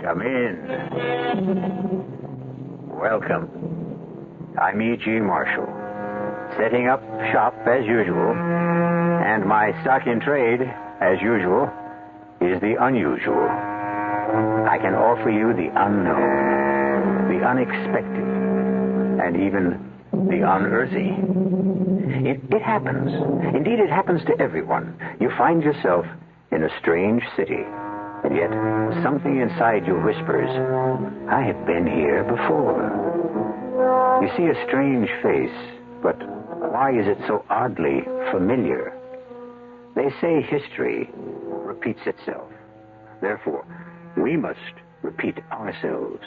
Come in. Welcome. I'm E.G. Marshall, setting up shop as usual, and my stock in trade, as usual, is the unusual. I can offer you the unknown, the unexpected, and even the unearthly. It happens. Indeed, it happens to everyone. You find yourself in a strange city, and yet something inside you whispers, I have been here before. You see a strange face, but why is it so oddly familiar? They say history repeats itself. Therefore, we must repeat ourselves.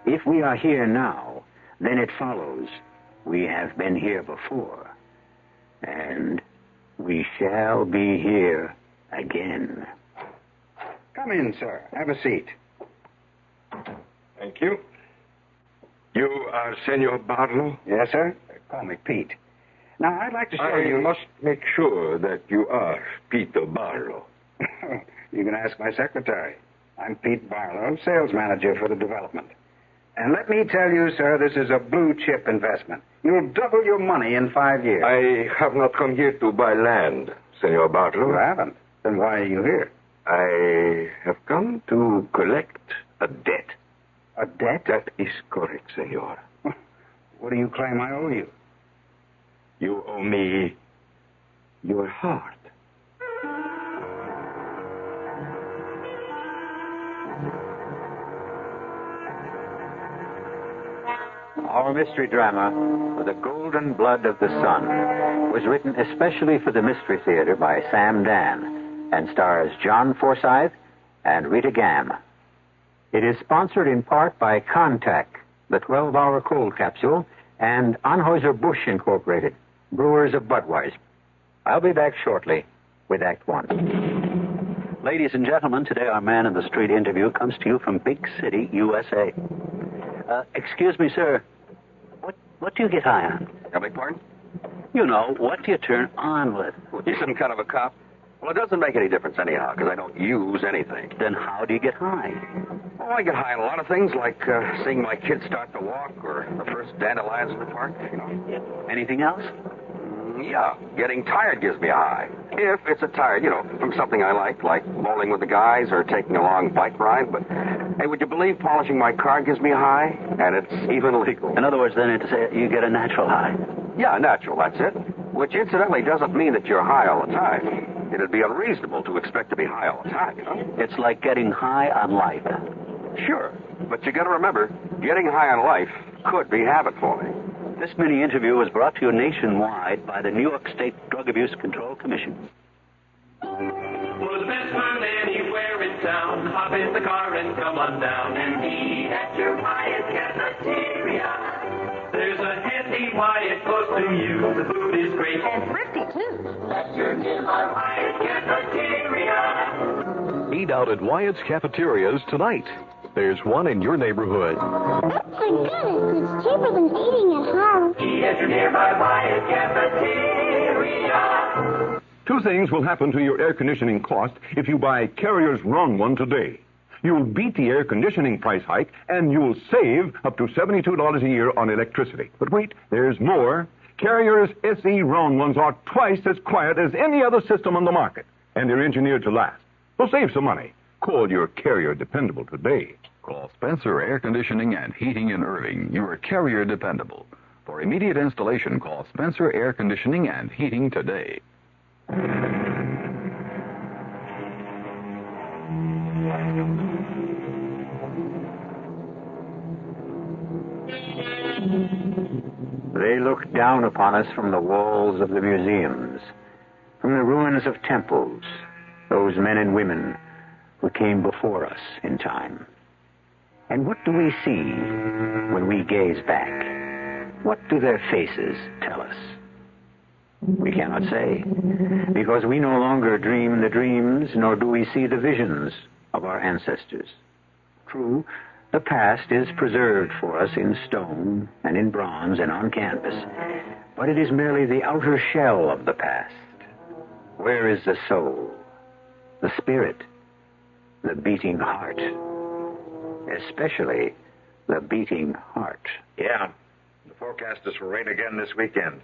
If we are here now, then it follows we have been here before. And we shall be here again. Come in, sir. Have a seat. Thank you. You are Senor Barlo? Yes, sir. Call me Pete. Now, I'd like to show you... I must make sure that you are Peter Barlo. You can ask my secretary. I'm Pete Barlo, sales manager for the development. And let me tell you, sir, this is a blue-chip investment. You'll double your money in 5 years. I have not come here to buy land, Senor Barlo. You haven't? Then why are you here? I have come to collect a debt. A debt? That is correct, senor. What do you claim I owe you? You owe me your heart. Our mystery drama, For the Golden Blood of the Sun, was written especially for the Mystery Theater by Sam Dan and stars John Forsythe and Rita Gam. It is sponsored in part by Contact, the 12-hour cold capsule, and Anheuser-Busch Incorporated, brewers of Budweiser. I'll be back shortly with Act One. Ladies and gentlemen, today our Man in the Street interview comes to you from Big City, USA. Excuse me, sir. What do you get high on? I beg pardon? You know, what do you turn on with? Well, you some kind of a cop? Well, it doesn't make any difference anyhow, because I don't use anything. Then how do you get high? Oh, I get high on a lot of things, like seeing my kids start to walk, or the first dandelions in the park, you know. Anything else? Yeah, getting tired gives me a high. If it's a tired, you know, from something I like bowling with the guys or taking a long bike ride. But, hey, would you believe polishing my car gives me a high? And it's even legal. In other words, then, you get a natural high. Yeah, natural, that's it. Which, incidentally, doesn't mean that you're high all the time. It'd be unreasonable to expect to be high all the time, you know? It's like getting high on life. Sure, but you got to remember, getting high on life could be habit-forming. This mini-interview was brought to you nationwide by the New York State Drug Abuse Control Commission. For the best fun anywhere in town, hop in the car and come on down and eat at your Wyatt Cafeteria. There's a handy Wyatt close to you. The food is great. And thrifty, too. That's your nearby Wyatt Cafeteria. Eat out at Wyatt's Cafeterias tonight. There's one in your neighborhood. Oh, my goodness. It's cheaper than eating at home. Eat at your nearby Wyatt Cafeteria. Two things will happen to your air conditioning cost if you buy Carrier's Wrong One today. You'll beat the air conditioning price hike, and you'll save up to $72 a year on electricity. But wait, there's more. Carrier's SE Wrong Ones are twice as quiet as any other system on the market, and they're engineered to last. So save some money. Call your Carrier Dependable today. Call Spencer Air Conditioning and Heating in Irving, your Carrier Dependable. For immediate installation, call Spencer Air Conditioning and Heating today. They look down upon us from the walls of the museums, from the ruins of temples, those men and women who came before us in time. And what do we see when we gaze back? What do their faces tell us? We cannot say, because we no longer dream the dreams, nor do we see the visions of our ancestors. True, the past is preserved for us in stone and in bronze and on canvas, but it is merely the outer shell of the past. Where is the soul, the spirit, the beating heart? especially the beating heart. Yeah. The forecast is for rain again this weekend.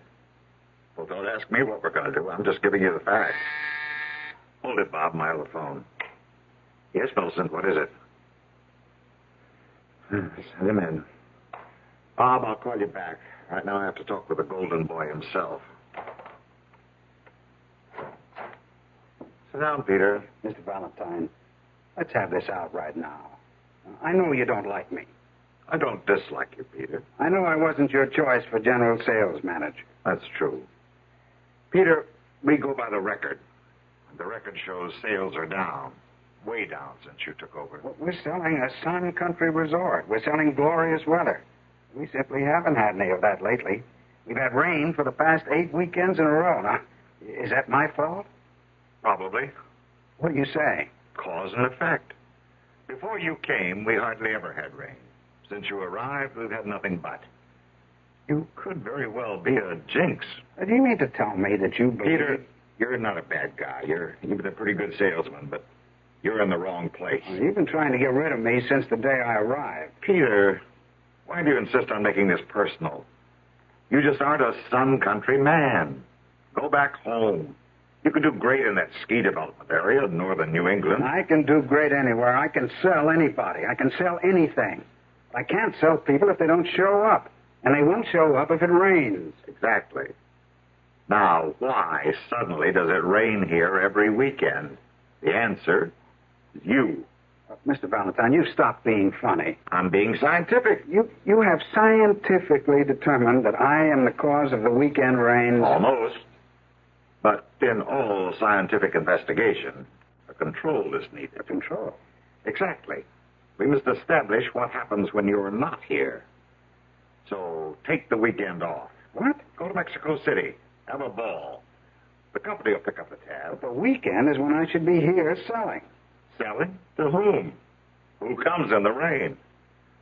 Well, don't ask me what we're going to do. I'm just giving you the facts. Hold it, Bob. I have the phone. Yes, Millicent, what is it? Send him in. Bob, I'll call you back. Right now I have to talk with the golden boy himself. Sit down, Peter. Mr. Valentine, let's have this out right now. I know you don't like me. I don't dislike you, Peter. I know I wasn't your choice for general sales manager. That's true. Peter, we go by the record. The record shows sales are down. Way down since you took over. Well, we're selling a sun country resort. We're selling glorious weather. We simply haven't had any of that lately. We've had rain for the past 8 weekends in a row. Now, is that my fault? Probably. What do you say? Cause and effect. Before you came, we hardly ever had rain. Since you arrived, we've had nothing but. You could very well be a jinx. Do you mean to tell me that you believe... Peter, you're not a bad guy. You're even a pretty good salesman, but you're in the wrong place. Well, you've been trying to get rid of me since the day I arrived. Peter, why do you insist on making this personal? You just aren't a sun country man. Go back home. You can do great in that ski development area in northern New England. I can do great anywhere. I can sell anybody. I can sell anything. I can't sell people if they don't show up. And they won't show up if it rains. Exactly. Now, why suddenly does it rain here every weekend? The answer is you. Mr. Valentine, you've stopped being funny. I'm being scientific. You have scientifically determined that I am the cause of the weekend rains. Almost. But in all scientific investigation, a control is needed. A control? Exactly. We must establish what happens when you're not here. So take the weekend off. What? Go to Mexico City. Have a ball. The company will pick up the tab. But the weekend is when I should be here selling. Selling? To whom? Who comes in the rain?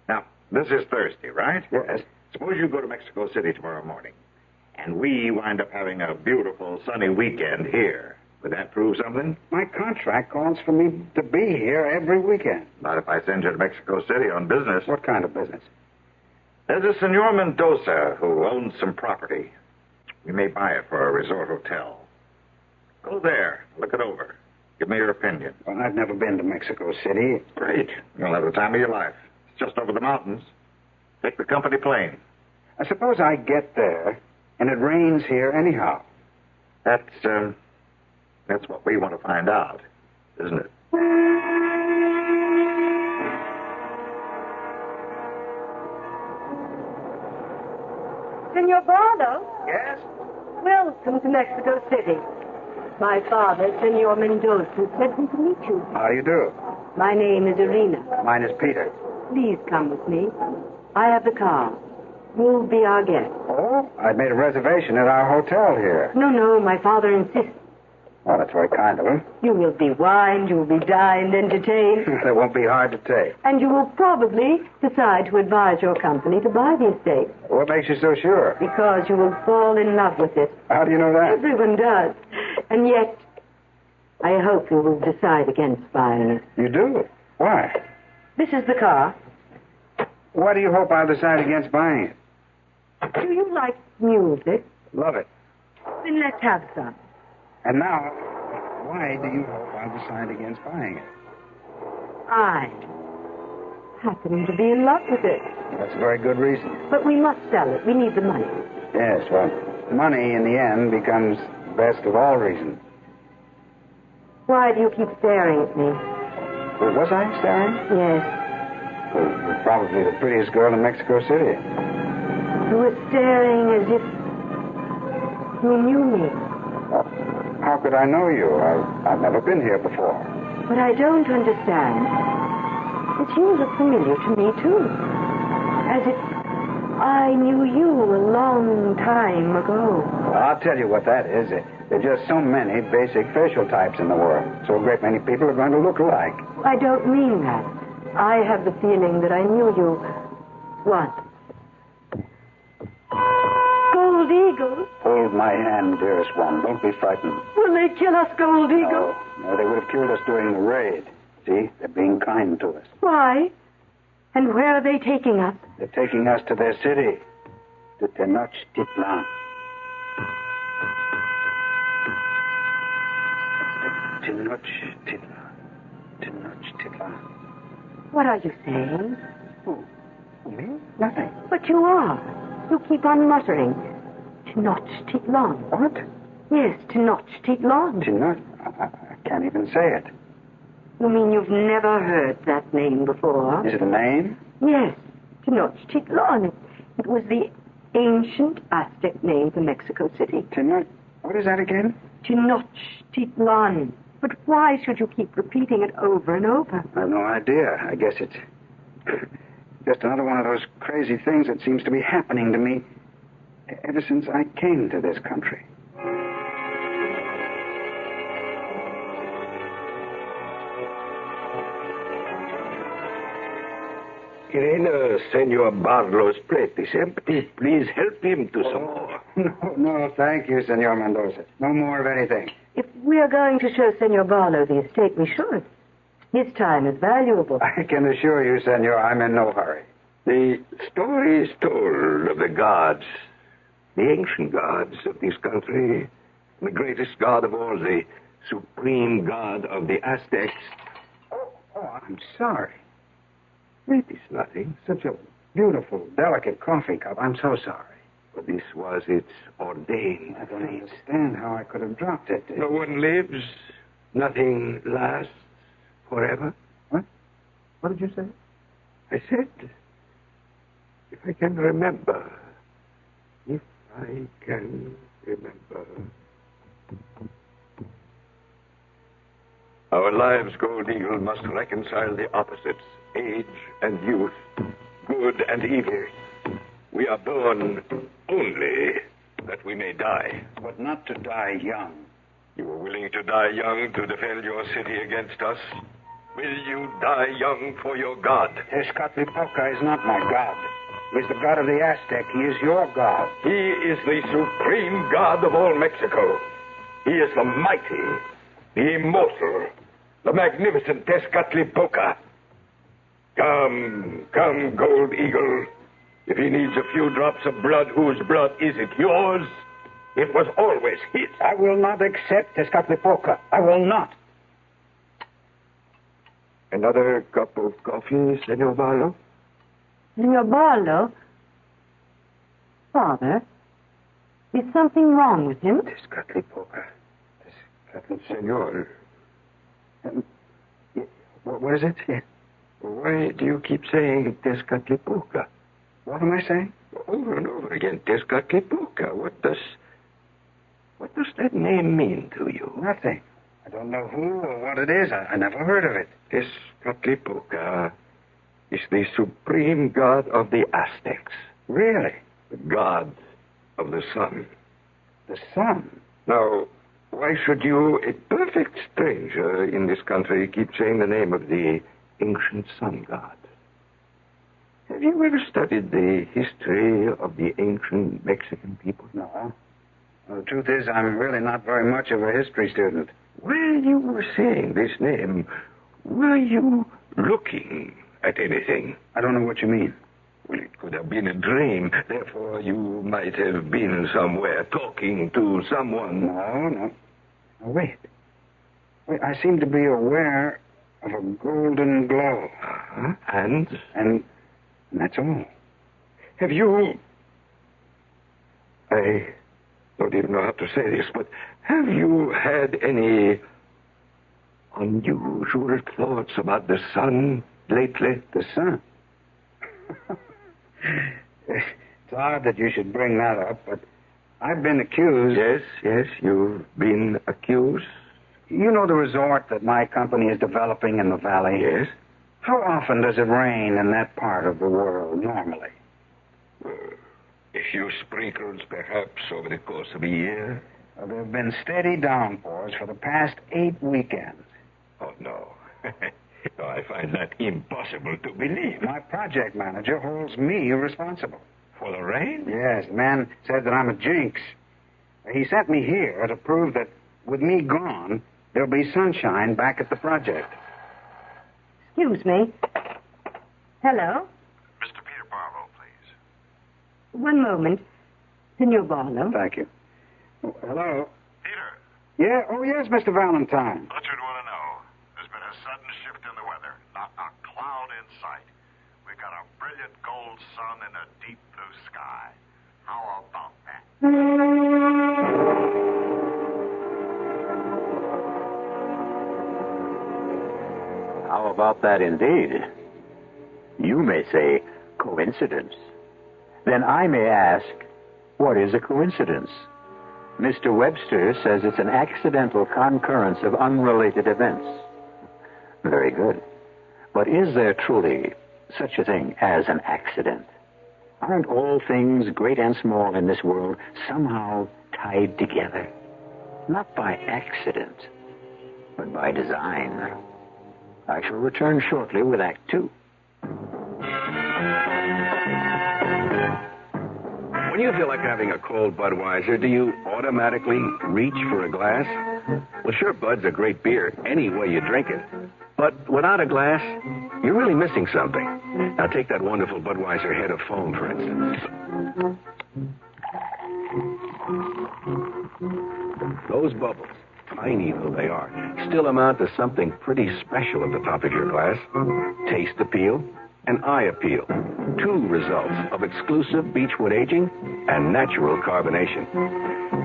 Now, this is Thursday, right? Yes. Suppose you go to Mexico City tomorrow morning, and we wind up having a beautiful sunny weekend here. Would that prove something? My contract calls for me to be here every weekend. Not if I send you to Mexico City on business. What kind of business? There's a Senor Mendoza who owns some property. We may buy it for a resort hotel. Go there. Look it over. Give me your opinion. Well, I've never been to Mexico City. Great. You'll have the time of your life. It's just over the mountains. Take the company plane. I suppose I get there, and it rains here anyhow. That's what we want to find out, isn't it? Senor Barlo? Yes? Welcome to Mexico City. My father, Senor Mendoza, sent me to meet you. How do you do? My name is Irina. Mine is Peter. Please come with me. I have the car. You'll be our guest. Oh? I made a reservation at our hotel here. No, my father insists. Oh, that's very kind of him. You will be wined, you will be dined, entertained. That won't be hard to take. And you will probably decide to advise your company to buy the estate. What makes you so sure? Because you will fall in love with it. How do you know that? Everyone does. And yet, I hope you will decide against buying it. You do? Why? This is the car. Why do you hope I'll decide against buying it? Do you like music? Love it. Then let's have some. And now, why do you hope I'll decide against buying it? I happen to be in love with it. That's a very good reason. But we must sell it. We need the money. Yes, well, money in the end becomes the best of all reasons. Why do you keep staring at me? Well, was I staring? Yes. Well, you're probably the prettiest girl in Mexico City. You were staring as if you knew me. How could I know you? I've never been here before. What I don't understand is you look familiar to me, too. As if I knew you a long time ago. Well, I'll tell you what that is. There are just so many basic facial types in the world. So a great many people are going to look alike. I don't mean that. I have the feeling that I knew you once. Gold Eagle? Hold my hand, dearest one. Don't be frightened. Will they kill us, Gold Eagle? No, they would have killed us during the raid. See, they're being kind to us. Why? And where are they taking us? They're taking us to their city, to Tenochtitlan. Tenochtitlan. What are you saying? Who? Me? Nothing. But you are. You keep on muttering. Tenochtitlan. What? Yes, Tenochtitlan. I can't even say it. You mean you've never heard that name before? Is it a name? Yes, Tenochtitlan. It was the ancient Aztec name for Mexico City. What is that again? Tenochtitlan. But why should you keep repeating it over and over? I have no idea. I guess it's just another one of those crazy things that seems to be happening to me ever since I came to this country. Irene, Senor Barlo's plate is empty. Please help him to some more. No, thank you, Senor Mendoza. No more of anything. If we are going to show Senor Barlo the estate, we should. His time is valuable. I can assure you, Senor, I'm in no hurry. The story is told of the gods, the ancient gods of this country, the greatest god of all, the supreme god of the Aztecs. Oh, I'm sorry. It is nothing. Such a beautiful, delicate coffee cup. I'm so sorry. But this was its ordained I don't fate. understand how I could have dropped it. No one lives. Nothing lasts forever. What? What did you say? I said, if I can remember. If I can remember. Our lives, Gold Eagle, must reconcile the opposites, age and youth, good and evil. We are born only that we may die. But not to die young. You are willing to die young to defend your city against us? Will you die young for your God? Tezcatlipoca is not my God. He's the god of the Aztec. He is your God. He is the supreme God of all Mexico. He is the mighty, the immortal, the magnificent Tezcatlipoca. Come, Gold Eagle. If he needs a few drops of blood, whose blood is it? Yours? It was always his. I will not accept Tezcatlipoca. I will not. Another cup of coffee, Senor Barlo? Senor Barlo? Father, is something wrong with him? Tezcatlipoca. Senor. What is it? Yeah. Why do you keep saying Tezcatlipoca? What am I saying? Over and over again, Tezcatlipoca. What does that name mean to you? Nothing. I don't know who or what it is. I never heard of it. Tezcatlipoca is the supreme god of the Aztecs. Really? The god of the sun. The sun? Now, why should you, a perfect stranger in this country, keep saying the name of the ancient sun god? Have you ever studied the history of the ancient Mexican people? No. Well, the truth is, I'm really not very much of a history student. While you were saying this name, were you looking at anything? I don't know what you mean. Well, it could have been a dream. Therefore, you might have been somewhere talking to someone. No. Now, wait. I seem to be aware of a golden glow. Uh-huh. And that's all. Have you... I don't even know how to say this, but have you had any unusual thoughts about the sun lately? The sun? It's odd that you should bring that up, but I've been accused... Yes, you've been accused? You know the resort that my company is developing in the valley? Yes. How often does it rain in that part of the world, normally? A few sprinkles, perhaps, over the course of a year. Well, there have been steady downpours for the past 8 weekends. Oh, no. No, I find that impossible to believe. My project manager holds me responsible. For the rain? Yes, the man said that I'm a jinx. He sent me here to prove that with me gone, there'll be sunshine back at the project. Excuse me. Hello? Mr. Peter Barlo, please. One moment. Senor Barlo. Thank you. Oh, hello? Peter, Yeah? Oh, yes, Mr. Valentine. thought you'd want to know. There's been a sudden shift in the weather. Not a cloud in sight. We've got a brilliant gold sun and a deep blue sky. How about that? How about that indeed? You may say coincidence. Then I may ask, what is a coincidence? Mr. Webster says it's an accidental concurrence of unrelated events. Very good. But is there truly such a thing as an accident? Aren't all things, great and small in this world, somehow tied together? Not by accident, but by design. I shall return shortly with Act Two. When you feel like having a cold Budweiser, do you automatically reach for a glass? Well, sure, Bud's a great beer any way you drink it. But without a glass, you're really missing something. Now take that wonderful Budweiser head of foam, for instance. Those bubbles, tiny though they are, still amount to something pretty special at the top of your glass. Taste appeal and eye appeal. Two results of exclusive beechwood aging and natural carbonation.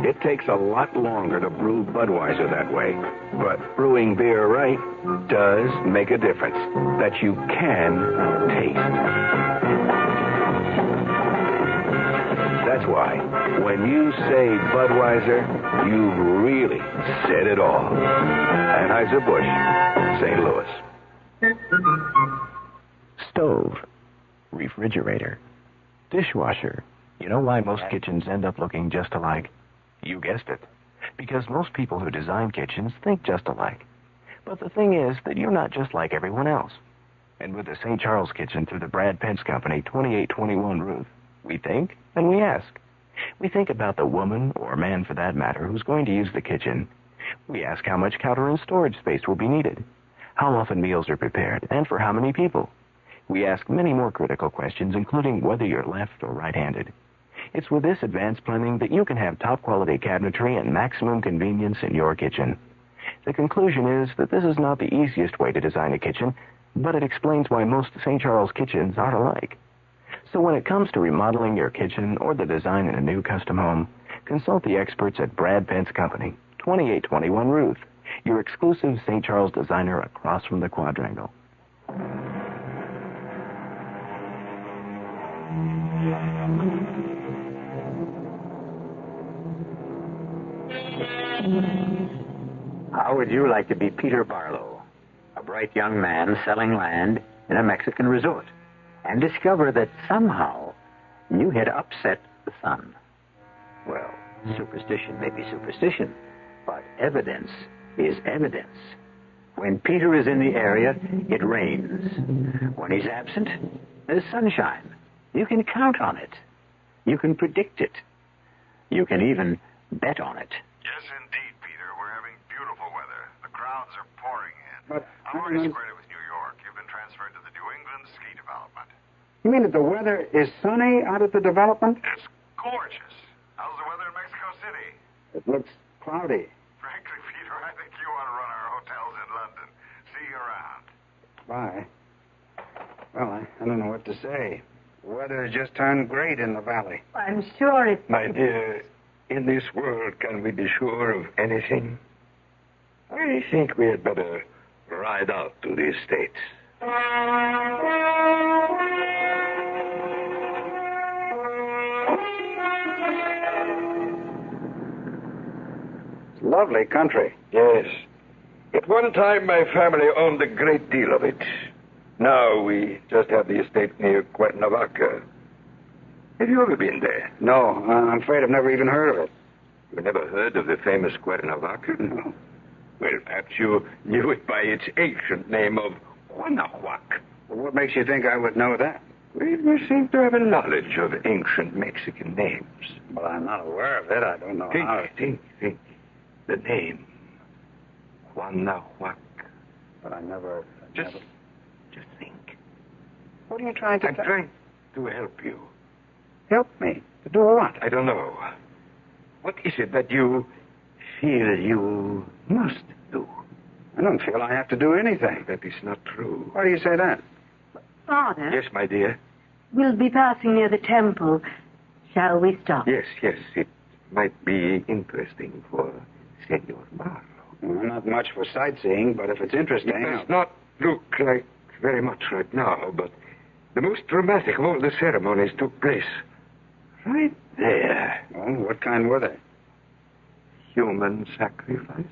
It takes a lot longer to brew Budweiser that way, but brewing beer right does make a difference that you can taste. That's why, when you say Budweiser, you've really said it all. Anheuser-Busch, St. Louis. Stove, refrigerator, dishwasher. You know why most kitchens end up looking just alike? You guessed it. Because most people who design kitchens think just alike. But the thing is that you're not just like everyone else. And with the St. Charles Kitchen through the Brad Pence Company 2821 Ruth, we think and we ask. We think about the woman, or man for that matter, who's going to use the kitchen. We ask how much counter and storage space will be needed, how often meals are prepared, and for how many people. We ask many more critical questions, including whether you're left or right-handed. It's with this advanced planning that you can have top-quality cabinetry and maximum convenience in your kitchen. The conclusion is that this is not the easiest way to design a kitchen, but it explains why most St. Charles kitchens aren't alike. So when it comes to remodeling your kitchen or the design in a new custom home, consult the experts at Brad Pence Company, 2821 Ruth, your exclusive St. Charles designer across from the Quadrangle. How would you like to be Peter Barlo, a bright young man selling land in a Mexican resort, and discover that somehow you had upset the sun? Well, superstition may be superstition, but evidence is evidence. When Peter is in the area, it rains. When he's absent, there's sunshine. You can count on it. You can predict it. You can even bet on it. Yes, indeed, Peter. We're having beautiful weather. The crowds are pouring in. But I'm already squared it with New York. You've been transferred to the New England ski development. You mean that the weather is sunny out at the development? It's gorgeous. How's the weather in Mexico City? It looks cloudy. Frankly, Peter, I think you ought to run our hotels in London. See you around. Bye. Well, I don't know what to say. The weather has just turned great in the valley. I'm sure it's... My dear, in this world, can we be sure of anything? I think we had better ride out to the estates. It's lovely country. Yes. At one time, my family owned a great deal of it. Now we just have the estate near Cuernavaca. Have you ever been there? No, I'm afraid I've never even heard of it. You never heard of the famous Cuernavaca? No. Well, perhaps you knew it by its ancient name of Guanajuac. Well, what makes you think I would know that? Well, you seem to have a knowledge of ancient Mexican names. Well, I'm not aware of it. I don't know how. Think. The name. Guanajuac. But I never... Just think. What are you trying to I'm trying to help you. Help me? To do what? I don't know. What is it that you feel you must do? I don't feel I have to do anything. That is not true. Why do you say that? Father, Yes, my dear. we'll be passing near the temple. Shall we stop? Yes. It might be interesting for Senor Barlo. Well, not much for sightseeing, but if it's interesting... It does not look like very much right now, but the most dramatic of all the ceremonies took place right there. Well, what kind were they? Human sacrifice.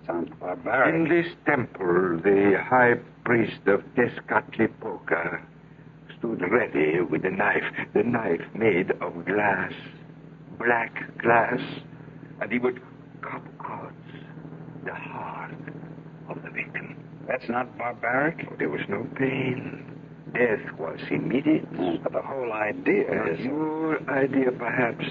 Sounds barbaric. In this temple, the high priest of Tezcatlipoca stood ready with a knife. The knife made of glass, black glass, and he would cut out the heart of the victim. That's not barbaric? Oh, there was no pain. Death was immediate. But the whole idea is... Your idea, perhaps.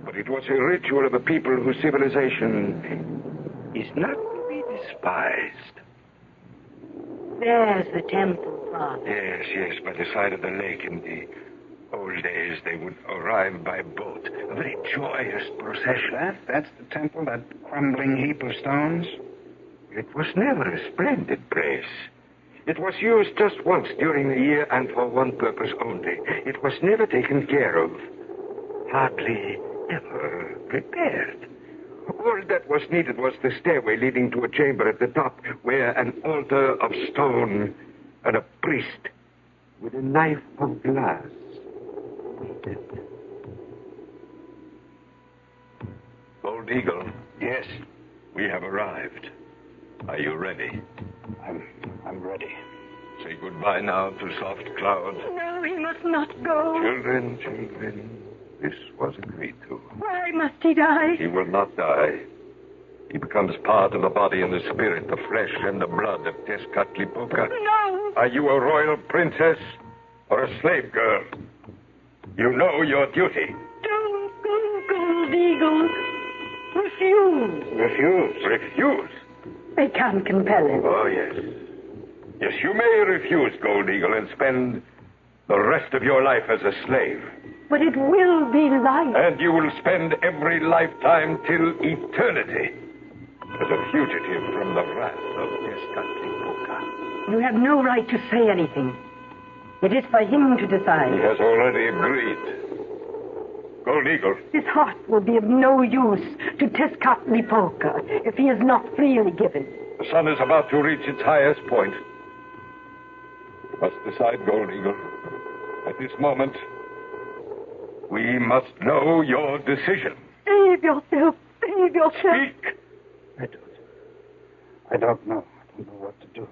But it was a ritual of a people whose civilization is not to be despised. There's the temple, Father. Yes, by the side of the lake. In the old days, they would arrive by boat. A very joyous procession. That's the temple, that crumbling heap of stones? It was never a splendid place. It was used just once during the year and for one purpose only. It was never taken care of. Hardly ever repaired. All that was needed was the stairway leading to a chamber at the top where an altar of stone and a priest with a knife of glass waited. Gold Eagle. Yes. We have arrived. Are you ready? I'm ready. Say goodbye now to soft cloud. No, he must not go. Children, this was agreed to. Why must he die? He will not die. He becomes part of the body and the spirit, the flesh and the blood of Tezcatlipoca. No. Are you a royal princess or a slave girl? You know your duty. Don't go, Gold Eagle. Refuse. Refuse? They can't compel him. Oh, yes. Yes, you may refuse, Gold Eagle, and spend the rest of your life as a slave. But it will be life. And you will spend every lifetime till eternity as a fugitive from the wrath of Tezcatlipoca. You have no right to say anything. It is for him to decide. He has already agreed. Gold Eagle. His heart will be of no use to Tezcatlipoca if he is not freely given. The sun is about to reach its highest point. You must decide, Gold Eagle. At this moment, we must know your decision. Save yourself. Save yourself. Speak. I don't know. I don't know what to do.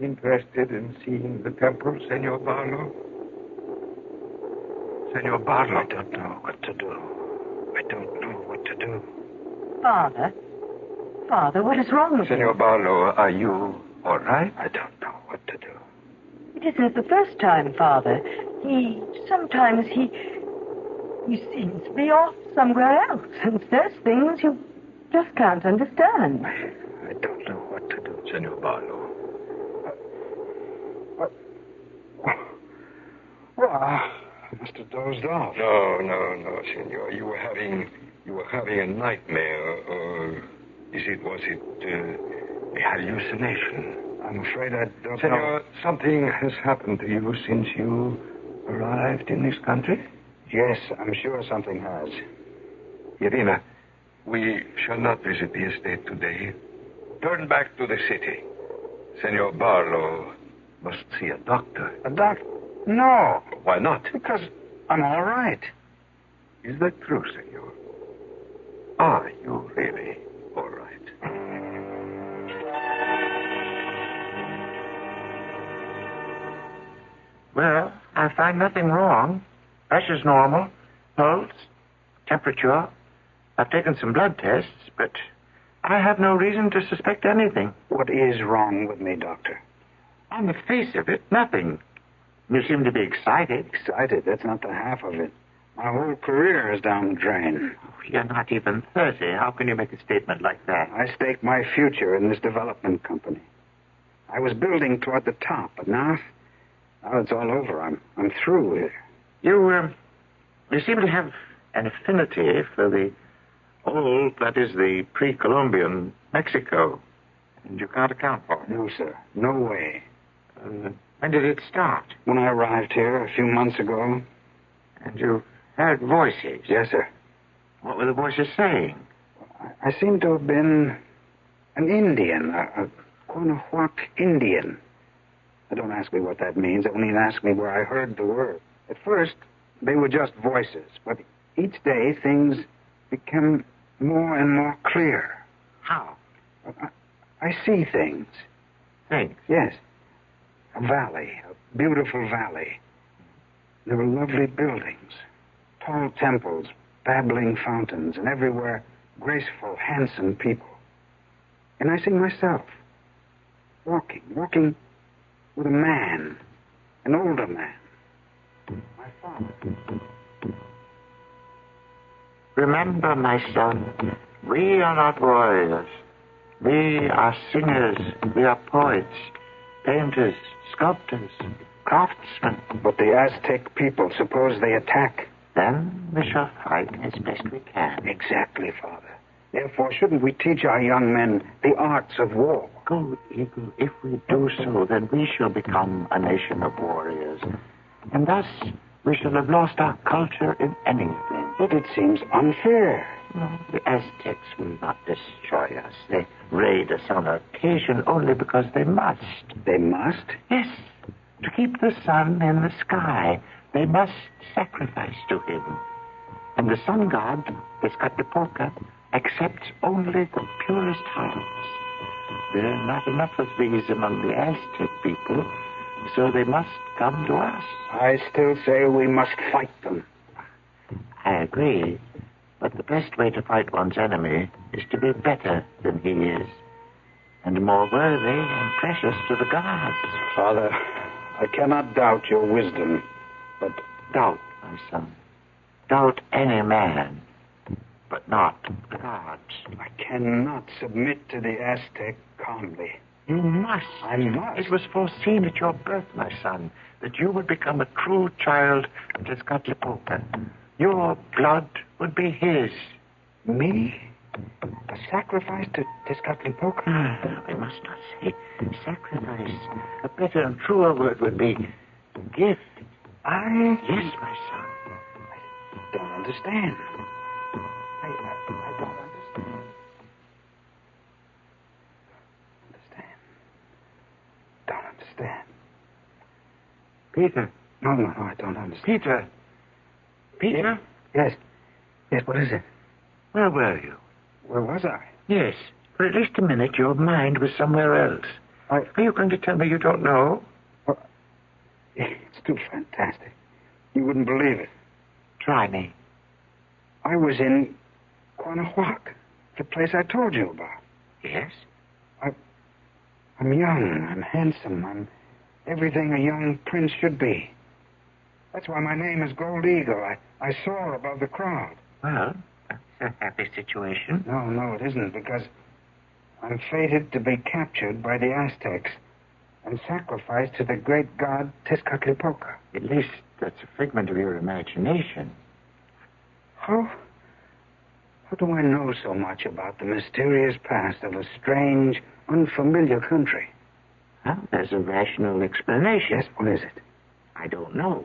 Interested in seeing the temple, Senor Barlo? Senor Barlo? I don't know what to do. I don't know what to do. Father, what is wrong with Senor you? Barlo, are you all right? I don't know what to do. It isn't the first time, Father. Sometimes he seems to be off somewhere else and says things you just can't understand. I don't know what to do. Senor Barlo. Well, I must have dozed off. No, Senor. You were having a nightmare, or was it a hallucination? I'm afraid I don't know. Senor, something has happened to you since you arrived in this country? Yes, I'm sure something has. Irina, we shall not visit the estate today. Turn back to the city. Senor Barlo must see a doctor. A doctor? No. Why not? Because I'm all right. Is that true, Senor? Are you really all right? Well, I find nothing wrong. Pressure's normal. Pulse, temperature. I've taken some blood tests, but I have no reason to suspect anything. What is wrong with me, Doctor? On the face of it, nothing. You seem to be excited. Excited? That's not the half of it. My whole career is down the drain. You're not even 30. How can you make a statement like that? I staked my future in this development company. I was building toward the top, but now it's all over. I'm through here. You seem to have an affinity for the old, that is, the pre-Columbian Mexico. And you can't account for it. No, sir. No way. When did it start? When I arrived here a few months ago. And you heard voices? Yes, sir. What were the voices saying? I seem to have been an Indian, a Quanahuac Indian. Don't ask me what that means. Only ask me where I heard the word. At first, they were just voices, but each day things became more and more clear. How? I see things. Things? Yes. A valley, a beautiful valley. There were lovely buildings, tall temples, babbling fountains, and everywhere graceful, handsome people. And I see myself walking with a man, an older man, my father. Remember, my son, we are not warriors. We are singers, we are poets, painters, sculptors, craftsmen. But the Aztec people, suppose they attack? Then we shall fight as best we can. Exactly, Father. Therefore, shouldn't we teach our young men the arts of war? Good Eagle, if we do so, then we shall become a nation of warriors. And thus, we shall have lost our culture in anything. But it seems unfair. No, the Aztecs will not destroy us. They raid us on occasion only because they must. They must? Yes. To keep the sun in the sky, they must sacrifice to him. And the sun god, Tezcatlipoca, accepts only the purest hearts. There are not enough of these among the Aztec people, so they must come to us. I still say we must fight them. I agree. But the best way to fight one's enemy is to be better than he is, and more worthy and precious to the gods. Father, I cannot doubt your wisdom, but... Doubt, my son. Doubt any man, but not the gods. I cannot submit to the Aztec calmly. You must. I must. It was foreseen at your birth, my son, that you would become a true child of Tezcatlipoca. Your blood would be his. Me? A sacrifice to Tezcatlipoca? We must not say sacrifice. A better and truer word would be gift. Yes, my son. I don't understand. I don't understand. Don't understand. Peter. No, I don't understand. Peter. Peter? Yes, what is it? Where were you? Where was I? Yes. For at least a minute, your mind was somewhere else. Are you going to tell me you don't know? Well, it's too fantastic. You wouldn't believe it. Try me. I was in Quanahuac, the place I told you about. Yes? I'm young, I'm handsome, I'm everything a young prince should be. That's why my name is Gold Eagle. I soar above the crowd. Well, that's a happy situation. No, it isn't, because I'm fated to be captured by the Aztecs and sacrificed to the great god Tezcatlipoca. At least that's a figment of your imagination. How do I know so much about the mysterious past of a strange, unfamiliar country? Well, there's a rational explanation. Yes, what is it? I don't know.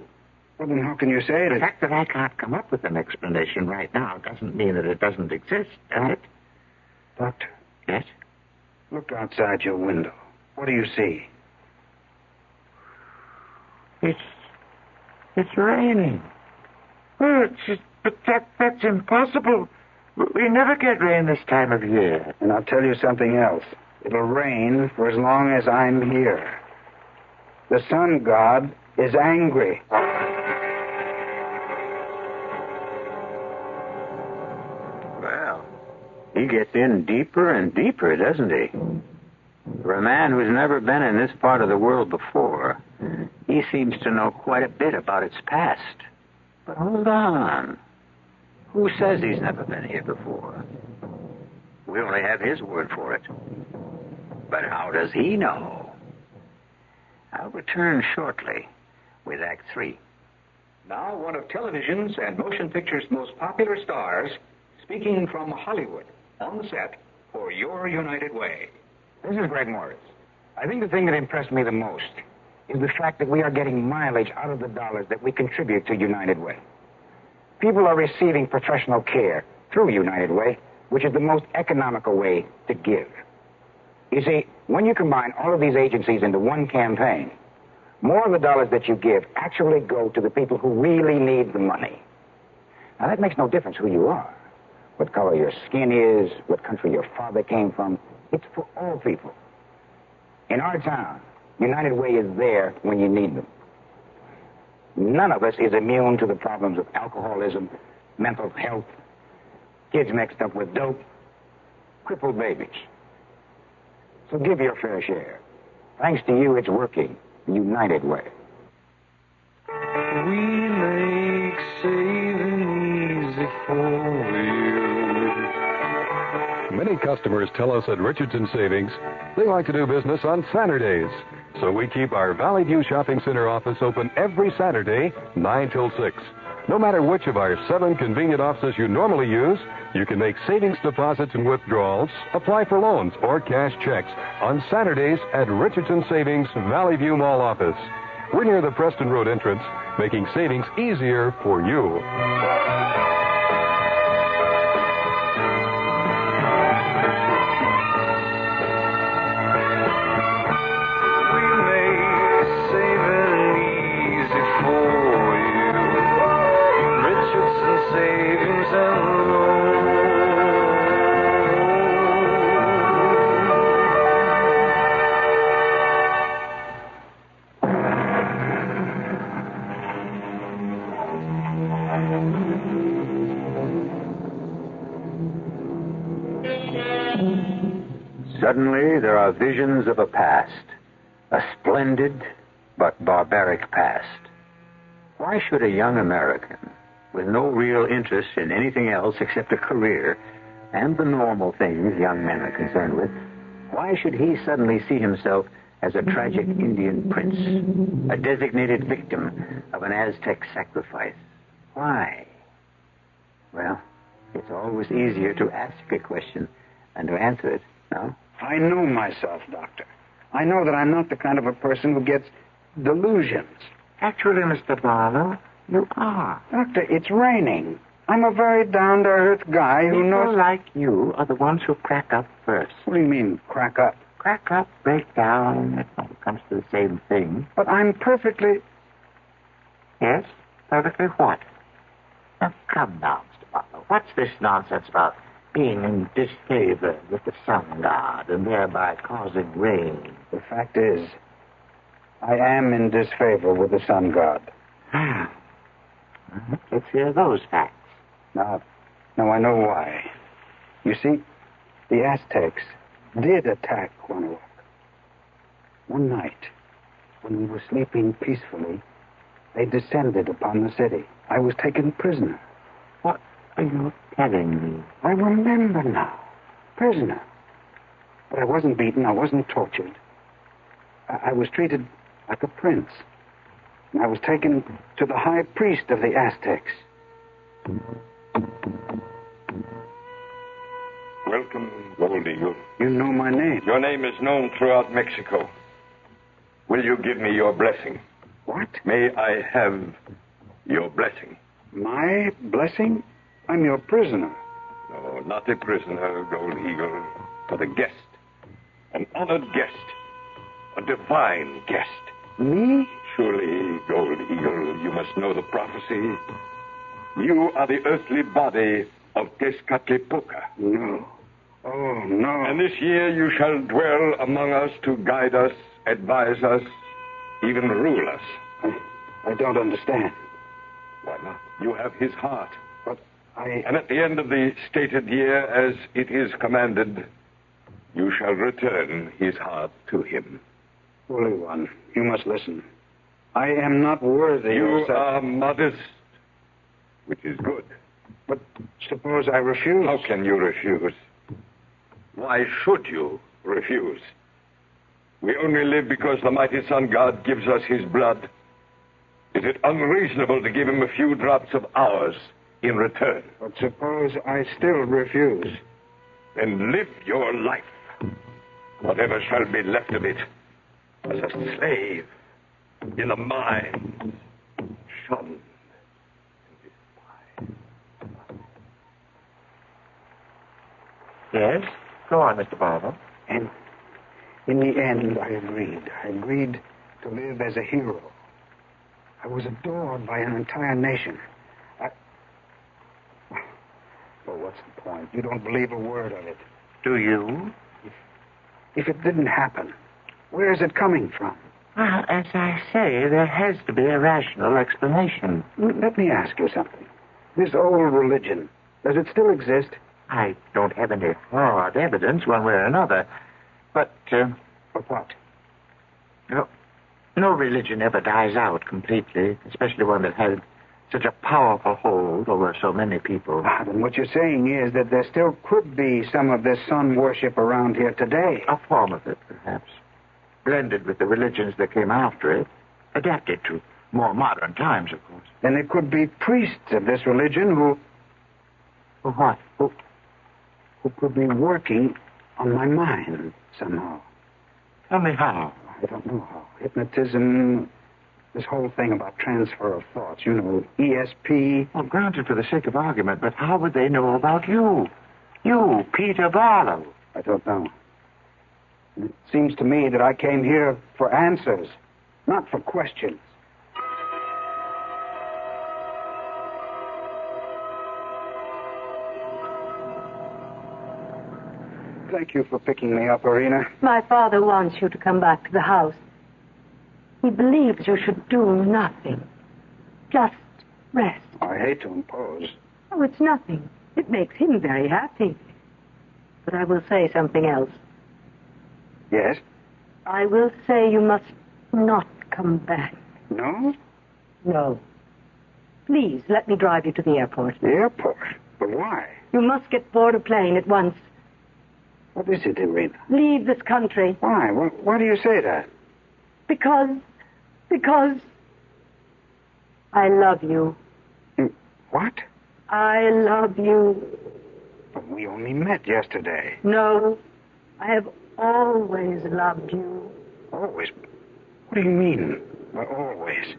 Well, then how can you say it? The fact that I can't come up with an explanation right now doesn't mean that it doesn't exist, does it? Doctor? Yes? Look outside your window. What do you see? It's raining. Oh, but that's impossible. We never get rain this time of year. And I'll tell you something else. It'll rain for as long as I'm here. The sun god is angry. Well, he gets in deeper and deeper, doesn't he? For a man who's never been in this part of the world before, he seems to know quite a bit about its past. But hold on. Who says he's never been here before? We only have his word for it. But how does he know? I'll return shortly with Act 3. Now, one of television's and motion pictures' most popular stars, speaking from Hollywood, on the set for Your United Way. This is Greg Morris. I think the thing that impressed me the most is the fact that we are getting mileage out of the dollars that we contribute to United Way. People are receiving professional care through United Way, which is the most economical way to give. You see, when you combine all of these agencies into one campaign, more of the dollars that you give actually go to the people who really need the money. Now, that makes no difference who you are, what color your skin is, what country your father came from. It's for all people. In our town, United Way is there when you need them. None of us is immune to the problems of alcoholism, mental health, kids mixed up with dope, crippled babies. So give your fair share. Thanks to you, it's working. United Way. We make saving easy for you. Many customers tell us at Richardson Savings they like to do business on Saturdays. So we keep our Valley View Shopping Center office open every Saturday, 9 till 6. No matter which of our 7 convenient offices you normally use, you can make savings deposits and withdrawals, apply for loans or cash checks on Saturdays at Richardson Savings Valley View Mall office. We're near the Preston Road entrance, making savings easier for you. Suddenly, there are visions of a past, a splendid but barbaric past. Why should a young American, with no real interest in anything else except a career and the normal things young men are concerned with, why should he suddenly see himself as a tragic Indian prince, a designated victim of an Aztec sacrifice? Why? Well, it's always easier to ask a question than to answer it, no? I know myself, Doctor. I know that I'm not the kind of a person who gets delusions. Actually, Mr. Barlo, you are. Doctor, it's raining. I'm a very down-to-earth guy who knows... People like you are the ones who crack up first. What do you mean, crack up? Crack up, break down, it all comes to the same thing. But I'm perfectly... Yes? Perfectly what? Now, come now, Mr. Barlo. What's this nonsense about being in disfavor with the sun god and thereby causing rain? The fact is, I am in disfavor with the sun god. Let's hear those facts. Now, I know why. You see, the Aztecs did attack Cuauhnahuac. One night, when we were sleeping peacefully, they descended upon the city. I was taken prisoner. What are you telling me? I remember now. Prisoner. But I wasn't beaten. I wasn't tortured. I was treated like a prince. And I was taken to the high priest of the Aztecs. Welcome, Gold Eagle. You know my name. Your name is known throughout Mexico. Will you give me your blessing? What? May I have your blessing? My blessing? I'm your prisoner. No, not a prisoner, Gold Eagle, but a guest. An honored guest. A divine guest. Me? Surely, Gold Eagle, you must know the prophecy. You are the earthly body of Tezcatlipoca. No. Oh, no. And this year you shall dwell among us to guide us, advise us, even rule us. I don't understand. Why not? You have his heart. But And at the end of the stated year, as it is commanded, you shall return his heart to him. Holy One, you must listen. I am not worthy You of such... are modest which is good. But suppose I refuse? How can you refuse? Why should you refuse? We only live because the mighty sun god gives us his blood. Is it unreasonable to give him a few drops of ours in return? But suppose I still refuse? Then live your life, whatever shall be left of it, as a slave in the mines, shunned. Yes? Go on, Mr. Barlo. And in the end, I agreed. I agreed to live as a hero. I was adored by an entire nation. Well, what's the point? You don't believe a word of it. Do you? If it didn't happen, where is it coming from? Well, as I say, there has to be a rational explanation. Let me ask you something. This old religion, does it still exist? I don't have any hard evidence one way or another. But, But what? No religion ever dies out completely, especially one that had such a powerful hold over so many people. Then what you're saying is that there still could be some of this sun worship around here today. A form of it, perhaps. Blended with the religions that came after it. Adapted to more modern times, of course. Then there could be priests of this religion who what? Who could be working on my mind somehow. Tell me how. I don't know how. Hypnotism, this whole thing about transfer of thoughts, you know, ESP. Well, granted for the sake of argument, but how would they know about you? You, Peter Barlo. I don't know. It seems to me that I came here for answers, not for questions. Thank you for picking me up, Irina. My father wants you to come back to the house. He believes you should do nothing. Just rest. I hate to impose. Oh, it's nothing. It makes him very happy. But I will say something else. Yes? I will say you must not come back. No? No. Please, let me drive you to the airport. The airport? But why? You must get board a plane at once. What is it, Irina? Leave this country. Why? Why do you say that? Because I love you. What? I love you. But we only met yesterday. No, I have always loved you. Always? What do you mean by always?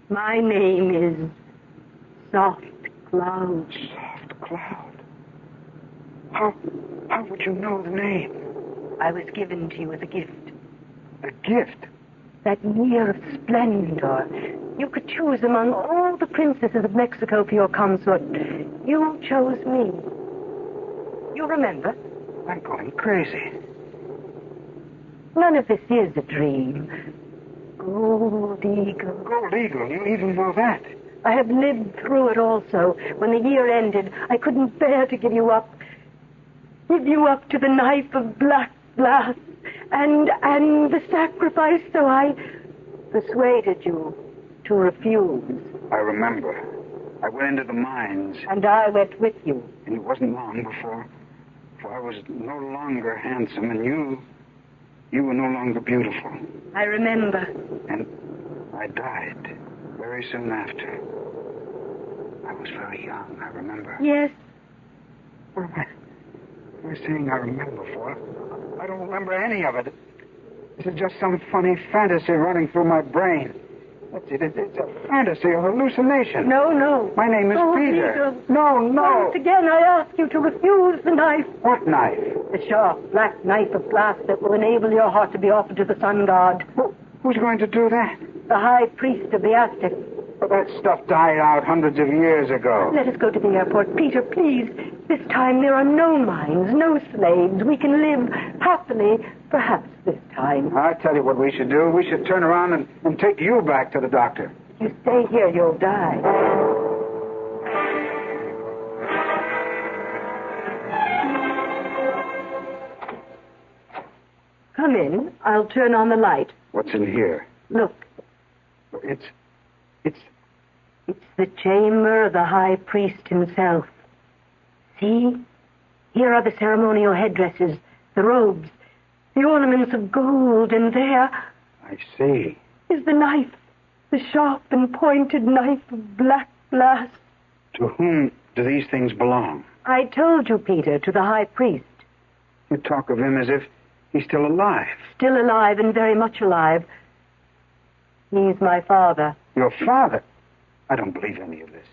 My name is Soft Cloud. Soft Cloud? How would you know the name? I was given to you as a gift. A gift? That year of splendor. You could choose among all the princesses of Mexico for your consort. You chose me. You remember? I'm going crazy. None of this is a dream. Gold Eagle. Gold Eagle? You even know that? I have lived through it also. When the year ended, I couldn't bear to give you up. Give you up to the knife of black glass and the sacrifice, so I persuaded you to refuse. I remember. I went into the mines. And I went with you. And it wasn't long before I was no longer handsome, and you were no longer beautiful. I remember. And I died very soon after. I was very young, I remember. Yes. What am I saying I remember for? I don't remember any of it. This is just some funny fantasy running through my brain. That's it. It's a fantasy, a hallucination. No. My name is Peter. No. Once again, I ask you to refuse the knife. What knife? The sharp, black knife of glass that will enable your heart to be offered to the sun god. Who's going to do that? The high priest of the Aztec. But that stuff died out hundreds of years ago. Let us go to the airport. Peter, please. This time there are no mines, no slaves. We can live happily, perhaps this time. I tell you what we should do. We should turn around and take you back to the doctor. If you stay here, you'll die. Come in. I'll turn on the light. What's in here? Look. It's the chamber of the high priest himself. See? Here are the ceremonial headdresses, the robes, the ornaments of gold, and there... I see. ...is the knife, the sharp and pointed knife of black glass. To whom do these things belong? I told you, Peter, to the high priest. You talk of him as if he's still alive. Still alive and very much alive. He's my father. Your father? I don't believe any of this.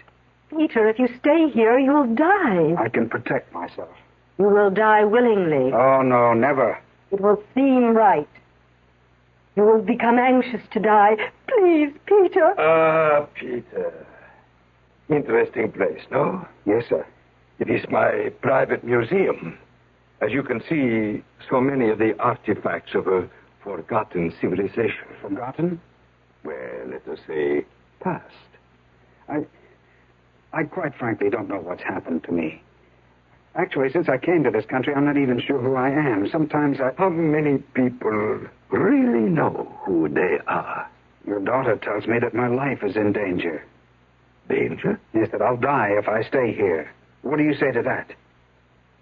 Peter, if you stay here, you'll die. I can protect myself. You will die willingly. Oh, no, never. It will seem right. You will become anxious to die. Please, Peter. Peter. Interesting place, no? Yes, sir. It is my private museum. As you can see, so many of the artifacts of a forgotten civilization. Forgotten? Well, let us say past. I quite frankly don't know what's happened to me. Actually, since I came to this country, I'm not even sure who I am. Sometimes How many people really know who they are? Your daughter tells me that my life is in danger. Danger? Yes, that I'll die if I stay here. What do you say to that?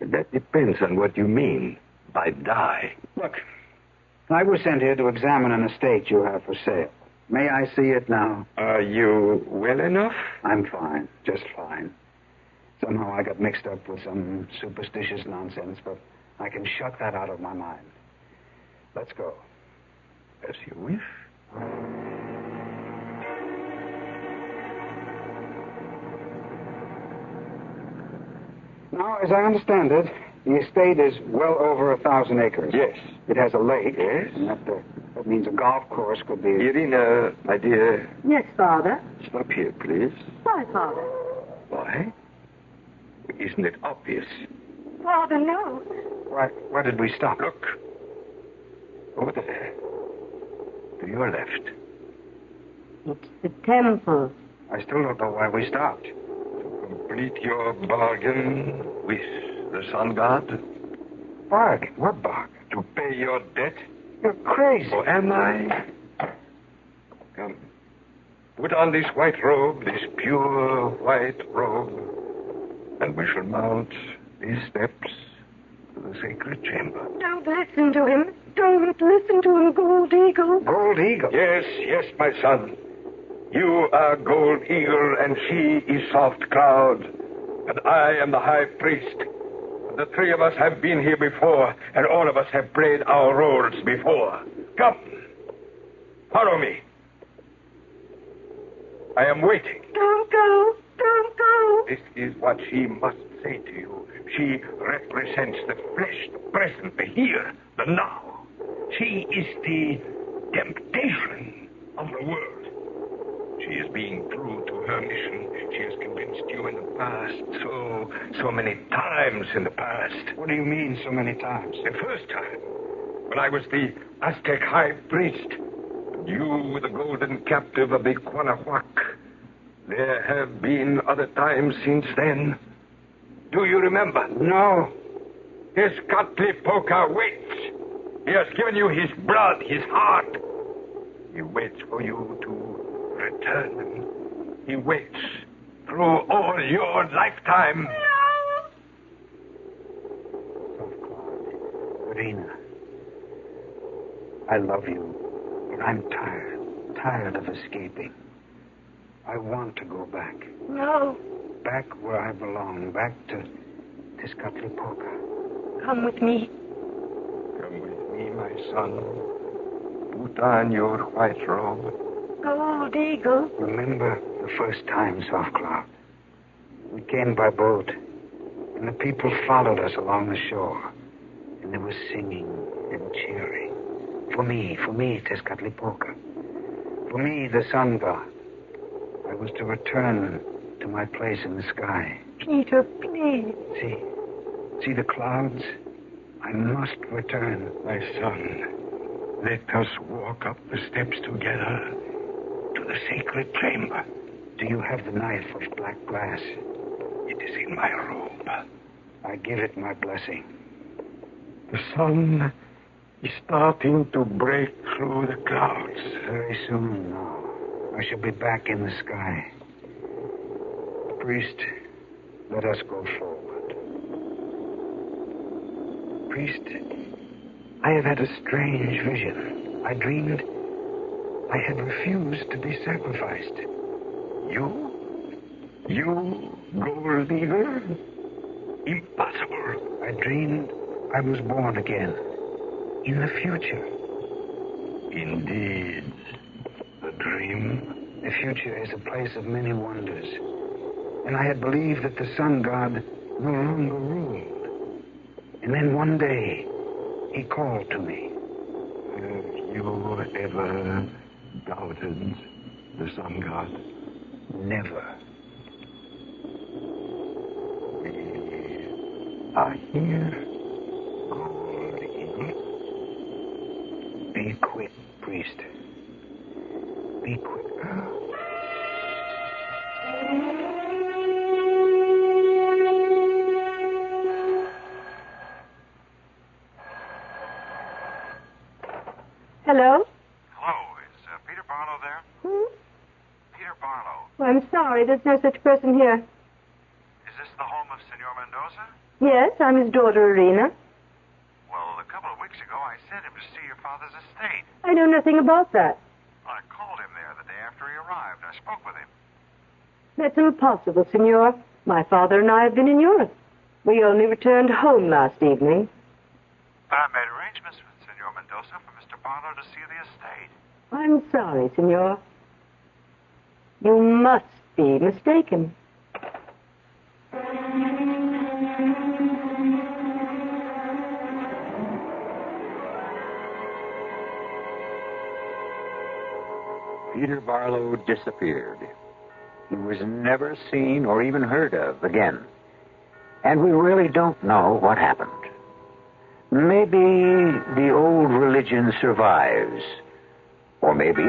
That depends on what you mean by die. Look, I was sent here to examine an estate you have for sale. May I see it now? Are you well enough? I'm fine, just fine. Somehow I got mixed up with some superstitious nonsense, but I can shut that out of my mind. Let's go. As you wish. Now, as I understand it, the estate is well over 1,000 acres. Yes. It has a lake. Yes. And that means a golf course could be... Irina, my dear. Yes, Father. Stop here, please. Why, Father? Why? Isn't it obvious? Father, no. Why did we stop? Look. Over there. To your left. It's the temple. I still don't know why we stopped. To complete your bargain with the sun god. Bargain? What bargain? To pay your debt. You're crazy. Or am I? Come. Put on this white robe, this pure white robe, and we shall mount these steps to the sacred chamber. Don't listen to him. Don't listen to him, Gold Eagle. Gold Eagle? Yes, my son. You are Gold Eagle, and she is Soft Cloud, and I am the High Priest. The three of us have been here before, and all of us have played our roles before. Come. Follow me. I am waiting. Don't go. Don't go. This is what she must say to you. She represents the flesh, the present, the here, the now. She is the temptation of the world. She is being true to her mission. She has convinced you in the past, so many times in the past. What do you mean, so many times? The first time, when I was the Aztec High Priest, you were the golden captive of the Quanahuac. There have been other times since then. Do you remember? No. Tezcatlipoca waits. He has given you his blood, his heart. He waits for you to return. He waits through all your lifetime. No! Oh, God. Irina, I love you, but I'm tired of escaping. I want to go back. No. Back where I belong, back to Tezcatlipoca. Come with me. Come with me, my son. Put on your white robe. Gold Eagle. Remember the first time, Soft Cloud. We came by boat, and the people followed us along the shore. And they were singing and cheering. For me, Tezcatlipoca. For me, the sun god. I was to return to my place in the sky. Peter, please. See the clouds? I must return. My son, let us walk up the steps together to the sacred chamber. Do you have the knife of black glass? It is in my robe. I give it my blessing. The sun is starting to break through the clouds. Very soon now. I shall be back in the sky. priest, let us go forward. Priest, I have had a strange vision. I dreamed I had refused to be sacrificed. You? You, gold digger? Impossible. I dreamed I was born again. In the future. Indeed. A dream? The future is a place of many wonders. And I had believed that the sun god no longer ruled. And then one day, he called to me. Have you ever doubted the sun god? Never. We are here. Gold eagle. Be quick, priest. Be quick. Hello? Hello, is Peter Barlo there? Peter Barlo. Well, I'm sorry, there's no such person here. Is this the home of Senor Mendoza? Yes, I'm his daughter, Irina. Well, a couple of weeks ago, I sent him to see your father's estate. I know nothing about that. I called him there the day after he arrived. I spoke with him. That's impossible, Senor. My father and I have been in Europe. We only returned home last evening. But I made arrangements with Senor Mendoza for Mr. Barlo to see the estate. I'm sorry, Senor. You must be mistaken. Peter Barlo disappeared. He was never seen or even heard of again. And we really don't know what happened. Maybe the old religion survives. Or maybe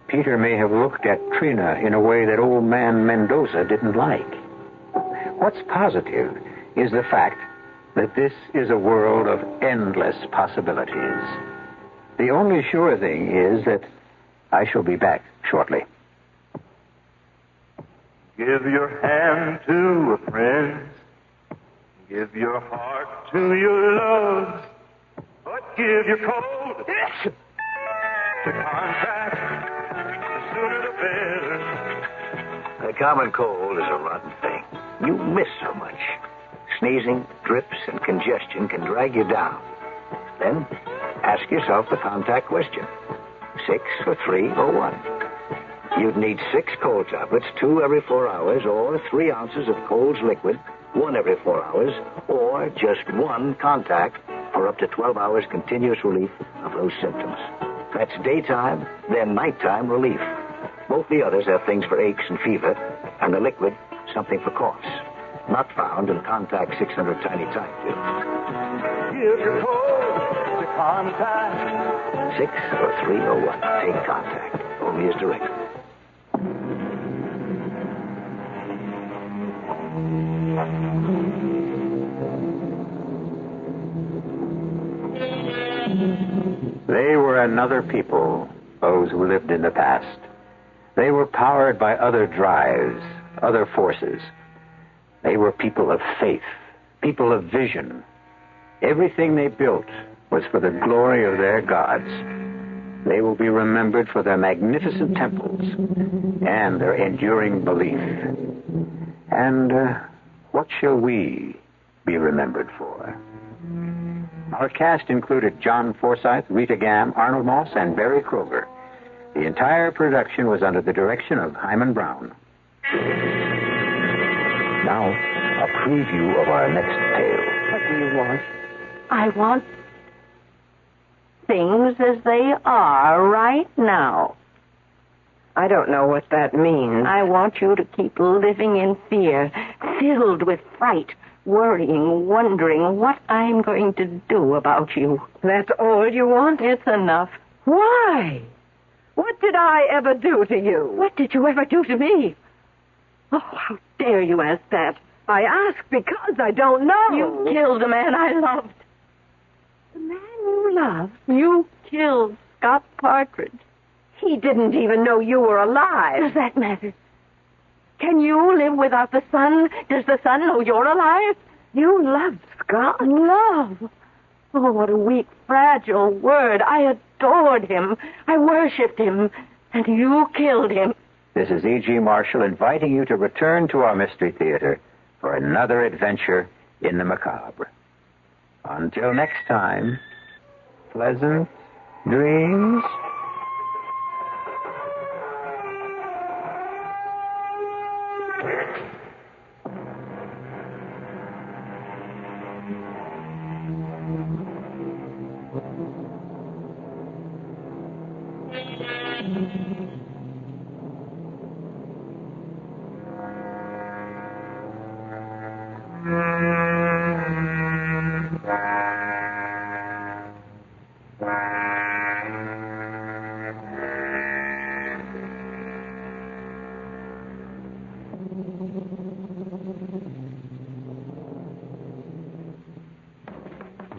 Peter may have looked at Trina in a way that old man Mendoza didn't like. What's positive is the fact that this is a world of endless possibilities. The only sure thing is that I shall be back shortly. Give your hand to a friend. Give your heart to your love. But give your cold to contact. The sooner the better. The common cold is a rotten thing. You miss so much. Sneezing, drips, and congestion can drag you down. Then ask yourself the contact question. 6 or 3 or 1. You'd need 6 cold tablets, 2 every 4 hours, or 3 ounces of Cold's liquid, 1 every 4 hours, or just 1 contact for up to 12 hours continuous relief of those symptoms. That's daytime, then nighttime relief. Both the others have things for aches and fever, and the liquid, something for coughs. Not found in Contact 600 Tiny Time pills. Give your cold to contact. 6 or 3 or 1. Take Contact. Only as directed. They were another people, those who lived in the past. They were powered by other drives, other forces. They were people of faith, people of vision. Everything they built was for the glory of their gods. They will be remembered for their magnificent temples and their enduring belief. And what shall we be remembered for? Our cast included John Forsythe, Rita Gam, Arnold Moss, and Barry Kroger. The entire production was under the direction of Hyman Brown. Now, a preview of our next tale. What do you want? I want things as they are right now. I don't know what that means. I want you to keep living in fear, filled with fright, worrying, wondering what I'm going to do about you. That's all you want? It's enough. Why? What did I ever do to you? What did you ever do to me? Oh, how dare you ask that? I ask because I don't know. You killed the man I loved. The man you loved? You killed Scott Partridge. He didn't even know you were alive. Does that matter? Can you live without the sun? Does the sun know you're alive? You love Scott. Love? Oh, what a weak, fragile word. I adored him. I worshipped him. And you killed him. This is E.G. Marshall inviting you to return to our Mystery Theater for another adventure in the macabre. Until next time, pleasant dreams.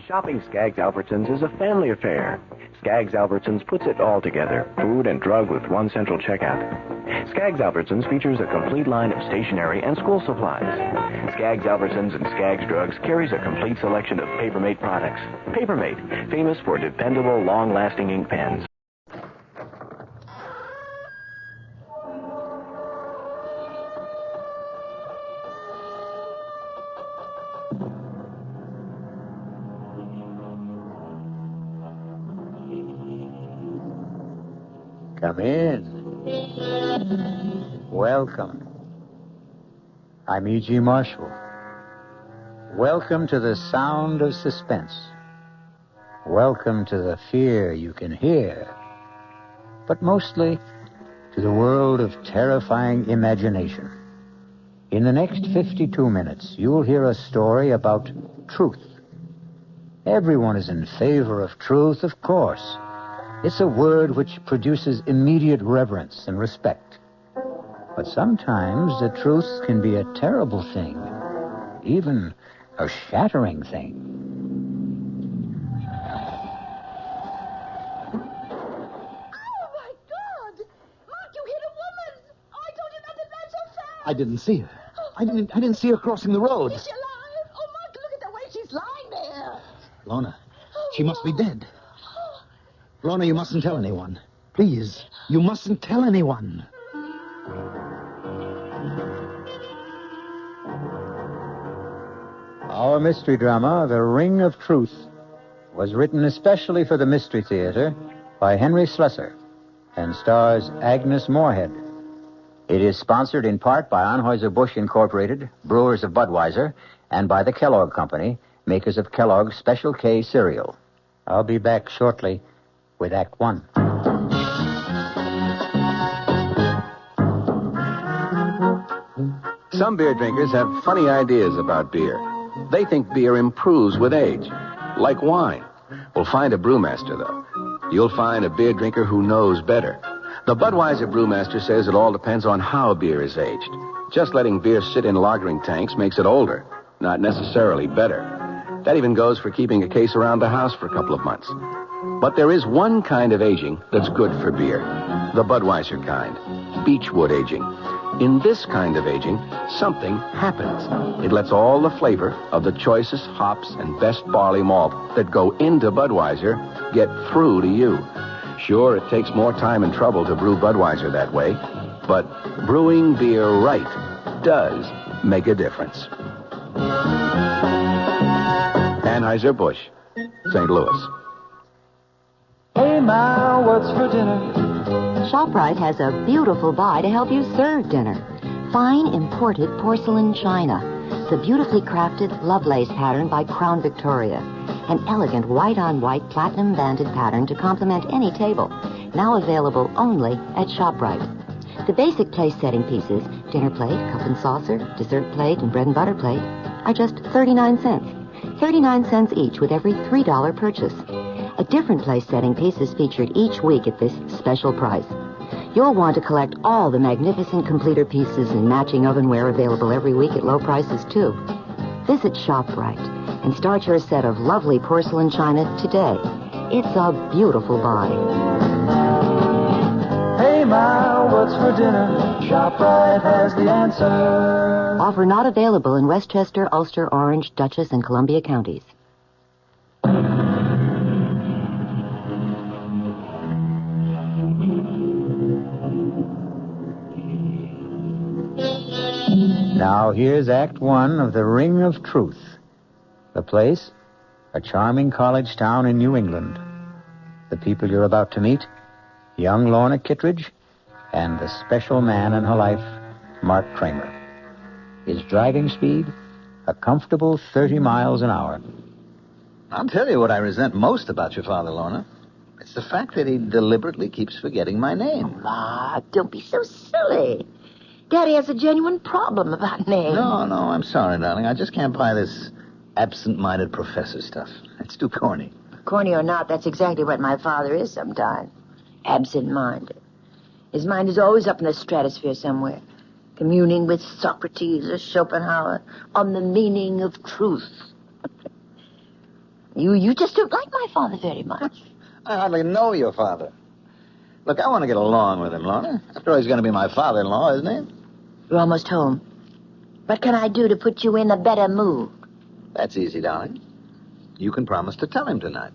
Shopping Skaggs Albertsons is a family affair. Skaggs Albertsons puts it all together, food and drug with one central checkout. Skaggs Albertsons features a complete line of stationery and school supplies. Skaggs Albertsons and Skaggs Drugs carries a complete selection of Papermate products. Papermate, famous for dependable, long-lasting ink pens. Come in. Welcome. I'm E.G. Marshall. Welcome to the sound of suspense. Welcome to the fear you can hear. But mostly to the world of terrifying imagination. In the next 52 minutes, you'll hear a story about truth. Everyone is in favor of truth, of course. It's a word which produces immediate reverence and respect. But sometimes the truth can be a terrible thing, even a shattering thing. Oh, my God! Mark, you hit a woman! I told you not to drive so fast! I didn't see her. I didn't see her crossing the road. Is she alive? Oh, Mark, look at the way she's lying there! Lorna, she must be dead. Lorna, you mustn't tell anyone. Please, you mustn't tell anyone. Our mystery drama, The Ring of Truth, was written especially for the Mystery Theater by Henry Slessor and stars Agnes Moorehead. It is sponsored in part by Anheuser-Busch Incorporated, brewers of Budweiser, and by the Kellogg Company, makers of Kellogg's Special K cereal. I'll be back shortly with Act One. Some beer drinkers have funny ideas about beer. They think beer improves with age, like wine. Well, find a brewmaster, though. You'll find a beer drinker who knows better. The Budweiser brewmaster says it all depends on how beer is aged. Just letting beer sit in lagering tanks makes it older, not necessarily better. That even goes for keeping a case around the house for a couple of months. But there is one kind of aging that's good for beer. The Budweiser kind. Beechwood aging. In this kind of aging, something happens. It lets all the flavor of the choicest hops and best barley malt that go into Budweiser get through to you. Sure, it takes more time and trouble to brew Budweiser that way, but brewing beer right does make a difference. Anheuser-Busch, St. Louis. Hey, Ma, what's for dinner? ShopRite has a beautiful buy to help you serve dinner. Fine imported porcelain china. The beautifully crafted Lovelace pattern by Crown Victoria. An elegant white-on-white platinum-banded pattern to complement any table. Now available only at ShopRite. The basic place-setting pieces, dinner plate, cup and saucer, dessert plate, and bread and butter plate, are just 39 cents. 39 cents each with every $3 purchase. A different place-setting piece is featured each week at this special price. You'll want to collect all the magnificent completer pieces and matching ovenware available every week at low prices, too. Visit ShopRite and start your set of lovely porcelain china today. It's a beautiful buy. Hey, Ma, what's what's for dinner? ShopRite has the answer. Offer not available in Westchester, Ulster, Orange, Dutchess, and Columbia counties. Now here's Act One of The Ring of Truth. The place? A charming college town in New England. The people you're about to meet? Young Lorna Kittredge and the special man in her life, Mark Kramer. His driving speed? A comfortable 30 miles an hour. I'll tell you what I resent most about your father, Lorna. It's the fact that he deliberately keeps forgetting my name. Mark, don't be so silly. Daddy has a genuine problem about names. No, I'm sorry, darling. I just can't buy this absent-minded professor stuff. It's too corny. Corny or not, that's exactly what my father is sometimes. Absent-minded. His mind is always up in the stratosphere somewhere, communing with Socrates or Schopenhauer on the meaning of truth. You just don't like my father very much. I hardly know your father. Look, I want to get along with him, Lorna. After all, he's going to be my father-in-law, isn't he? You're almost home. What can I do to put you in a better mood? That's easy, darling. You can promise to tell him tonight.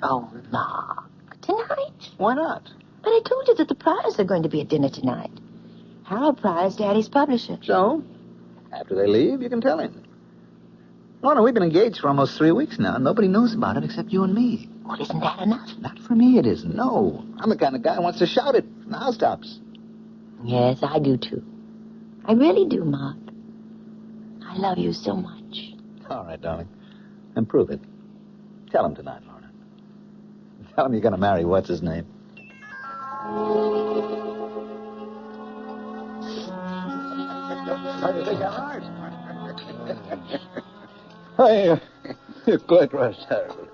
Oh, Mark. Tonight? Why not? But I told you that the Pryors are going to be at dinner tonight. Harold Pryor's Daddy's publisher. So? After they leave, you can tell him. Lorna, we've been engaged for almost 3 weeks now. Nobody knows about it except you and me. Well, isn't that enough? Not for me, it isn't. No. I'm the kind of guy who wants to shout it from the housetops. Yes, I do, too. I really do, Mark. I love you so much. All right, darling. And prove it. Tell him tonight, Lorna. Tell him you're going to marry what's-his-name. How do you think I are? You're quite right, Harold.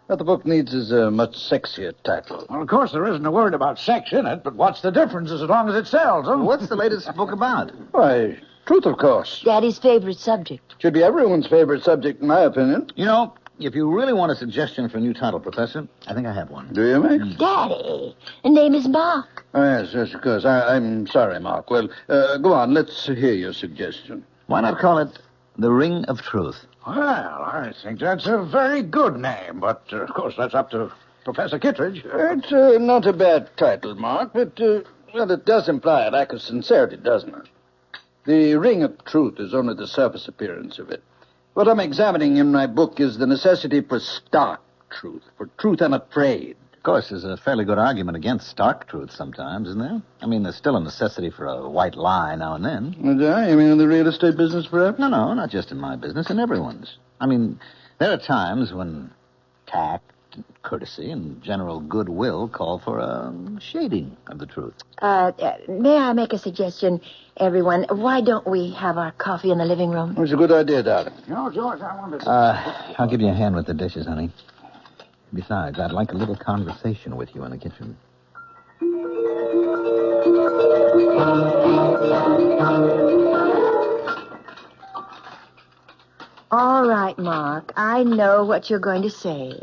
What the book needs is a much sexier title. Well, of course, there isn't a word about sex in it, but what's the difference as long as it sells, huh? What's the latest book about? Why, truth, of course. Daddy's favorite subject. Should be everyone's favorite subject, in my opinion. You know, if you really want a suggestion for a new title, Professor, I think I have one. Do you, mate? Daddy, the name is Mark. Oh, yes, of course. I'm sorry, Mark. Well, go on. Let's hear your suggestion. Why not call it The Ring of Truth? Well, I think that's a very good name, but, of course, that's up to Professor Kittredge. It's not a bad title, Mark, but, well, it does imply a lack of sincerity, doesn't it? The Ring of Truth is only the surface appearance of it. What I'm examining in my book is the necessity for stark truth, for truth unafraid. Of course, there's a fairly good argument against stark truth sometimes, isn't there? I mean, there's still a necessity for a white lie now and then. You mean in the real estate business, perhaps? No, not just in my business, in everyone's. I mean, there are times when tact, courtesy, and general goodwill call for a shading of the truth. May I make a suggestion, everyone? Why don't we have our coffee in the living room? It's a good idea, darling. No, George, I want to... I'll give you a hand with the dishes, honey. Besides, I'd like a little conversation with you in the kitchen. All right, Mark. I know what you're going to say.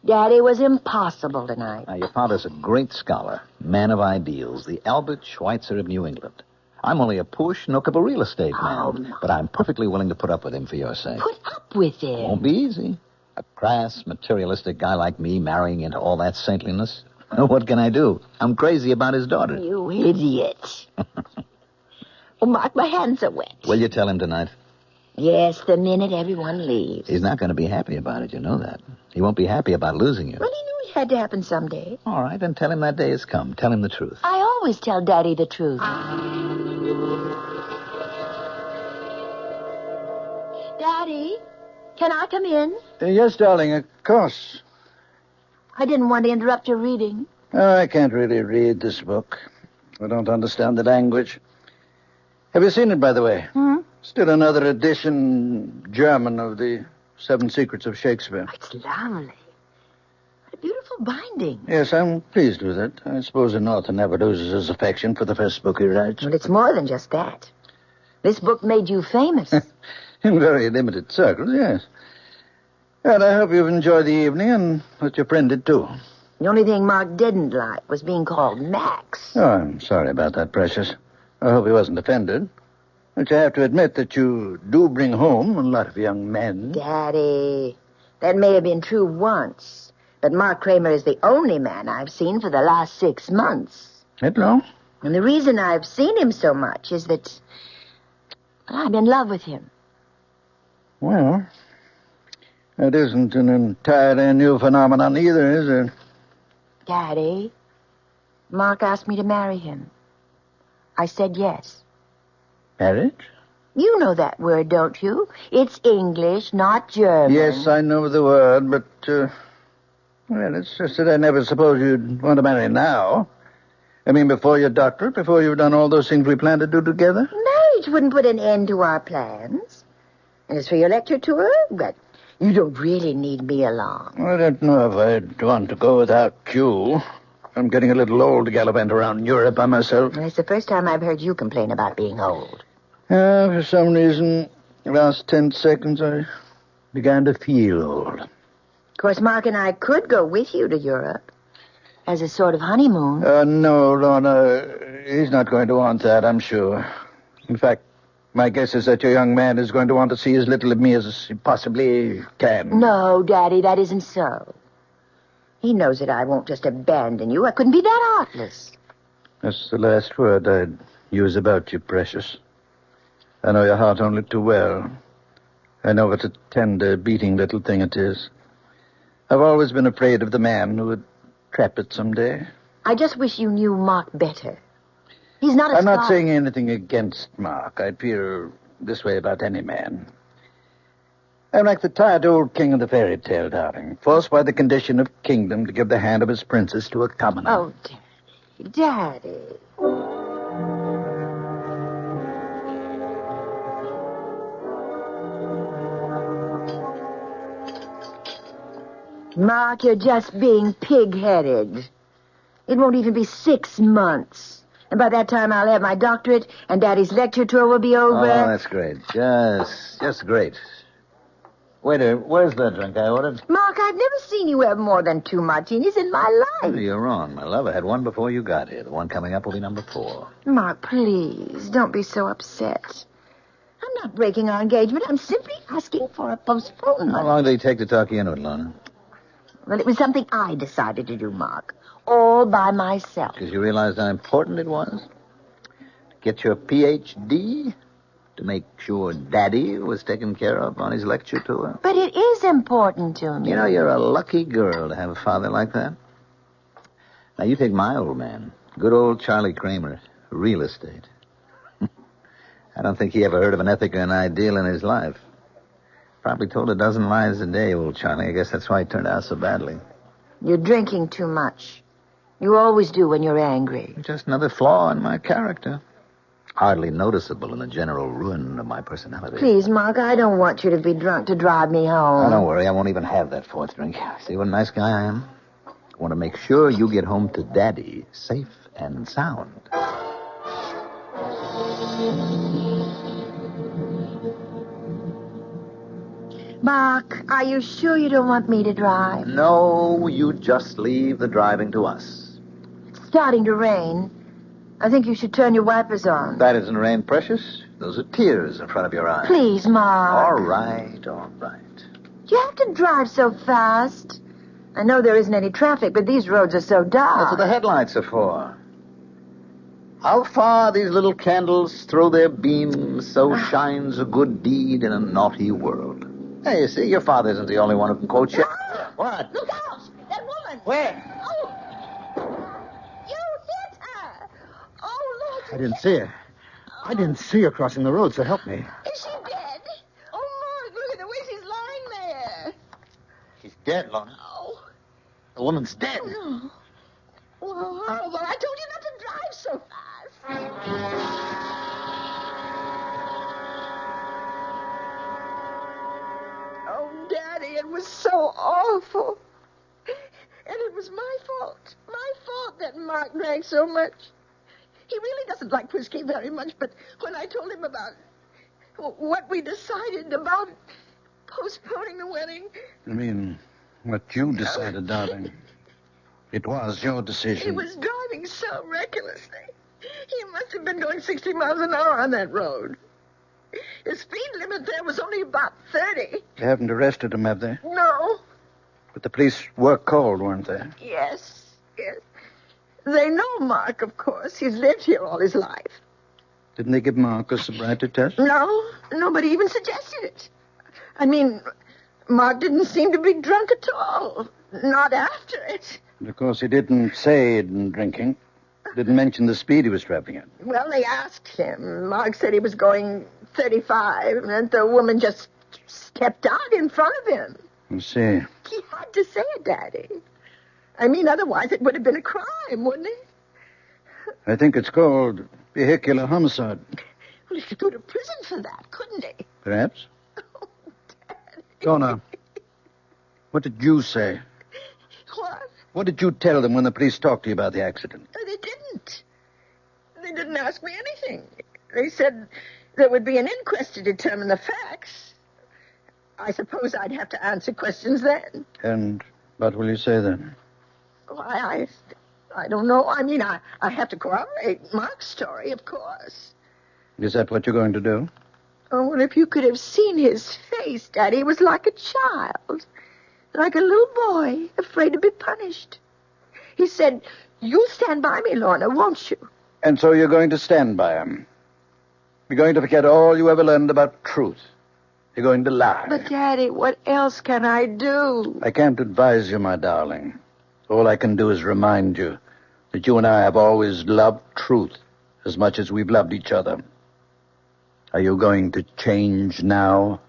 Daddy was impossible tonight. Now, your father's a great scholar, man of ideals, the Albert Schweitzer of New England. I'm only a poor schnook of a real estate man, but I'm perfectly willing to put up with him for your sake. Put up with him? Won't be easy. A crass, materialistic guy like me marrying into all that saintliness? What can I do? I'm crazy about his daughter. You idiot. Oh, Mark, my hands are wet. Will you tell him tonight? Yes, the minute everyone leaves. He's not going to be happy about it, you know that. He won't be happy about losing you. Well, he knew it had to happen someday. All right, then tell him that day has come. Tell him the truth. I always tell Daddy the truth. Daddy, can I come in? Yes, darling, of course. I didn't want to interrupt your reading. Oh, I can't really read this book. I don't understand the language. Have you seen it, by the way? Hmm? Still another edition, German, of the 7 Secrets of Shakespeare. It's lovely. What a beautiful binding. Yes, I'm pleased with it. I suppose an author never loses his affection for the first book he writes. Well, it's more than just that. This book made you famous. In very limited circles, yes. And I hope you've enjoyed the evening and that your friend did, too. The only thing Mark didn't like was being called Max. Oh, I'm sorry about that, Precious. I hope he wasn't offended. But you have to admit that you do bring home a lot of young men. Daddy, that may have been true once, but Mark Kramer is the only man I've seen for the last 6 months. That long? And the reason I've seen him so much is that I'm in love with him. Well, that isn't an entirely new phenomenon either, is it? Daddy, Mark asked me to marry him. I said yes. Marriage? You know that word, don't you? It's English, not German. Yes, I know the word, but, well, it's just that I never supposed you'd want to marry now. I mean, before your doctorate, before you've done all those things we planned to do together? Marriage wouldn't put an end to our plans. And as for your lecture tour, but you don't really need me along. I don't know if I'd want to go without you. I'm getting a little old to gallivant around Europe by myself. It's the first time I've heard you complain about being old. For some reason, the last 10 seconds, I began to feel old. Of course, Mark and I could go with you to Europe as a sort of honeymoon. No, Lorna, he's not going to want that, I'm sure. In fact, my guess is that your young man is going to want to see as little of me as he possibly can. No, Daddy, that isn't so. He knows that I won't just abandon you. I couldn't be that heartless. That's the last word I'd use about you, Precious. I know your heart only too well. I know what a tender, beating little thing it is. I've always been afraid of the man who would trap it someday. I just wish you knew Mark better. He's not a I'm not saying anything against Mark. I feel this way about any man. I'm like the tired old king of the fairy tale, darling, forced by the condition of kingdom to give the hand of his princess to a commoner. Oh, Daddy. Mark, you're just being pig-headed. It won't even be 6 months. And by that time, I'll have my doctorate, and Daddy's lecture tour will be over. Oh, that's great. Just great. Waiter, where's the drink I ordered? Mark, I've never seen you have more than 2 martinis in my life. Oh, you're wrong, my love. I had one before you got here. The one coming up will be number 4. Mark, please, don't be so upset. I'm not breaking our engagement. I'm simply asking for a postponement. How long did it take to talk you into it, Lorna? Well, it was something I decided to do, Mark. All by myself. Because you realized how important it was? To get your Ph.D.? To make sure Daddy was taken care of on his lecture tour? But it is important to me. You know, you're a lucky girl to have a father like that. Now, you take my old man, good old Charlie Kramer, real estate. I don't think he ever heard of an ethic or an ideal in his life. Probably told a dozen lies a day, old Charlie. I guess that's why he turned out so badly. You're drinking too much. You always do when you're angry. Just another flaw in my character. Hardly noticeable in the general ruin of my personality. Please, Mark, I don't want you to be drunk to drive me home. Oh, don't worry. I won't even have that 4th drink. See what a nice guy I am? I want to make sure you get home to Daddy safe and sound. Mark, are you sure you don't want me to drive? No, you just leave the driving to us. It's starting to rain. I think you should turn your wipers on. That isn't rain, Precious. Those are tears in front of your eyes. Please, Mark. All right, all right. Do you have to drive so fast? I know there isn't any traffic, but these roads are so dark. That's what the headlights are for. How far these little candles throw their beams, so shines a good deed in a naughty world. Hey, you see, your father isn't the only one who can quote you. What? Look out! That woman! Where? Oh! You hit her! Oh, Lord! I didn't see her. I didn't see her crossing the road, so help me. Is she dead? Oh, Mark, look at the way she's lying there. She's dead, Lorna. Oh. The woman's dead. Oh, horrible. I told you not to drive so fast. Oh, Daddy, it was so awful. And it was my fault. My fault that Mark drank so much. He really doesn't like whiskey very much, but when I told him about what we decided about postponing the wedding... I mean, what you decided, darling. It was your decision. He was driving so recklessly. He must have been going 60 miles an hour on that road. The speed limit there was only about 30. They haven't arrested him, have they? No. But the police were called, weren't they? Yes. They know Mark, of course. He's lived here all his life. Didn't they give Mark a sobriety test? No, nobody even suggested it. I mean, Mark didn't seem to be drunk at all. Not after it. And of course, he didn't say he'd been drinking. Didn't mention the speed he was traveling at. Well, they asked him. Mark said he was going 35, and the woman just stepped out in front of him. I see. He had to say it, Daddy. I mean, otherwise it would have been a crime, wouldn't it? I think it's called vehicular homicide. Well, he could go to prison for that, couldn't he? Perhaps. Donna, what did you say? What? What did you tell them when the police talked to you about the accident? They didn't. They didn't ask me anything. They said there would be an inquest to determine the facts. I suppose I'd have to answer questions then. And what will you say then? Why, I don't know. I mean, I have to corroborate Mark's story, of course. Is that what you're going to do? Oh, well, if you could have seen his face, Daddy, it was like a child. Like a little boy, afraid to be punished. He said, "You'll stand by me, Lorna, won't you?" And so you're going to stand by him. You're going to forget all you ever learned about truth. You're going to lie. But, Daddy, what else can I do? I can't advise you, my darling. All I can do is remind you that you and I have always loved truth as much as we've loved each other. Are you going to change now?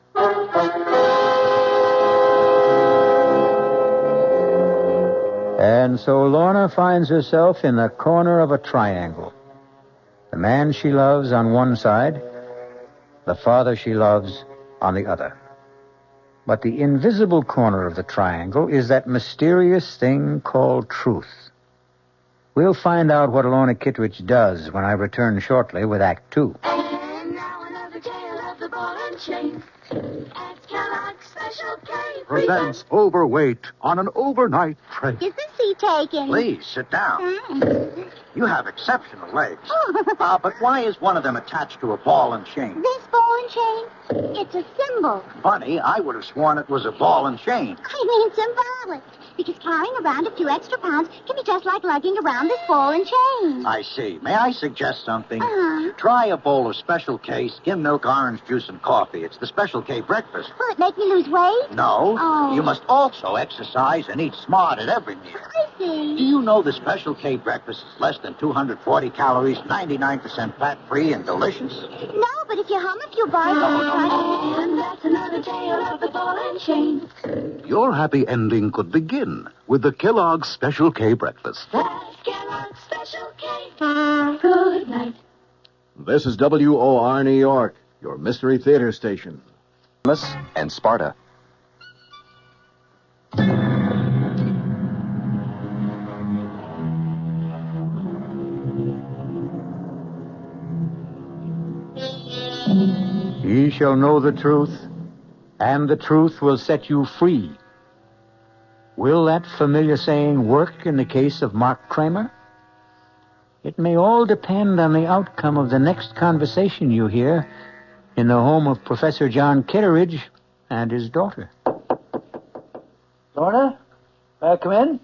And so Lorna finds herself in the corner of a triangle. The man she loves on one side, the father she loves on the other. But the invisible corner of the triangle is that mysterious thing called truth. We'll find out what Lorna Kittredge does when I return shortly with Act 2. And now another tale of the ball and chain. At Kellogg's Special K. Presents Overweight on an overnight train. Is the seat taken? Please, sit down. You have exceptional legs. But why is one of them attached to a ball and chain? This ball and chain? It's a symbol. Funny, I would have sworn it was a ball and chain. I mean symbolic. Because carrying around a few extra pounds can be just like lugging around this ball and chain. I see. May I suggest something? Uh-huh. Try a bowl of Special K, skim milk, orange juice, and coffee. It's the Special K breakfast. Will it make me lose weight? No. Oh. You must also exercise and eat smart at every meal. I see. Do you know the Special K breakfast is less than 240 calories, 99% fat-free, and delicious? No, but if you hum a few bars... And that's another tale of the ball and chain. Your happy ending could begin with the Kellogg's Special K breakfast. That's Kellogg's Special K. Good night. This is WOR New York, your Mystery Theater station. And Sparta. Ye shall know the truth, and the truth will set you free. Will that familiar saying work in the case of Mark Kramer? It may all depend on the outcome of the next conversation you hear in the home of Professor John Kitteridge and his daughter. Lorna, may I come in?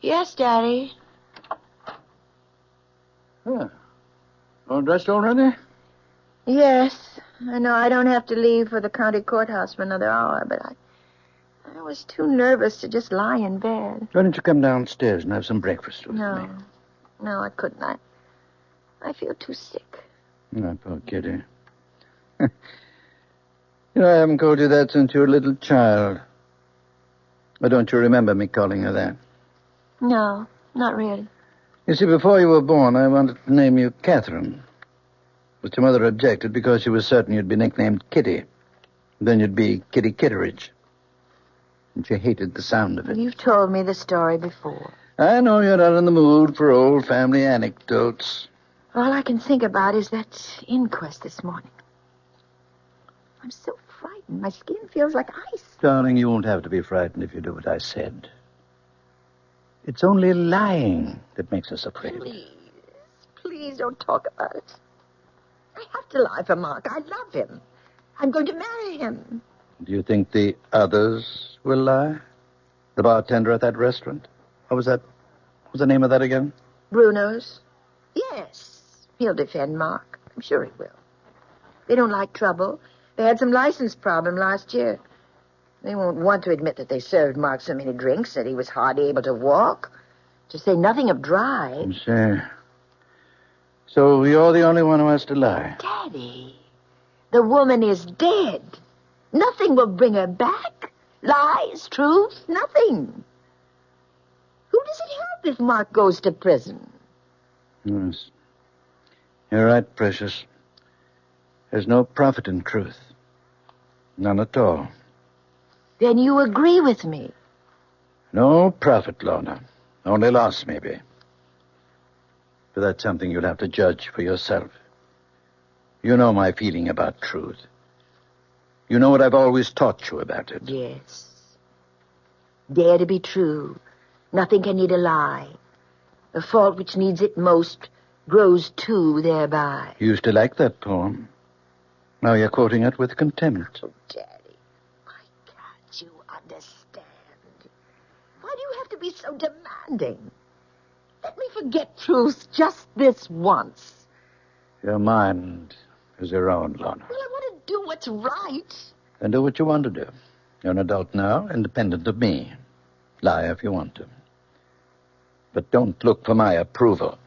Yes, Daddy. Huh. All dressed already? Yes. I know I don't have to leave for the county courthouse for another hour, but I was too nervous to just lie in bed. Why don't you come downstairs and have some breakfast with me? No, I couldn't. I feel too sick. Oh, poor kitty. You know, I haven't called you that since you were a little child. Or don't you remember me calling her that? No, not really. You see, before you were born, I wanted to name you Catherine. But your mother objected because she was certain you'd be nicknamed Kitty. Then you'd be Kitty Kitteridge. And she hated the sound of it. You've told me the story before. I know you're not in the mood for old family anecdotes. All I can think about is that inquest this morning. I'm so frightened. My skin feels like ice. Darling, you won't have to be frightened if you do what I said. It's only lying that makes us afraid. Please don't talk about it. I have to lie for Mark. I love him. I'm going to marry him. Do you think the others will lie? The bartender at that restaurant? What was that? What was the name of that again? Bruno's? Yes. He'll defend Mark. I'm sure he will. They don't like trouble. They had some license problem last year. They won't want to admit that they served Mark so many drinks that he was hardly able to walk. To say nothing of drive. So you're the only one who has to lie. Daddy, the woman is dead. Nothing will bring her back. Lies, truth, nothing. Who does it help if Mark goes to prison? Yes. You're right, Precious. There's no profit in truth. None at all. Then you agree with me. No profit, Lorna. Only loss, maybe. But that's something you'll have to judge for yourself. You know my feeling about truth. You know what I've always taught you about it. Yes. Dare to be true. Nothing can need a lie. The fault which needs it most grows too thereby. You used to like that poem. Now you're quoting it with contempt. Oh, Daddy, why can't you understand? Why do you have to be so demanding? Let me forget truth just this once. Your mind is your own, Lorna. Well, I want to do what's right. Then do what you want to do. You're an adult now, independent of me. Lie if you want to. But don't look for my approval.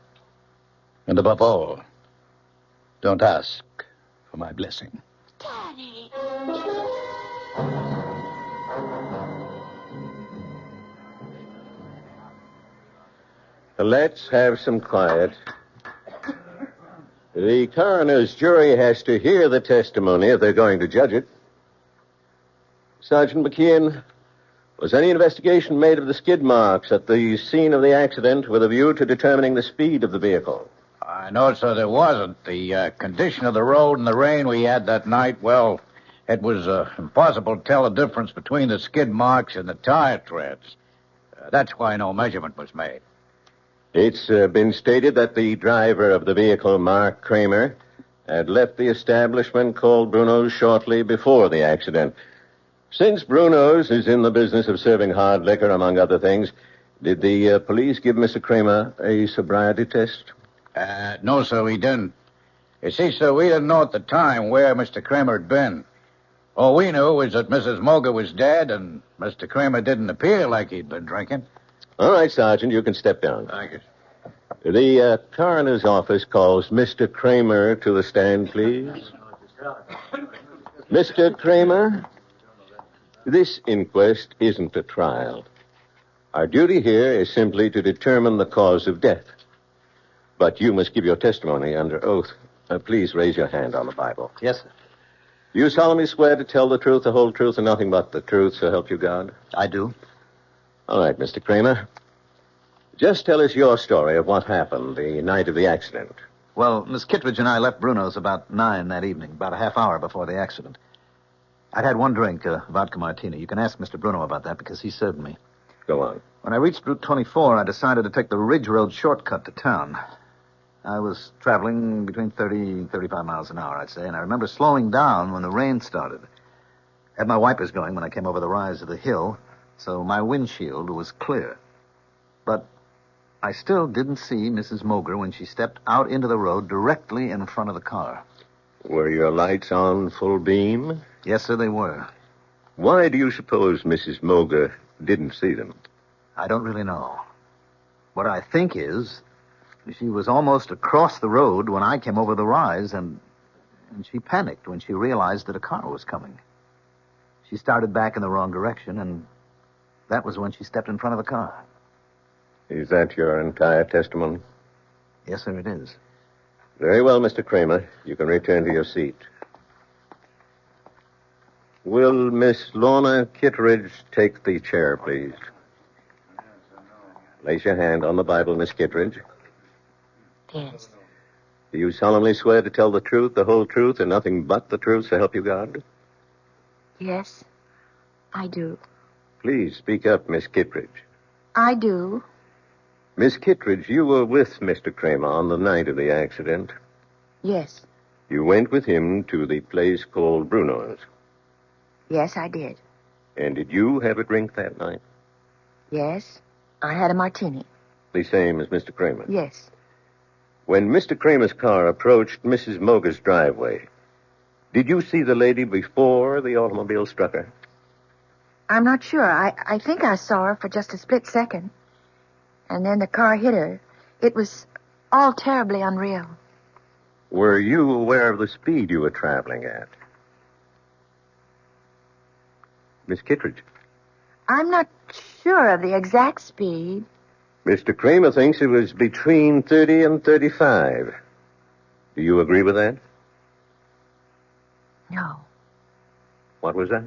And above all, don't ask for my blessing. Daddy. Let's have some quiet. The coroner's jury has to hear the testimony if they're going to judge it. Sergeant McKeon, was any investigation made of the skid marks at the scene of the accident with a view to determining the speed of the vehicle? No, sir, there wasn't. The condition of the road and the rain we had that night, well, it was impossible to tell the difference between the skid marks and the tire treads. That's why no measurement was made. It's been stated that the driver of the vehicle, Mark Kramer, had left the establishment called Bruno's shortly before the accident. Since Bruno's is in the business of serving hard liquor, among other things, did the police give Mr. Kramer a sobriety test? No, sir, we didn't. You see, sir, we didn't know at the time where Mr. Kramer had been. All we knew was that Mrs. Moger was dead, and Mr. Kramer didn't appear like he'd been drinking. All right, Sergeant, you can step down. Thank you. The coroner's office calls Mr. Kramer to the stand, please. Mr. Kramer, this inquest isn't a trial. Our duty here is simply to determine the cause of death. But you must give your testimony under oath. Please raise your hand on the Bible. Yes, sir. Do you solemnly swear to tell the truth, the whole truth, and nothing but the truth, so help you God? I do. All right, Mr. Kramer. Just tell us your story of what happened the night of the accident. Well, Miss Kittredge and I left Bruno's about 9 that evening, about a half hour before the accident. I'd had one drink, vodka martini. You can ask Mr. Bruno about that because he served me. Go on. When I reached Route 24, I decided to take the Ridge Road shortcut to town. I was traveling between 30 and 35 miles an hour, I'd say, and I remember slowing down when the rain started. Had my wipers going when I came over the rise of the hill, so my windshield was clear. But I still didn't see Mrs. Moger when she stepped out into the road directly in front of the car. Were your lights on full beam? Yes, sir, they were. Why do you suppose Mrs. Moger didn't see them? I don't really know. What I think is she was almost across the road when I came over the rise, and she panicked when she realized that a car was coming. She started back in the wrong direction, and that was when she stepped in front of the car. Is that your entire testimony? Yes, sir, it is. Very well, Mr. Kramer. You can return to your seat. Will Miss Lorna Kittredge take the chair, please? Place your hand on the Bible, Miss Kittredge. Yes. Do you solemnly swear to tell the truth, the whole truth, and nothing but the truth, so help you God? Yes, I do. Please speak up, Miss Kittredge. I do. Miss Kittredge, you were with Mr. Kramer on the night of the accident. Yes. You went with him to the place called Bruno's. Yes, I did. And did you have a drink that night? Yes. I had a martini. The same as Mr. Kramer? Yes. When Mr. Kramer's car approached Mrs. Moger's driveway, did you see the lady before the automobile struck her? I'm not sure. I think I saw her for just a split second. And then the car hit her. It was all terribly unreal. Were you aware of the speed you were traveling at? Miss Kittredge? I'm not sure of the exact speed. Mr. Kramer thinks it was between 30 and 35. Do you agree with that? No. What was that?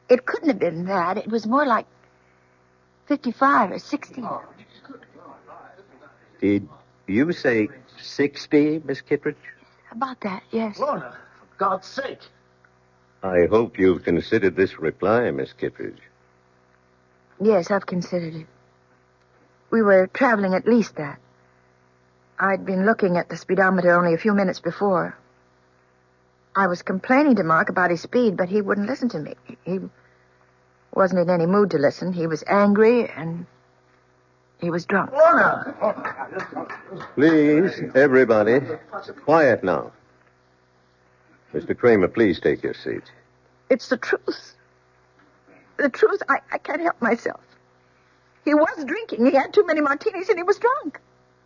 It couldn't have been that. It was more like 55 or 60. Did you say 60, Miss Kittredge? About that, yes. Lorna, for God's sake. I hope you've considered this reply, Miss Kittredge. Yes, I've considered it. We were traveling at least that. I'd been looking at the speedometer only a few minutes before. I was complaining to Mark about his speed, but he wouldn't listen to me. He wasn't in any mood to listen. He was angry, and he was drunk. Lorna! Please, everybody, quiet now. Mr. Kramer, please take your seat. It's the truth. The truth. I can't help myself. He was drinking. He had too many martinis, and he was drunk.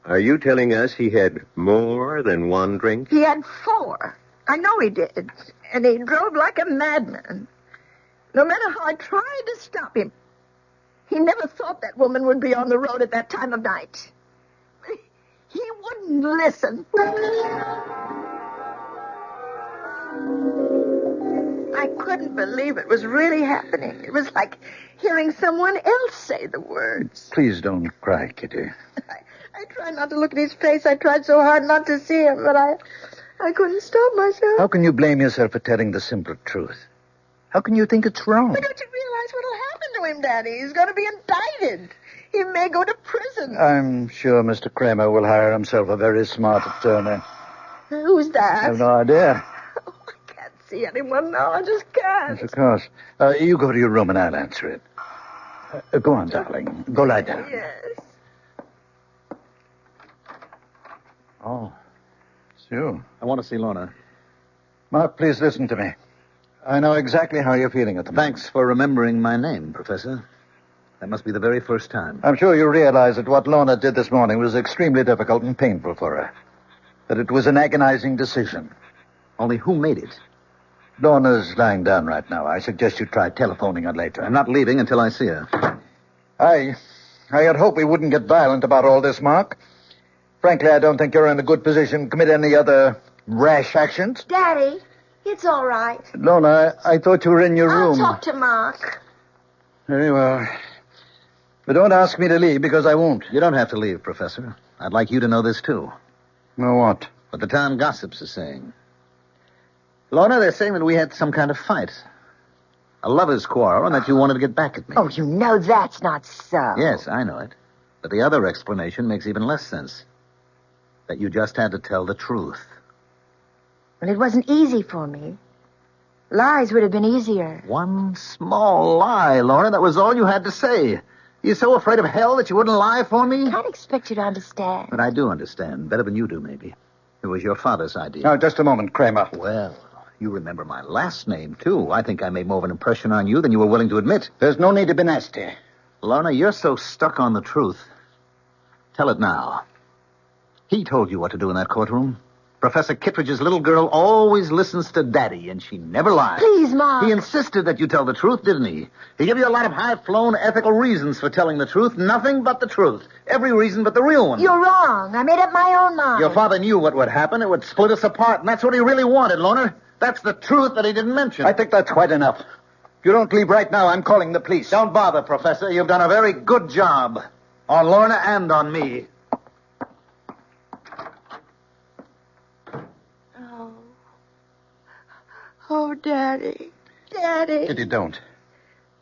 Are you telling us he had more than one drink? He had 4. I know he did. And he drove like a madman. No matter how I tried to stop him, he never thought that woman would be on the road at that time of night. He wouldn't listen. I couldn't believe it was really happening. It was like hearing someone else say the words. Please don't cry, Kitty. I tried not to look at his face. I tried so hard not to see him, but I couldn't stop myself. How can you blame yourself for telling the simple truth? How can you think it's wrong? But don't you realize what'll happen to him, Daddy? He's going to be indicted. He may go to prison. I'm sure Mr. Kramer will hire himself a very smart attorney. Who's that? I have no idea. I can't see anyone now. I just can't. Yes, of course. You go to your room and I'll answer it. Go on, darling. Go lie down. Yes. Oh, it's you. I want to see Lorna. Mark, please listen to me. I know exactly how you're feeling at the moment. Thanks for remembering my name, Professor. That must be the very first time. I'm sure you realize that what Lorna did this morning was extremely difficult and painful for her. That it was an agonizing decision. Only who made it? Lorna's lying down right now. I suggest you try telephoning her later. I'm not leaving until I see her. I had hoped we wouldn't get violent about all this, Mark. Frankly, I don't think you're in a good position to commit any other rash actions. Daddy, it's all right. Lorna, I thought you were in your room. I'll talk to Mark. Very well. But don't ask me to leave, because I won't. You don't have to leave, Professor. I'd like you to know this, too. Know what? What the town gossips are saying. Lorna, they're saying that we had some kind of fight. A lover's quarrel, and that you wanted to get back at me. Oh, you know that's not so. Yes, I know it. But the other explanation makes even less sense. That you just had to tell the truth. Well, it wasn't easy for me. Lies would have been easier. One small lie, Lorna. That was all you had to say. You're so afraid of hell that you wouldn't lie for me? I can't expect you to understand. But I do understand. Better than you do, maybe. It was your father's idea. Now, just a moment, Kramer. Well, you remember my last name, too. I think I made more of an impression on you than you were willing to admit. There's no need to be nasty. Lorna, you're so stuck on the truth. Tell it now. He told you what to do in that courtroom. Professor Kittredge's little girl always listens to Daddy, and she never lies. Please, Mark. He insisted that you tell the truth, didn't he? He gave you a lot of high-flown ethical reasons for telling the truth. Nothing but the truth. Every reason but the real one. You're wrong. I made up my own mind. Your father knew what would happen. It would split us apart, and that's what he really wanted, Lorna. That's the truth that he didn't mention. I think that's quite enough. If you don't leave right now, I'm calling the police. Don't bother, Professor. You've done a very good job. On Lorna and on me. Oh, Daddy. Daddy. Kitty, don't.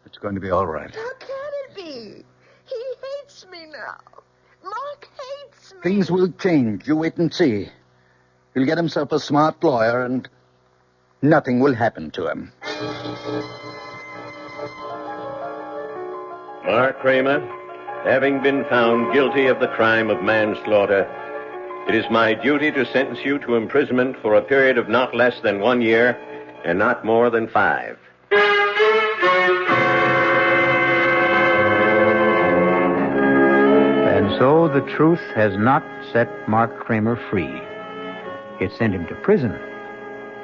It's going to be all right. How can it be? He hates me now. Things will change. You wait and see. He'll get himself a smart lawyer, and nothing will happen to him. Mark Kramer, having been found guilty of the crime of manslaughter, it is my duty to sentence you to imprisonment for a period of not less than 1 year and not more than 5. And so the truth has not set Mark Kramer free. It sent him to prison,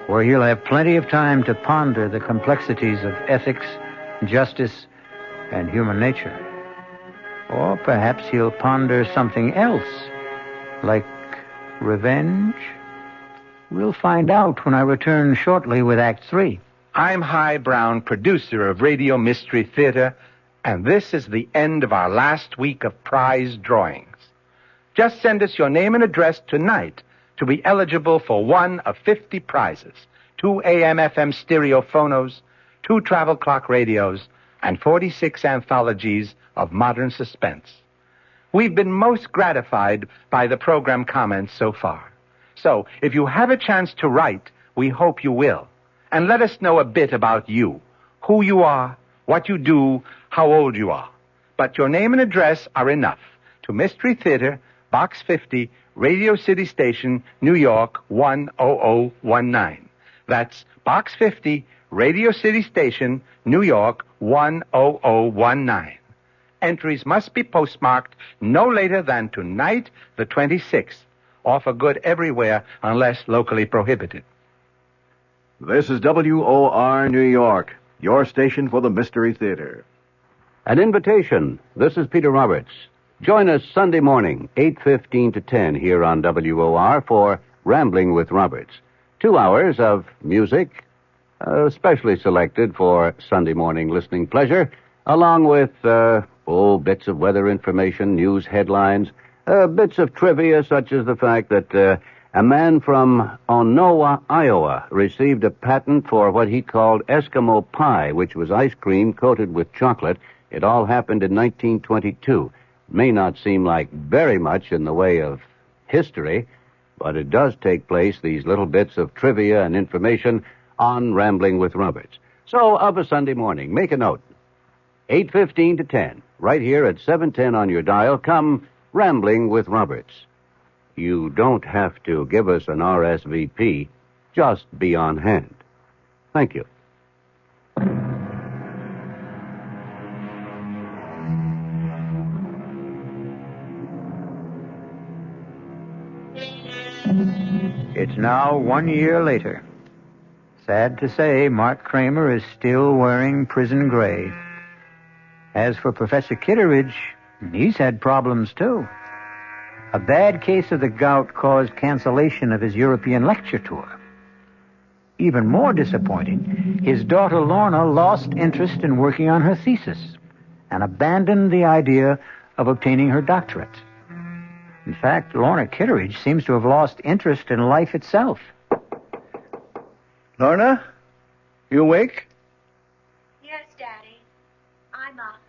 where he'll have plenty of time to ponder the complexities of ethics, justice, and human nature. Or perhaps he'll ponder something else, like revenge. We'll find out when I return shortly with Act 3. I'm Hy Brown, producer of Radio Mystery Theater, and this is the end of our last week of prize drawings. Just send us your name and address tonight to be eligible for one of 50 prizes: 2 AM/FM stereo phonos, 2 travel clock radios, and 46 anthologies of modern suspense. We've been most gratified by the program comments so far. So, if you have a chance to write, we hope you will. And let us know a bit about you, who you are, what you do, how old you are. But your name and address are enough. To Mystery Theater, Box 50, Radio City Station, New York, 10019. That's Box 50, Radio City Station, New York, 10019. Entries must be postmarked no later than tonight, the 26th. Offer good everywhere unless locally prohibited. This is WOR New York, your station for the Mystery Theater. An invitation. This is Peter Roberts. Join us Sunday morning, 8:15 to 10 here on WOR for Rambling with Roberts. 2 hours of music, specially selected for Sunday morning listening pleasure, along with, bits of weather information, news headlines, bits of trivia, such as the fact that a man from Onowa, Iowa, received a patent for what he called Eskimo pie, which was ice cream coated with chocolate. It all happened in 1922. May not seem like very much in the way of history, but it does take place, these little bits of trivia and information, on Rambling with Roberts. So, of a Sunday morning, make a note. 8:15 to 10, right here at 710 on your dial, come Rambling with Roberts. You don't have to give us an RSVP. Just be on hand. Thank you. It's now 1 year later. Sad to say, Mark Kramer is still wearing prison gray. As for Professor Kitteridge, he's had problems too. A bad case of the gout caused cancellation of his European lecture tour. Even more disappointing, his daughter Lorna lost interest in working on her thesis and abandoned the idea of obtaining her doctorate. In fact, Lorna Kitteridge seems to have lost interest in life itself. Lorna, you awake? Yes, Daddy. I'm up.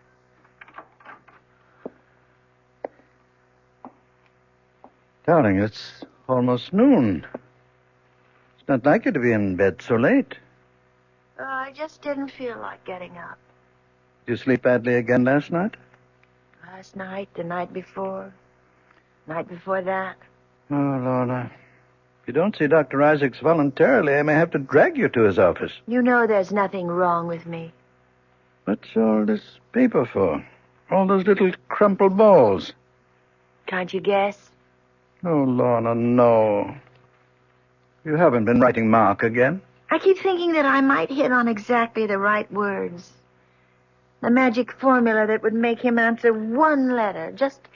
Darling, it's almost noon. It's not like you to be in bed so late. I just didn't feel like getting up. Did you sleep badly again last night? Last night, the night before that. Oh, Lorna. If you don't see Dr. Isaacs voluntarily, I may have to drag you to his office. You know there's nothing wrong with me. What's all this paper for? All those little crumpled balls. Can't you guess? Oh, Lorna, no. You haven't been writing Mark again? I keep thinking that I might hit on exactly the right words. The magic formula that would make him answer one letter. Just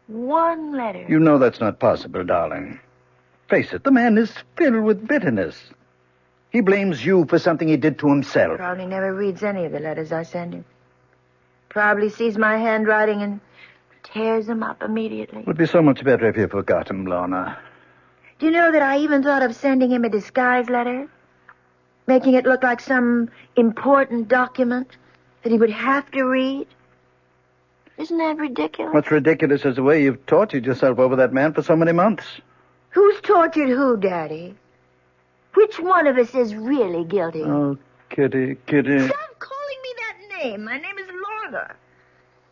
one letter. You know that's not possible, darling. Face it, the man is filled with bitterness. He blames you for something he did to himself. Probably never reads any of the letters I send him. Probably sees my handwriting and tears them up immediately. It would be so much better if you forgot him, Lorna. Do you know that I even thought of sending him a disguise letter? Making it look like some important document that he would have to read? Isn't that ridiculous? What's ridiculous is the way you've tortured yourself over that man for so many months. Who's tortured who, Daddy? Which one of us is really guilty? Oh, Kitty. Stop calling me that name. My name is Lorna.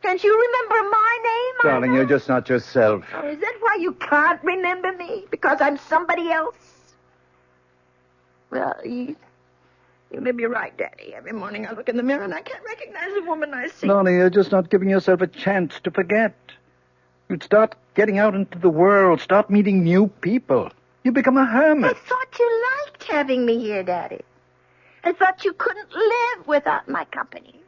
Can't you remember my name? Darling, you're just not yourself. Oh, is that why you can't remember me? Because I'm somebody else? Well, you may be right, Daddy. Every morning I look in the mirror and I can't recognize the woman I see. Lorna, you're just not giving yourself a chance to forget. You'd start getting out into the world, start meeting new people. You become a hermit. I thought you liked having me here, Daddy. I thought you couldn't live without my company.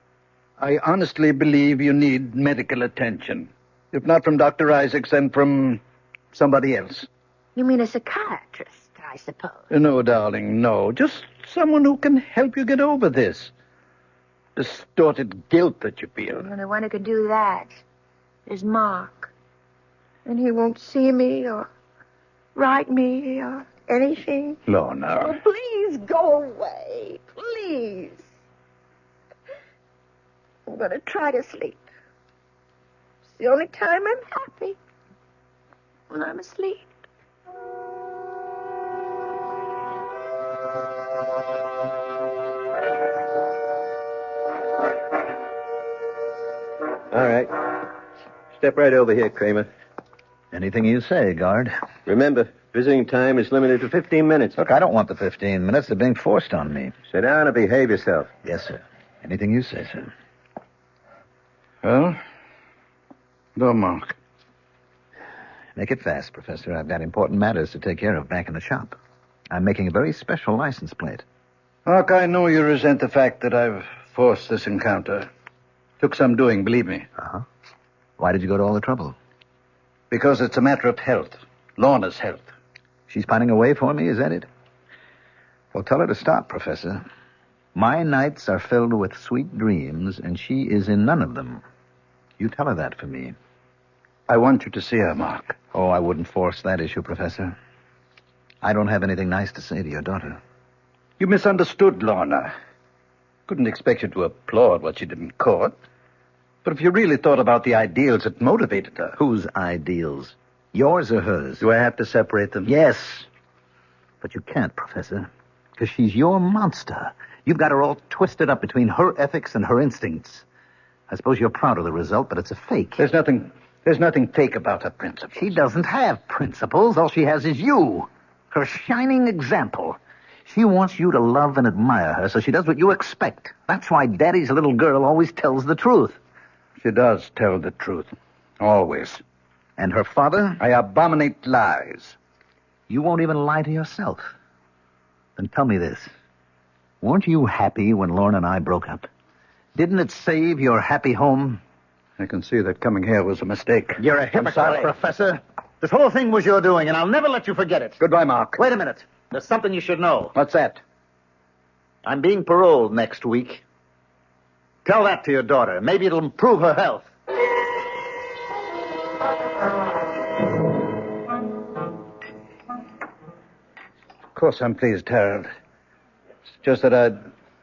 I honestly believe you need medical attention. If not from Dr. Isaacs, then from somebody else. You mean a psychiatrist, I suppose? No, darling, no. Just someone who can help you get over this distorted guilt that you feel. The only one who can do that is Mark. And he won't see me or write me or anything. Lorna. Oh, please go away. Please. I'm going to try to sleep. It's the only time I'm happy. When I'm asleep. All right. Step right over here, Kramer. Anything you say, guard. Remember, visiting time is limited to 15 minutes. Look, I don't want the 15 minutes. They're being forced on me. Sit down and behave yourself. Yes, sir. Anything you say, sir. Well, go, Mark. Make it fast, Professor. I've got important matters to take care of back in the shop. I'm making a very special license plate. Mark, I know you resent the fact that I've forced this encounter. Took some doing, believe me. Uh-huh. Why did you go to all the trouble? Because it's a matter of health. Lorna's health. She's pining away for me, is that it? Well, tell her to stop, Professor. My nights are filled with sweet dreams, and she is in none of them. You tell her that for me. I want you to see her, Mark. Oh, I wouldn't force that issue, Professor. I don't have anything nice to say to your daughter. You misunderstood Lorna. Couldn't expect you to applaud what she did in court. But if you really thought about the ideals that motivated her... Whose ideals? Yours or hers? Do I have to separate them? Yes. But you can't, Professor. Because she's your monster. You've got her all twisted up between her ethics and her instincts. I suppose you're proud of the result, but it's a fake. There's nothing fake about her principles. She doesn't have principles. All she has is you. Her shining example. She wants you to love and admire her, so she does what you expect. That's why Daddy's little girl always tells the truth. She does tell the truth. Always. And her father? I abominate lies. You won't even lie to yourself. Then tell me this. Weren't you happy when Lorna and I broke up? Didn't it save your happy home? I can see that coming here was a mistake. You're a hypocrite, Professor. This whole thing was your doing, and I'll never let you forget it. Goodbye, Mark. Wait a minute. There's something you should know. What's that? I'm being paroled next week. Tell that to your daughter. Maybe it'll improve her health. Of course I'm pleased, Harold. It's just that I'd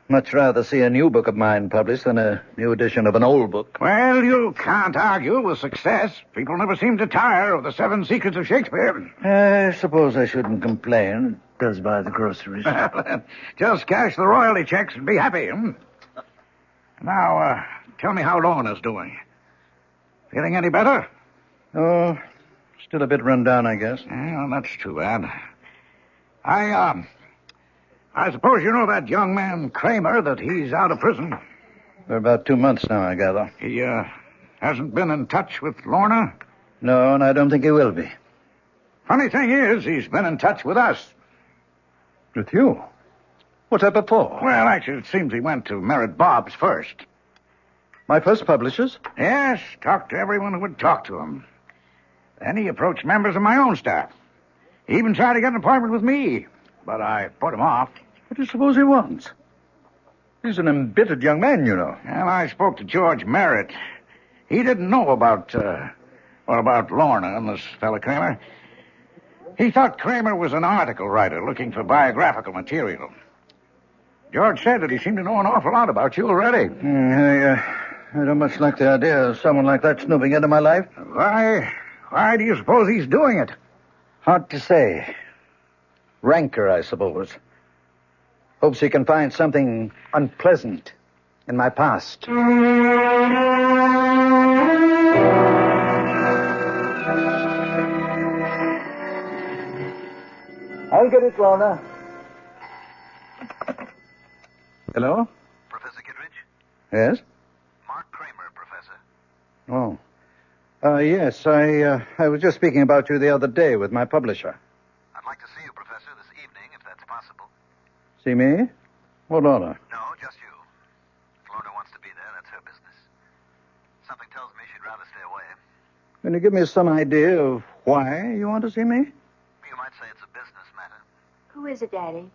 much rather see a new book of mine published than a new edition of an old book. Well, you can't argue with success. People never seem to tire of the 7 Secrets of Shakespeare. I suppose I shouldn't complain. It does buy the groceries. Just cash the royalty checks and be happy. Now, tell me how Lorna's doing. Feeling any better? Oh, still a bit run down, I guess. Well, that's too bad. I suppose you know that young man, Kramer, that he's out of prison. For about 2 months now, I gather. He, hasn't been in touch with Lorna? No, and I don't think he will be. Funny thing is, he's been in touch with us. With you? What's that before? Well, actually, it seems he went to Merritt Bob's first. My first publishers? Yes, talked to everyone who would talk to him. Then he approached members of my own staff. He even tried to get an appointment with me, but I put him off. What do you suppose he wants? He's an embittered young man, you know. And I spoke to George Merritt. He didn't know about Lorna and this fella Kramer. He thought Kramer was an article writer looking for biographical material. George said that he seemed to know an awful lot about you already. I don't much like the idea of someone like that snooping into my life. Why do you suppose he's doing it? Hard to say. Rancor, I suppose. Hopes he can find something unpleasant in my past. I'll get it, Lorna. Hello? Professor Kittredge? Yes? Mark Kramer, Professor. Oh. Yes, I was just speaking about you the other day with my publisher. I'd like to see you, Professor, this evening, if that's possible. See me? Or Lorna? No, just you. If Lorna wants to be there, that's her business. Something tells me she'd rather stay away. Can you give me some idea of why you want to see me? You might say it's a business matter. Who is it, Daddy?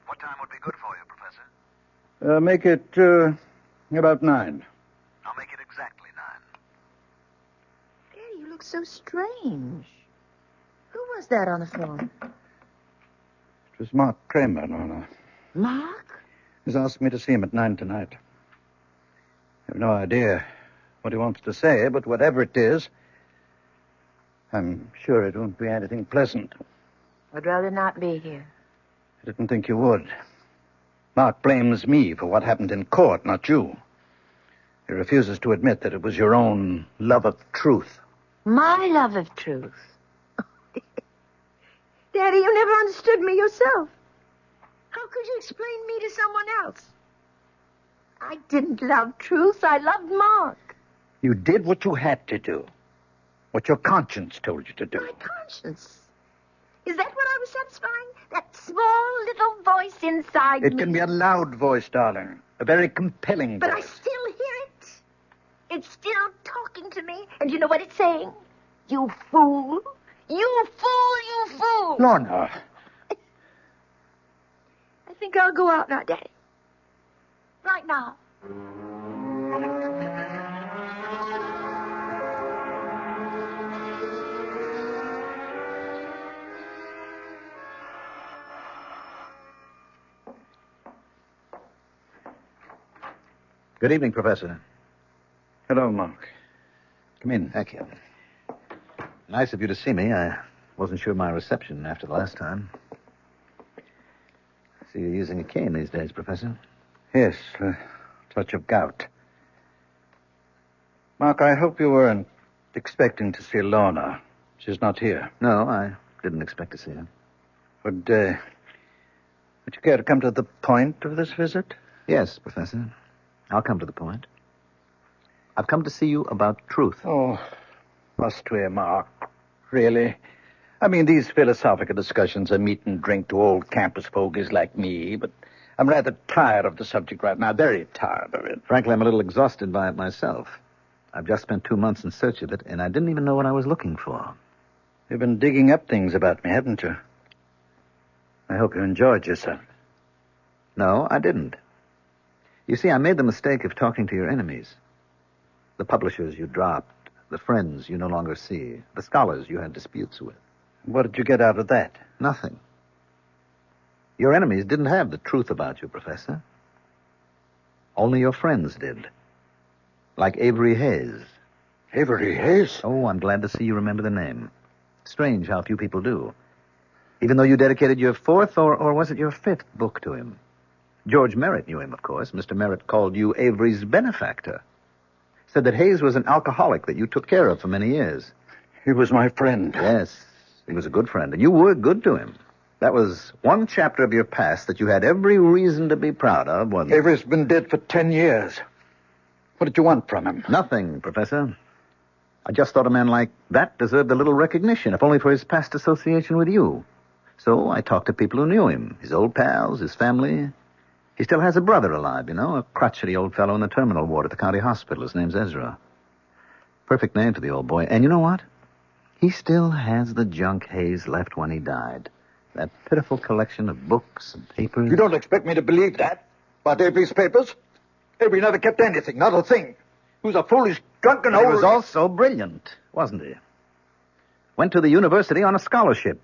What time would be good for you, Professor? Make it, about 9. I'll make it exactly 9. Daddy, you look so strange. Who was that on the phone? It was Mark Kramer, Lorna. Mark? He's asked me to see him at 9 tonight. I have no idea what he wants to say, but whatever it is, I'm sure it won't be anything pleasant. I'd rather not be here. I didn't think you would. Mark blames me for what happened in court, not you. He refuses to admit that it was your own love of truth. My love of truth. Daddy, you never understood me yourself. How could you explain me to someone else? I didn't love truth. I loved Mark. You did what you had to do. What your conscience told you to do. My conscience? Is that what I was satisfying? That small little voice inside me? It can be a loud voice, darling. A very compelling But voice. I still hear it. It's still talking to me. And you know what it's saying? You fool. You fool, you fool. Lorna. I think I'll go out now, Daddy. Right now. Good evening, Professor. Hello, Mark. Come in. Thank you. Nice of you to see me. I wasn't sure of my reception after the last time. I see you're using a cane these days, Professor. Yes, a touch of gout. Mark, I hope you weren't expecting to see Lorna. She's not here. No, I didn't expect to see her. Would you care to come to the point of this visit? Yes, Professor. I'll come to the point. I've come to see you about truth. Oh, must we, Mark? Really? I mean, these philosophical discussions are meat and drink to old campus fogies like me, but I'm rather tired of the subject right now, very tired of it. Frankly, I'm a little exhausted by it myself. I've just spent 2 months in search of it, and I didn't even know what I was looking for. You've been digging up things about me, haven't you? I hope you enjoyed yourself. No, I didn't. You see, I made the mistake of talking to your enemies. The publishers you dropped, the friends you no longer see, the scholars you had disputes with. What did you get out of that? Nothing. Your enemies didn't have the truth about you, Professor. Only your friends did. Like Avery Hayes. Avery Hayes? Oh, I'm glad to see you remember the name. Strange how few people do. Even though you dedicated your 4th, or was it your 5th book to him? George Merritt knew him, of course. Mr. Merritt called you Avery's benefactor. Said that Hayes was an alcoholic that you took care of for many years. He was my friend. Yes, he was a good friend, and you were good to him. That was one chapter of your past that you had every reason to be proud of, wasn't it? Avery's been dead for 10 years. What did you want from him? Nothing, Professor. I just thought a man like that deserved a little recognition, if only for his past association with you. So I talked to people who knew him, his old pals, his family. He still has a brother alive, you know, a crotchety old fellow in the terminal ward at the county hospital. His name's Ezra. Perfect name for the old boy. And you know what? He still has the junk Hayes left when he died. That pitiful collection of books and papers. You don't expect me to believe that? About Avery's papers? Avery never kept anything, not a thing. He was a foolish, drunken old... He was also brilliant, wasn't he? Went to the university on a scholarship.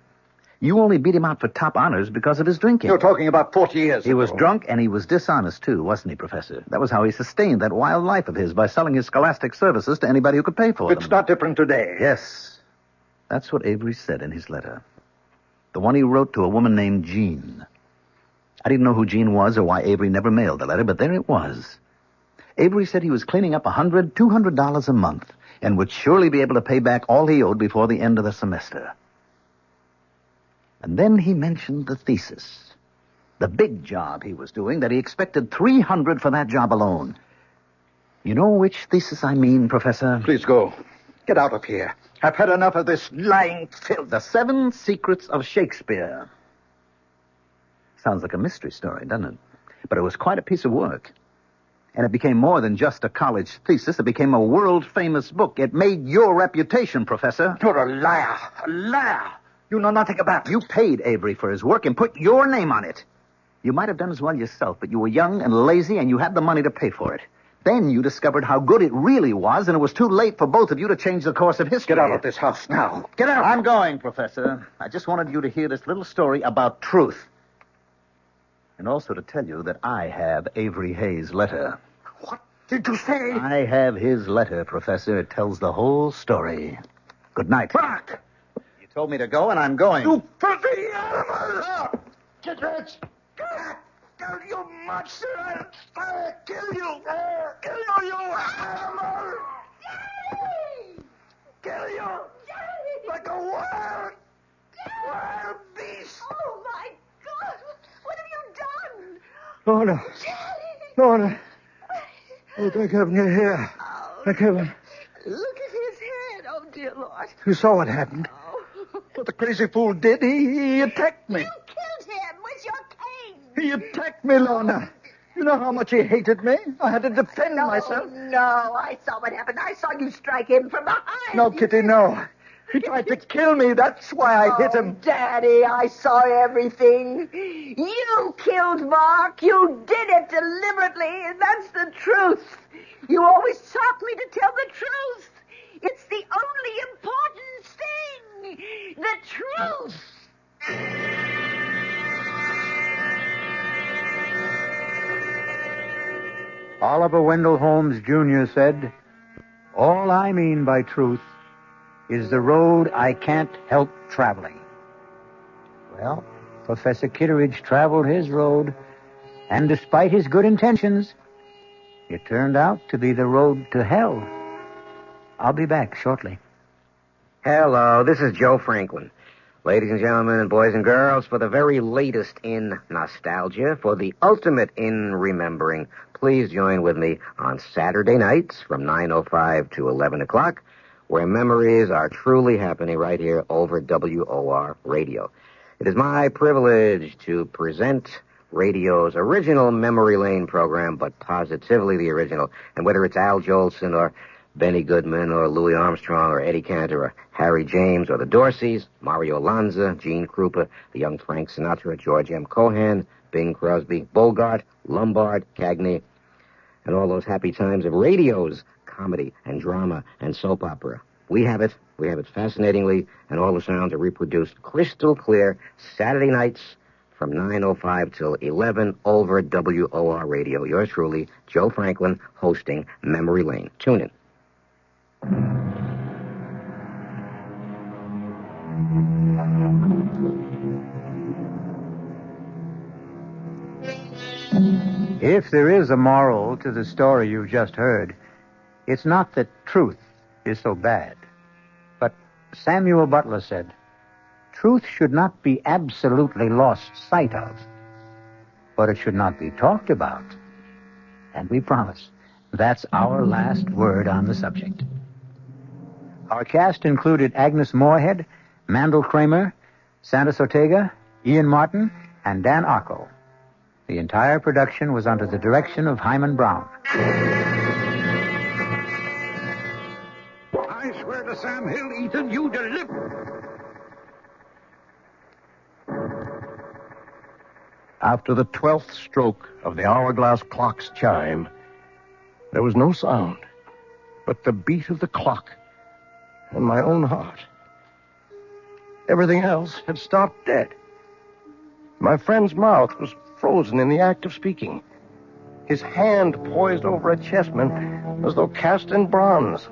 You only beat him out for top honors because of his drinking. You're talking about 40 years He ago. was drunk, and he was dishonest, too, wasn't he, Professor? That was how he sustained that wild life of his, by selling his scholastic services to anybody who could pay for them. It's not different today. Yes. That's what Avery said in his letter. The one he wrote to a woman named Jean. I didn't know who Jean was or why Avery never mailed the letter, but there it was. Avery said he was cleaning up $100, $200 a month and would surely be able to pay back all he owed before the end of the semester. And then he mentioned the thesis. The big job he was doing, that he expected $300 for that job alone. You know which thesis I mean, Professor? Please go. Get out of here. I've had enough of this lying filth. The 7 Secrets of Shakespeare. Sounds like a mystery story, doesn't it? But it was quite a piece of work. And it became more than just a college thesis. It became a world-famous book. It made your reputation, Professor. You're a liar. A liar. You know nothing about it. You paid Avery for his work and put your name on it. You might have done as well yourself, but you were young and lazy, and you had the money to pay for it. Then you discovered how good it really was, and it was too late for both of you to change the course of history. Get out of this house now. Get out. I'm going, Professor. I just wanted you to hear this little story about truth. And also to tell you that I have Avery Hayes' letter. What did you say? I have his letter, Professor. It tells the whole story. Good night. Mark! You told me to go, and I'm going. You filthy animal! Get rich! Kill you, monster! I'll kill you! Kill you, you animal! Kill you! Like a wild beast! Oh, my God! What have you done? Lorna! Lorna! Oh, thank heaven you're here. Thank heaven. Look at his head. Oh, dear Lord. You saw what happened. What the crazy fool did, he attacked me. You killed him with your cane. He attacked me, Lorna. You know how much he hated me? I had to defend myself. No, I saw what happened. I saw you strike him from behind. No, Kitty, no. He tried to kill me. That's why I hit him. Daddy, I saw everything. You killed Mark. You did it deliberately. That's the truth. You always taught me to tell the truth. It's the only important thing. The truth. Oliver Wendell Holmes, Jr. said, "All I mean by truth is the road I can't help traveling." Well, Professor Kitteridge traveled his road, and despite his good intentions, it turned out to be the road to hell. I'll be back shortly. Hello, this is Joe Franklin. Ladies and gentlemen and boys and girls, for the very latest in nostalgia, for the ultimate in remembering, please join with me on Saturday nights from 9:05 to 11 o'clock, where memories are truly happening right here over WOR Radio. It is my privilege to present radio's original Memory Lane program, but positively the original. And whether it's Al Jolson or Benny Goodman or Louis Armstrong or Eddie Cantor or Harry James or the Dorseys, Mario Lanza, Gene Krupa, the young Frank Sinatra, George M. Cohan, Bing Crosby, Bogart, Lombard, Cagney, and all those happy times of radio's comedy and drama and soap opera. We have it fascinatingly, and all the sounds are reproduced crystal clear Saturday nights from 9:05 till 11 over WOR Radio. Yours truly, Joe Franklin, hosting Memory Lane. Tune in. If there is a moral to the story you've just heard, it's not that truth is so bad. But Samuel Butler said, truth should not be absolutely lost sight of, but it should not be talked about. And we promise that's our last word on the subject. Our cast included Agnes Moorehead, Mandel Kramer, Sandus Ortega, Ian Martin, and Dan Arco. The entire production was under the direction of Hyman Brown. I swear to Sam Hill, Ethan, you deliver. After the 12th stroke of the hourglass clock's chime, there was no sound but the beat of the clock and my own heart. Everything else had stopped dead. My friend's mouth was frozen in the act of speaking. His hand poised over a chessman as though cast in bronze.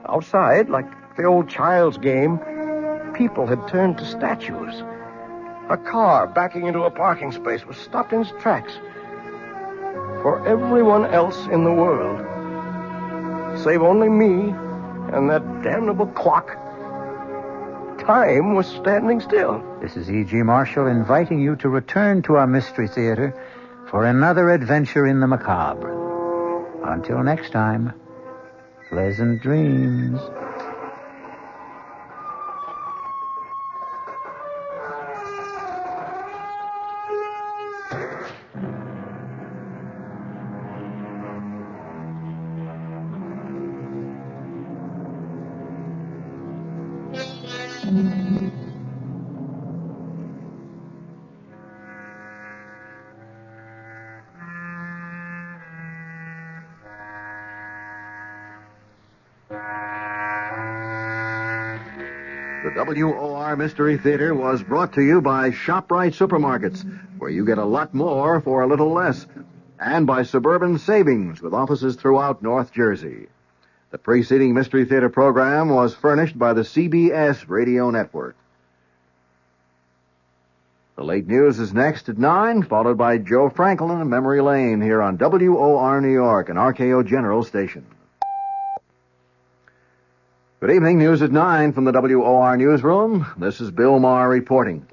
Outside, like the old child's game, people had turned to statues. A car backing into a parking space was stopped in its tracks. For everyone else in the world, save only me and that damnable clock, time was standing still. This is E.G. Marshall inviting you to return to our Mystery Theater for another adventure in the macabre. Until next time, pleasant dreams. The WOR Mystery Theater was brought to you by ShopRite Supermarkets, where you get a lot more for a little less, and by Suburban Savings, with offices throughout North Jersey. The preceding Mystery Theater program was furnished by the CBS Radio Network. The late news is next at 9, followed by Joe Franklin and Memory Lane here on WOR New York, an RKO General station. Good evening. News at 9 from the WOR newsroom. This is Bill Maher reporting.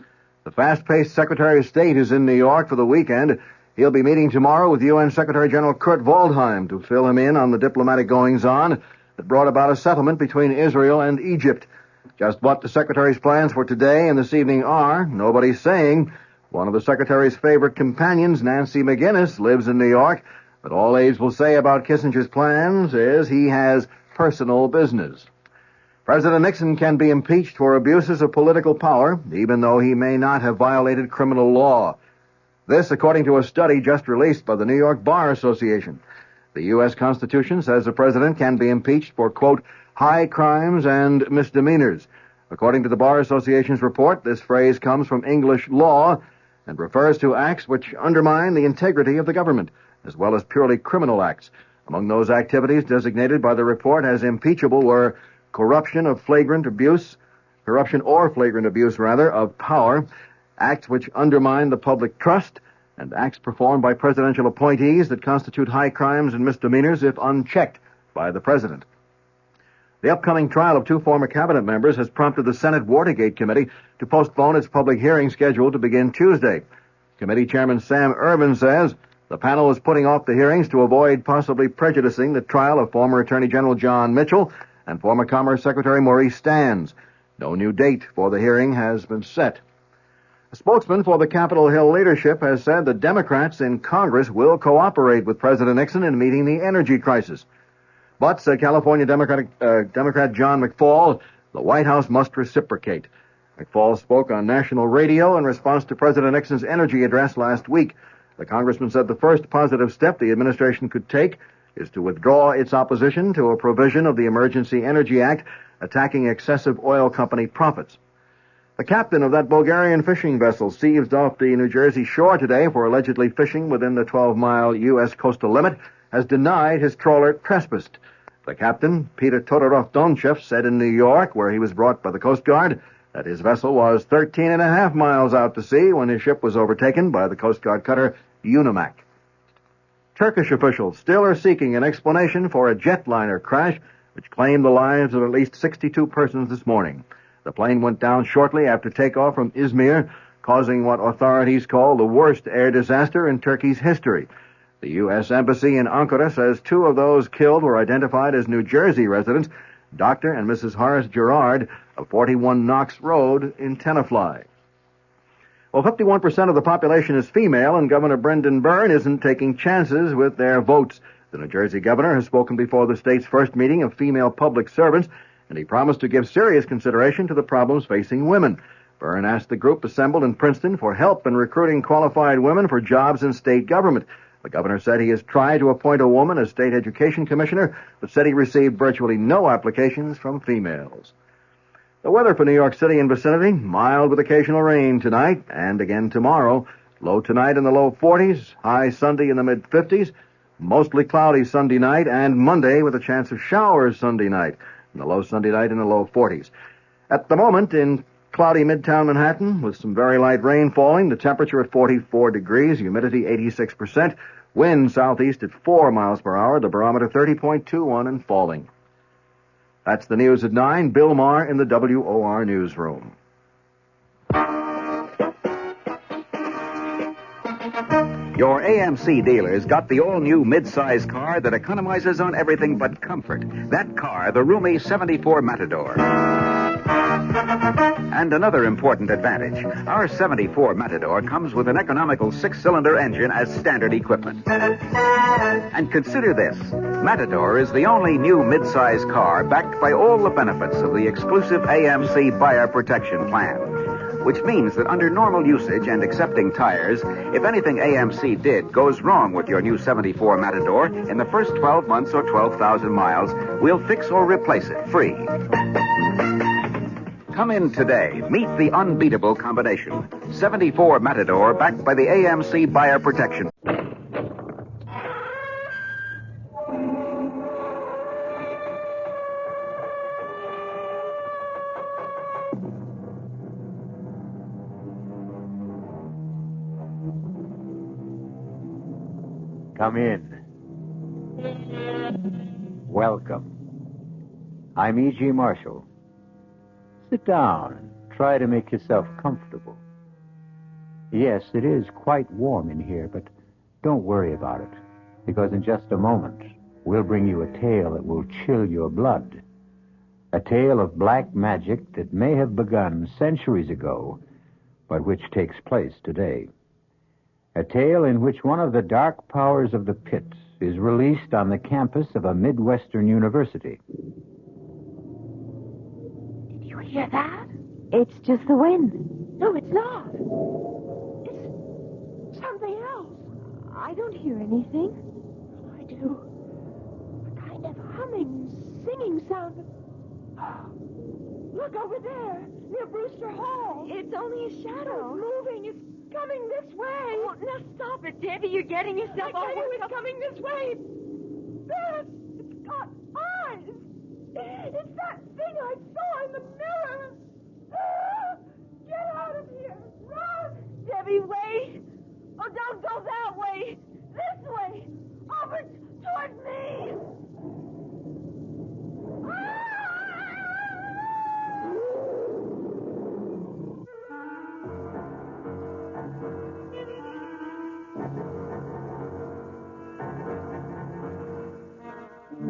The fast-paced Secretary of State is in New York for the weekend. He'll be meeting tomorrow with UN Secretary General Kurt Waldheim to fill him in on the diplomatic goings-on that brought about a settlement between Israel and Egypt. Just what the Secretary's plans for today and this evening are, nobody's saying. One of the Secretary's favorite companions, Nancy McGinnis, lives in New York, but all aides will say about Kissinger's plans is he has personal business. President Nixon can be impeached for abuses of political power, even though he may not have violated criminal law. This, according to a study just released by the New York Bar Association. The U.S. Constitution says the president can be impeached for, quote, high crimes and misdemeanors. According to the Bar Association's report, this phrase comes from English law and refers to acts which undermine the integrity of the government, as well as purely criminal acts. Among those activities designated by the report as impeachable were corruption or flagrant abuse of power, acts which undermine the public trust, and acts performed by presidential appointees that constitute high crimes and misdemeanors if unchecked by the president. The upcoming trial of two former cabinet members has prompted the Senate Watergate Committee to postpone its public hearing scheduled to begin Tuesday. Committee Chairman Sam Ervin says the panel is putting off the hearings to avoid possibly prejudicing the trial of former Attorney General John Mitchell and former Commerce Secretary Maurice Stans. No new date for the hearing has been set. A spokesman for the Capitol Hill leadership has said the Democrats in Congress will cooperate with President Nixon in meeting the energy crisis. But, said California Democrat John McFaul, the White House must reciprocate. McFaul spoke on national radio in response to President Nixon's energy address last week. The congressman said the first positive step the administration could take is to withdraw its opposition to a provision of the Emergency Energy Act attacking excessive oil company profits. The captain of that Bulgarian fishing vessel seized off the New Jersey shore today for allegedly fishing within the 12-mile U.S. coastal limit has denied his trawler trespassed. The captain, Peter Todorov-Donchev, said in New York, where he was brought by the Coast Guard, that his vessel was 13.5 miles out to sea when his ship was overtaken by the Coast Guard cutter Unimak. Turkish officials still are seeking an explanation for a jetliner crash which claimed the lives of at least 62 persons this morning. The plane went down shortly after takeoff from Izmir, causing what authorities call the worst air disaster in Turkey's history. The U.S. Embassy in Ankara says two of those killed were identified as New Jersey residents, Dr. and Mrs. Horace Gerard of 41 Knox Road in Tenafly. Well, 51% of the population is female, and Governor Brendan Byrne isn't taking chances with their votes. The New Jersey governor has spoken before the state's first meeting of female public servants, and he promised to give serious consideration to the problems facing women. Byrne asked the group assembled in Princeton for help in recruiting qualified women for jobs in state government. The governor said he has tried to appoint a woman as state education commissioner, but said he received virtually no applications from females. The weather for New York City and vicinity, mild with occasional rain tonight and again tomorrow. Low tonight in the low 40s, high Sunday in the mid-50s, mostly cloudy Sunday night, and Monday with a chance of showers Sunday night, and the low Sunday night in the low 40s. At the moment, in cloudy Midtown Manhattan, with some very light rain falling, the temperature at 44 degrees, humidity 86%, wind southeast at 4 miles per hour, the barometer 30.21 and falling. That's the news at 9. Bill Maher in the WOR newsroom. Your AMC dealers got the all-new mid-size car that economizes on everything but comfort. That car, the roomy 74 Matador. And another important advantage. Our 74 Matador comes with an economical 6-cylinder engine as standard equipment. And consider this. Matador is the only new mid-size car backed by all the benefits of the exclusive AMC Buyer Protection Plan. Which means that under normal usage and accepting tires, if anything AMC did goes wrong with your new 74 Matador, in the first 12 months or 12,000 miles, we'll fix or replace it free. Come in today. Meet the unbeatable combination. 74 Matador backed by the AMC Buyer Protection. Come in. Welcome. I'm E.G. Marshall. Sit down and try to make yourself comfortable. Yes, it is quite warm in here, but don't worry about it, because in just a moment, we'll bring you a tale that will chill your blood. A tale of black magic that may have begun centuries ago, but which takes place today. A tale in which one of the dark powers of the pit is released on the campus of a Midwestern university. Did you hear that? It's just the wind. No, it's not. It's something else. I don't hear anything. I do. A kind of humming, singing sound. Look over there, near Brewster Hall. It's only a shadow. It's moving. It's coming this way. Oh, now stop it, Debbie. You're getting yourself all worked up. It's coming this way. There, it's got eyes. It's that thing I saw in the mirror. Get out of here. Run. Debbie, wait. Oh, don't go that way. This way. Over toward me.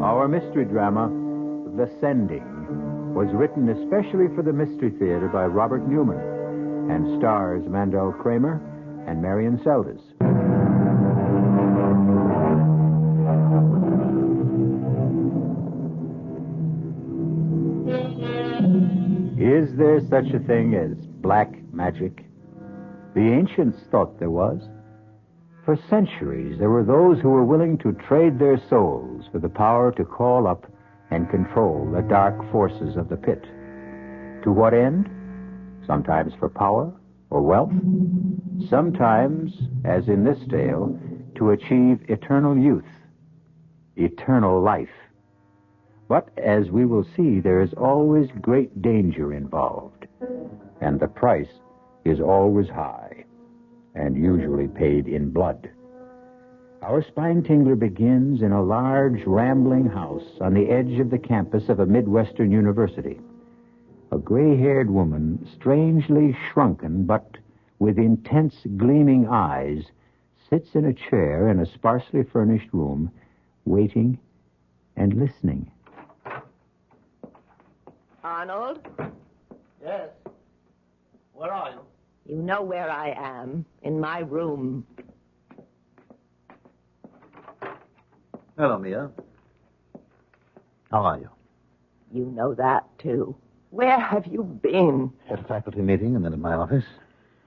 Our mystery drama, The Sending, was written especially for the Mystery Theater by Robert Newman and stars Mandel Kramer and Marion Seldes. Is there such a thing as black magic? The ancients thought there was. For centuries, there were those who were willing to trade their souls for the power to call up and control the dark forces of the pit. To what end? Sometimes for power or wealth. Sometimes, as in this tale, to achieve eternal youth, eternal life. But, as we will see, there is always great danger involved, and the price is always high, and usually paid in blood. Our spine tingler begins in a large, rambling house on the edge of the campus of a Midwestern university. A gray-haired woman, strangely shrunken but with intense, gleaming eyes, sits in a chair in a sparsely furnished room, waiting and listening. Arnold? Yes? Where are you? You know where I am. In my room. Hello, Mia. How are you? You know that, too. Where have you been? At a faculty meeting and then at my office.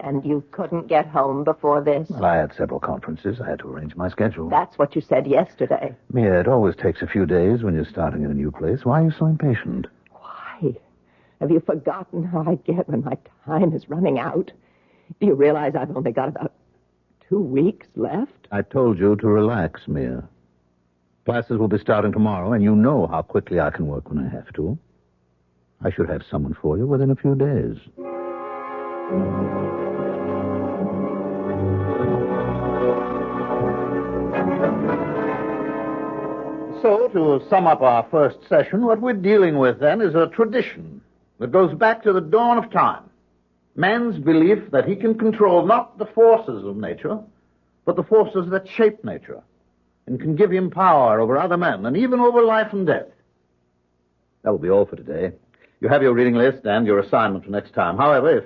And you couldn't get home before this? Well, I had several conferences. I had to arrange my schedule. That's what you said yesterday. Mia, it always takes a few days when you're starting in a new place. Why are you so impatient? Why? Have you forgotten how I get when my time is running out? Do you realize I've only got about 2 weeks left? I told you to relax, Mia. Classes will be starting tomorrow, and you know how quickly I can work when I have to. I should have someone for you within a few days. So, to sum up our first session, what we're dealing with then is a tradition that goes back to the dawn of time. Man's belief that he can control not the forces of nature, but the forces that shape nature, and can give him power over other men, and even over life and death. That will be all for today. You have your reading list and your assignment for next time. However, if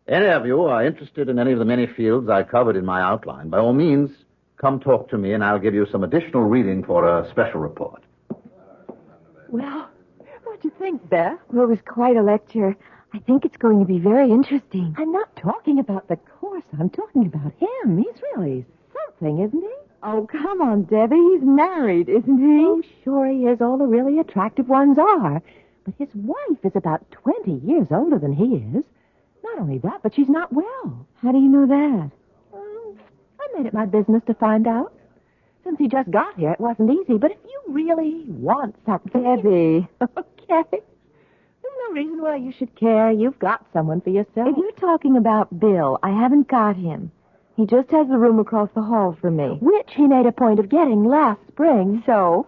any of you are interested in any of the many fields I covered in my outline, by all means, come talk to me, and I'll give you some additional reading for a special report. Well, what'd you think, Beth? Well, it was quite a lecture. I think it's going to be very interesting. I'm not talking about the course. I'm talking about him. He's really something, isn't he? Oh, come on, Debbie. He's married, isn't he? Oh, sure he is. All the really attractive ones are. But his wife is about 20 years older than he is. Not only that, but she's not well. How do you know that? I made it my business to find out. Since he just got here, it wasn't easy. But if you really want something... Debbie. Okay. There's no reason why you should care. You've got someone for yourself. If you're talking about Bill, I haven't got him. He just has the room across the hall for me. Which he made a point of getting last spring. So,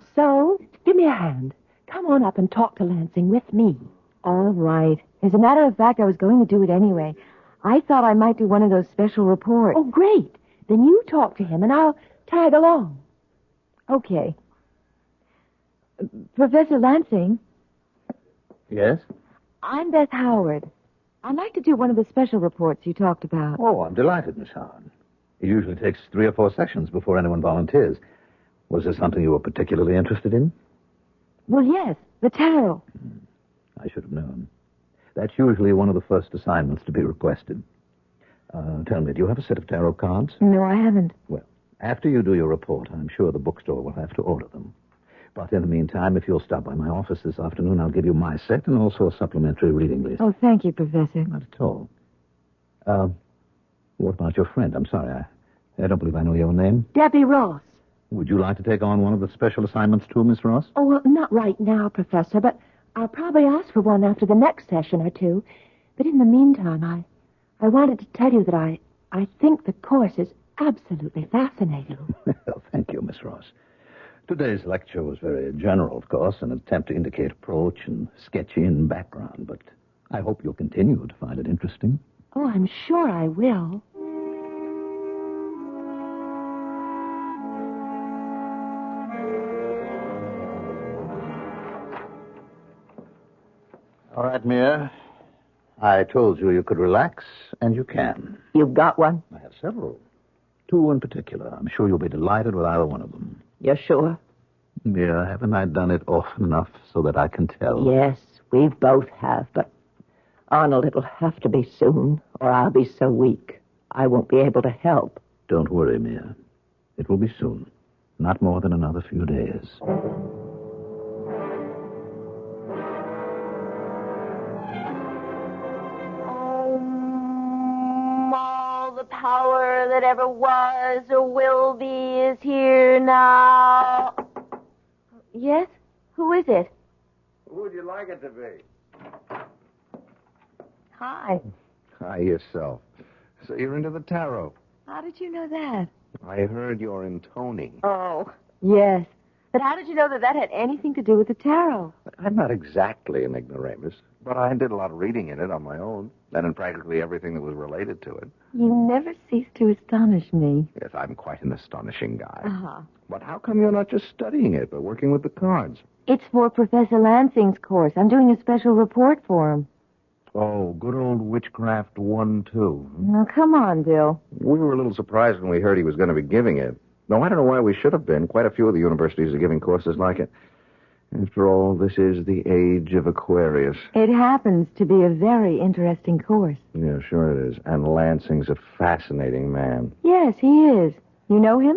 give me a hand. Come on up and talk to Lansing with me. All right. As a matter of fact, I was going to do it anyway. I thought I might do one of those special reports. Oh, great. Then you talk to him, and I'll tag along. Okay. Professor Lansing? Yes? I'm Beth Howard. I'd like to do one of the special reports you talked about. Oh, I'm delighted, Miss Howard. It usually takes 3 or 4 sessions before anyone volunteers. Was there something you were particularly interested in? Well, yes, the tarot. I should have known. That's usually one of the first assignments to be requested. Tell me, do you have a set of tarot cards? No, I haven't. Well, after you do your report, I'm sure the bookstore will have to order them. But in the meantime, if you'll stop by my office this afternoon, I'll give you my set and also a supplementary reading list. Oh, thank you, Professor. Not at all. What about your friend? I'm sorry, I don't believe I know your name. Debbie Ross. Would you like to take on one of the special assignments too, Miss Ross? Oh, well, not right now, Professor, but I'll probably ask for one after the next session or two. But in the meantime, I wanted to tell you that I think the course is absolutely fascinating. Well, thank you, Miss Ross. Today's lecture was very general, of course, an attempt to indicate approach and sketch in background, but I hope you'll continue to find it interesting. Oh, I'm sure I will. All right, Mia. I told you you could relax, and you can. You've got one? I have several. 2 in particular. I'm sure you'll be delighted with either one of them. You're sure? Mia, haven't I done it often enough so that I can tell? Yes, we both have, but Arnold, it'll have to be soon, or I'll be so weak I won't be able to help. Don't worry, Mia. It will be soon. Not more than another few days. All the power that ever was or will be is here now. Yes? Who is it? Who would you like it to be? Hi. Hi, yourself. So you're into the tarot. How did you know that? I heard your intoning. Oh, yes. But how did you know that had anything to do with the tarot? I'm not exactly an ignoramus, but I did a lot of reading in it on my own, and in practically everything that was related to it. You never cease to astonish me. Yes, I'm quite an astonishing guy. Uh-huh. But how come you're not just studying it, but working with the cards? It's for Professor Lansing's course. I'm doing a special report for him. Oh, good old Witchcraft 1-2. Now, come on, Bill. We were a little surprised when we heard he was going to be giving it. No, I don't know why we should have been. Quite a few of the universities are giving courses like it. After all, this is the age of Aquarius. It happens to be a very interesting course. Yeah, sure it is. And Lansing's a fascinating man. Yes, he is. You know him?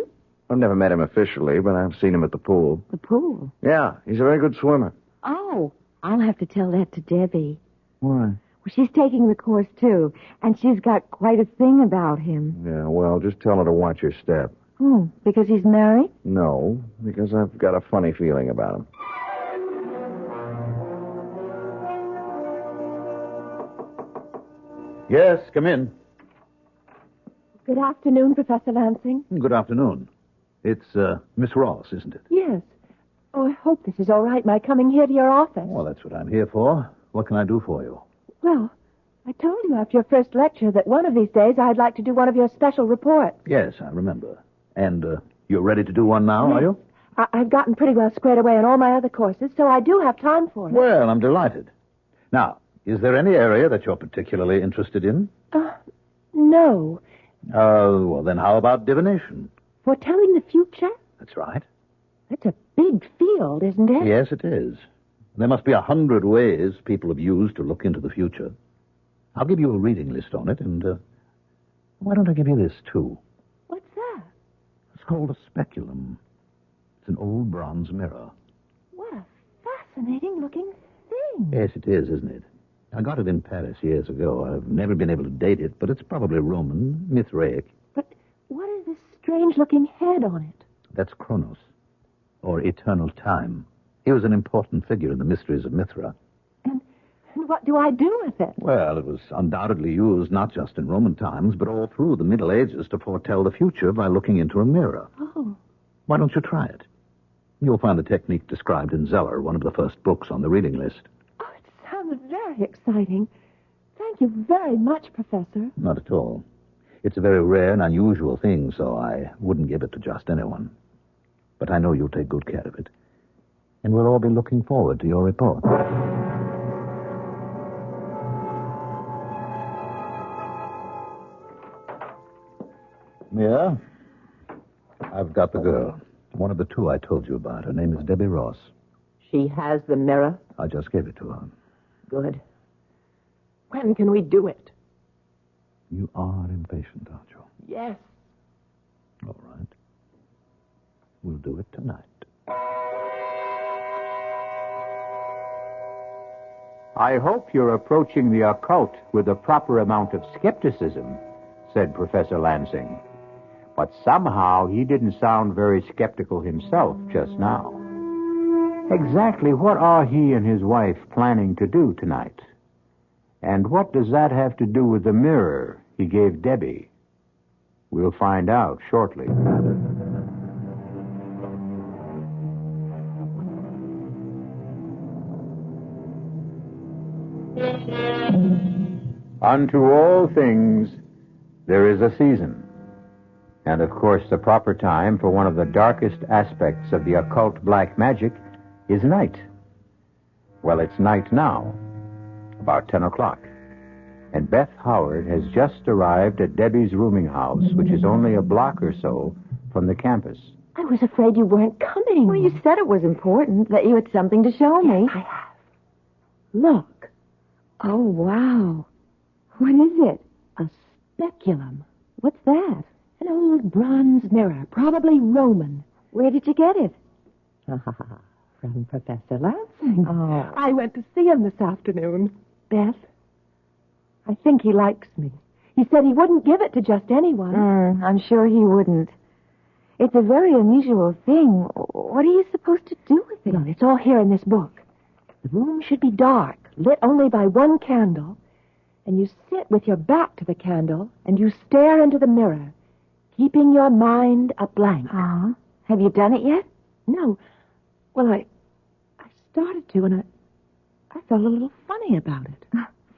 I've never met him officially, but I've seen him at the pool. The pool? Yeah, he's a very good swimmer. Oh, I'll have to tell that to Debbie. Why? Well, she's taking the course, too, and she's got quite a thing about him. Yeah, well, just tell her to watch her step. Oh, because he's married? No, because I've got a funny feeling about him. Yes, come in. Good afternoon, Professor Lansing. Good afternoon. It's Miss Ross, isn't it? Yes. Oh, I hope this is all right, my coming here to your office. Well, that's what I'm here for. What can I do for you? Well, I told you after your first lecture that one of these days I'd like to do one of your special reports. Yes, I remember. And you're ready to do one now, Yes. are you? I've gotten pretty well squared away in all my other courses, so I do have time for it. Well, I'm delighted. Now, is there any area that you're particularly interested in? No. Well, then how about divination? Foretelling the future? That's right. That's a big field, isn't it? Yes, it is. There must be 100 ways people have used to look into the future. I'll give you a reading list on it, and why don't I give you this, too? What's that? It's called a speculum. It's an old bronze mirror. What a fascinating-looking thing. Yes, it is, isn't it? I got it in Paris years ago. I've never been able to date it, but it's probably Roman, Mithraic. But what is this strange-looking head on it? That's Kronos, or eternal time. He was an important figure in the mysteries of Mithra. And what do I do with it? Well, it was undoubtedly used not just in Roman times, but all through the Middle Ages to foretell the future by looking into a mirror. Oh. Why don't you try it? You'll find the technique described in Zeller, one of the first books on the reading list. Oh, it sounds very exciting. Thank you very much, Professor. Not at all. It's a very rare and unusual thing, so I wouldn't give it to just anyone. But I know you'll take good care of it. And we'll all be looking forward to your report. Yeah? I've got the girl. One of the two I told you about. Her name is Debbie Ross. She has the mirror? I just gave it to her. Good. When can we do it? You are impatient, aren't you? Yes. All right. We'll do it tonight. I hope you're approaching the occult with the proper amount of skepticism, said Professor Lansing. But somehow he didn't sound very skeptical himself just now. Exactly what are he and his wife planning to do tonight? And what does that have to do with the mirror he gave Debbie? We'll find out shortly. Unto all things there is a season. And, of course, the proper time for one of the darkest aspects of the occult black magic is night. Well, it's night now, about 10 o'clock. And Beth Howard has just arrived at Debbie's rooming house, which is only a block or so from the campus. I was afraid you weren't coming. Well, you said it was important, that you had something to show me. I have. Look. Oh, wow. What is it? A speculum. What's that? An old bronze mirror, probably Roman. Where did you get it? From Professor Lansing. Oh. I went to see him this afternoon. Beth, I think he likes me. He said he wouldn't give it to just anyone. I'm sure he wouldn't. It's a very unusual thing. What are you supposed to do with it? Well, it's all here in this book. The room should be dark, lit only by one candle. And you sit with your back to the candle, and you stare into the mirror, keeping your mind a blank. Have you done it yet? No. Well, I started to, and I felt a little funny about it.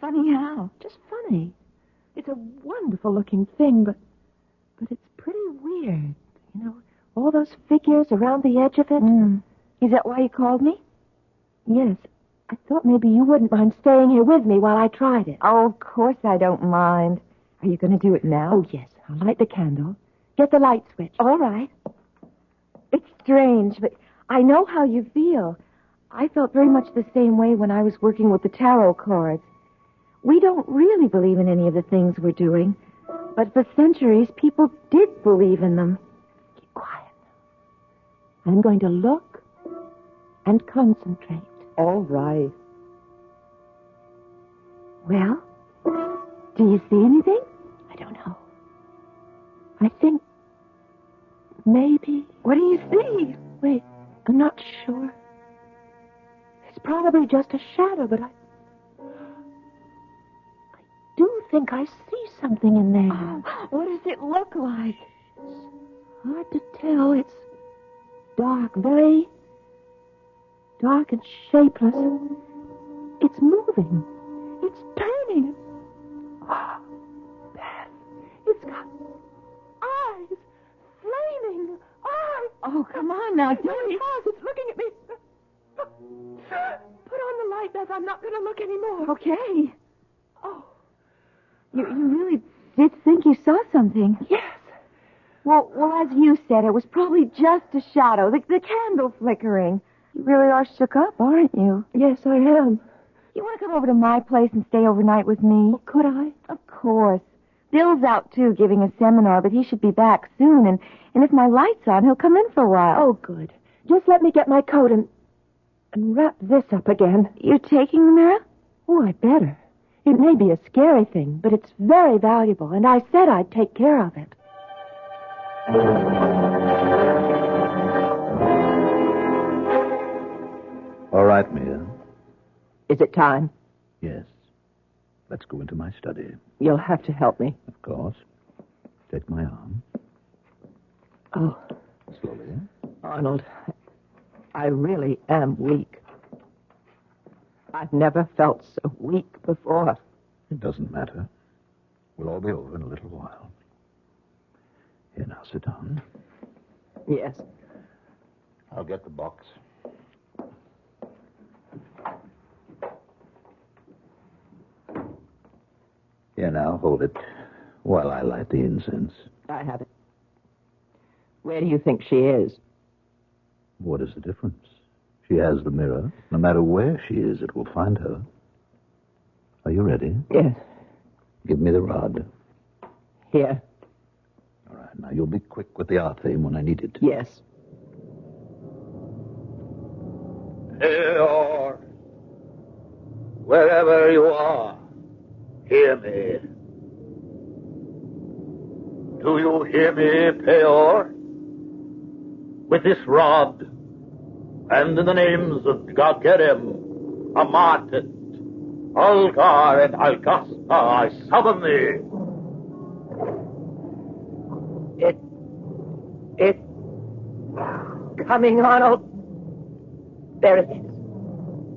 Funny how? Just funny. It's a wonderful-looking thing, but it's pretty weird. You know, all those figures around the edge of it. Is that why you called me? Yes. I thought maybe you wouldn't mind staying here with me while I tried it. Oh, of course I don't mind. Are you going to do it now? Oh, yes. I'll light the candle. Get the light switch. All right. It's strange, but I know how you feel. I felt very much the same way when I was working with the tarot cards. We don't really believe in any of the things we're doing, but for centuries, people did believe in them. Keep quiet. I'm going to look and concentrate. All right. Well, do you see anything? I don't know. I think maybe... What do you see? Wait, I'm not sure. It's probably just a shadow, but I do think I see something in there. Oh, what does it look like? Hard to tell. It's dark, very dark and shapeless. It's moving. It's turning. Oh, Beth, it's got eyes. Flaming eyes. Oh, come on now, No, it has. It's looking at me. Put on the light, Beth. I'm not going to look anymore. Okay. Oh. You really did think you saw something. Yes. Well, as you said, it was probably just a shadow, the candle flickering. You really are shook up, aren't you? Yes, I am. You want to come over to my place and stay overnight with me? Well, could I? Of course. Bill's out, too, giving a seminar, but he should be back soon, and if my light's on, he'll come in for a while. Oh, good. Just let me get my coat and wrap this up again. You're taking the mirror? Oh, I better. It may be a scary thing, but it's very valuable, and I said I'd take care of it. All right, Mia. Is it time? Yes. Let's go into my study. You'll have to help me. Of course. Take my arm. Oh. Slowly. Arnold, I really am weak. I've never felt so weak before. It doesn't matter. We'll all be over in a little while. Here, now, sit down. Yes. I'll get the box. Here, now, hold it while I light the incense. I have it. Where do you think she is? What is the difference? She has the mirror. No matter where she is, it will find her. Are you ready? Yes. Give me the rod. Here. All right, now you'll be quick with the art theme when I need it. Yes. Peor, wherever you are, hear me. Do you hear me, Peor? With this rod, and in the names of Gagerem, Amatet, Algar, and Algasta, I summon thee. It's coming, Arnold. There it is.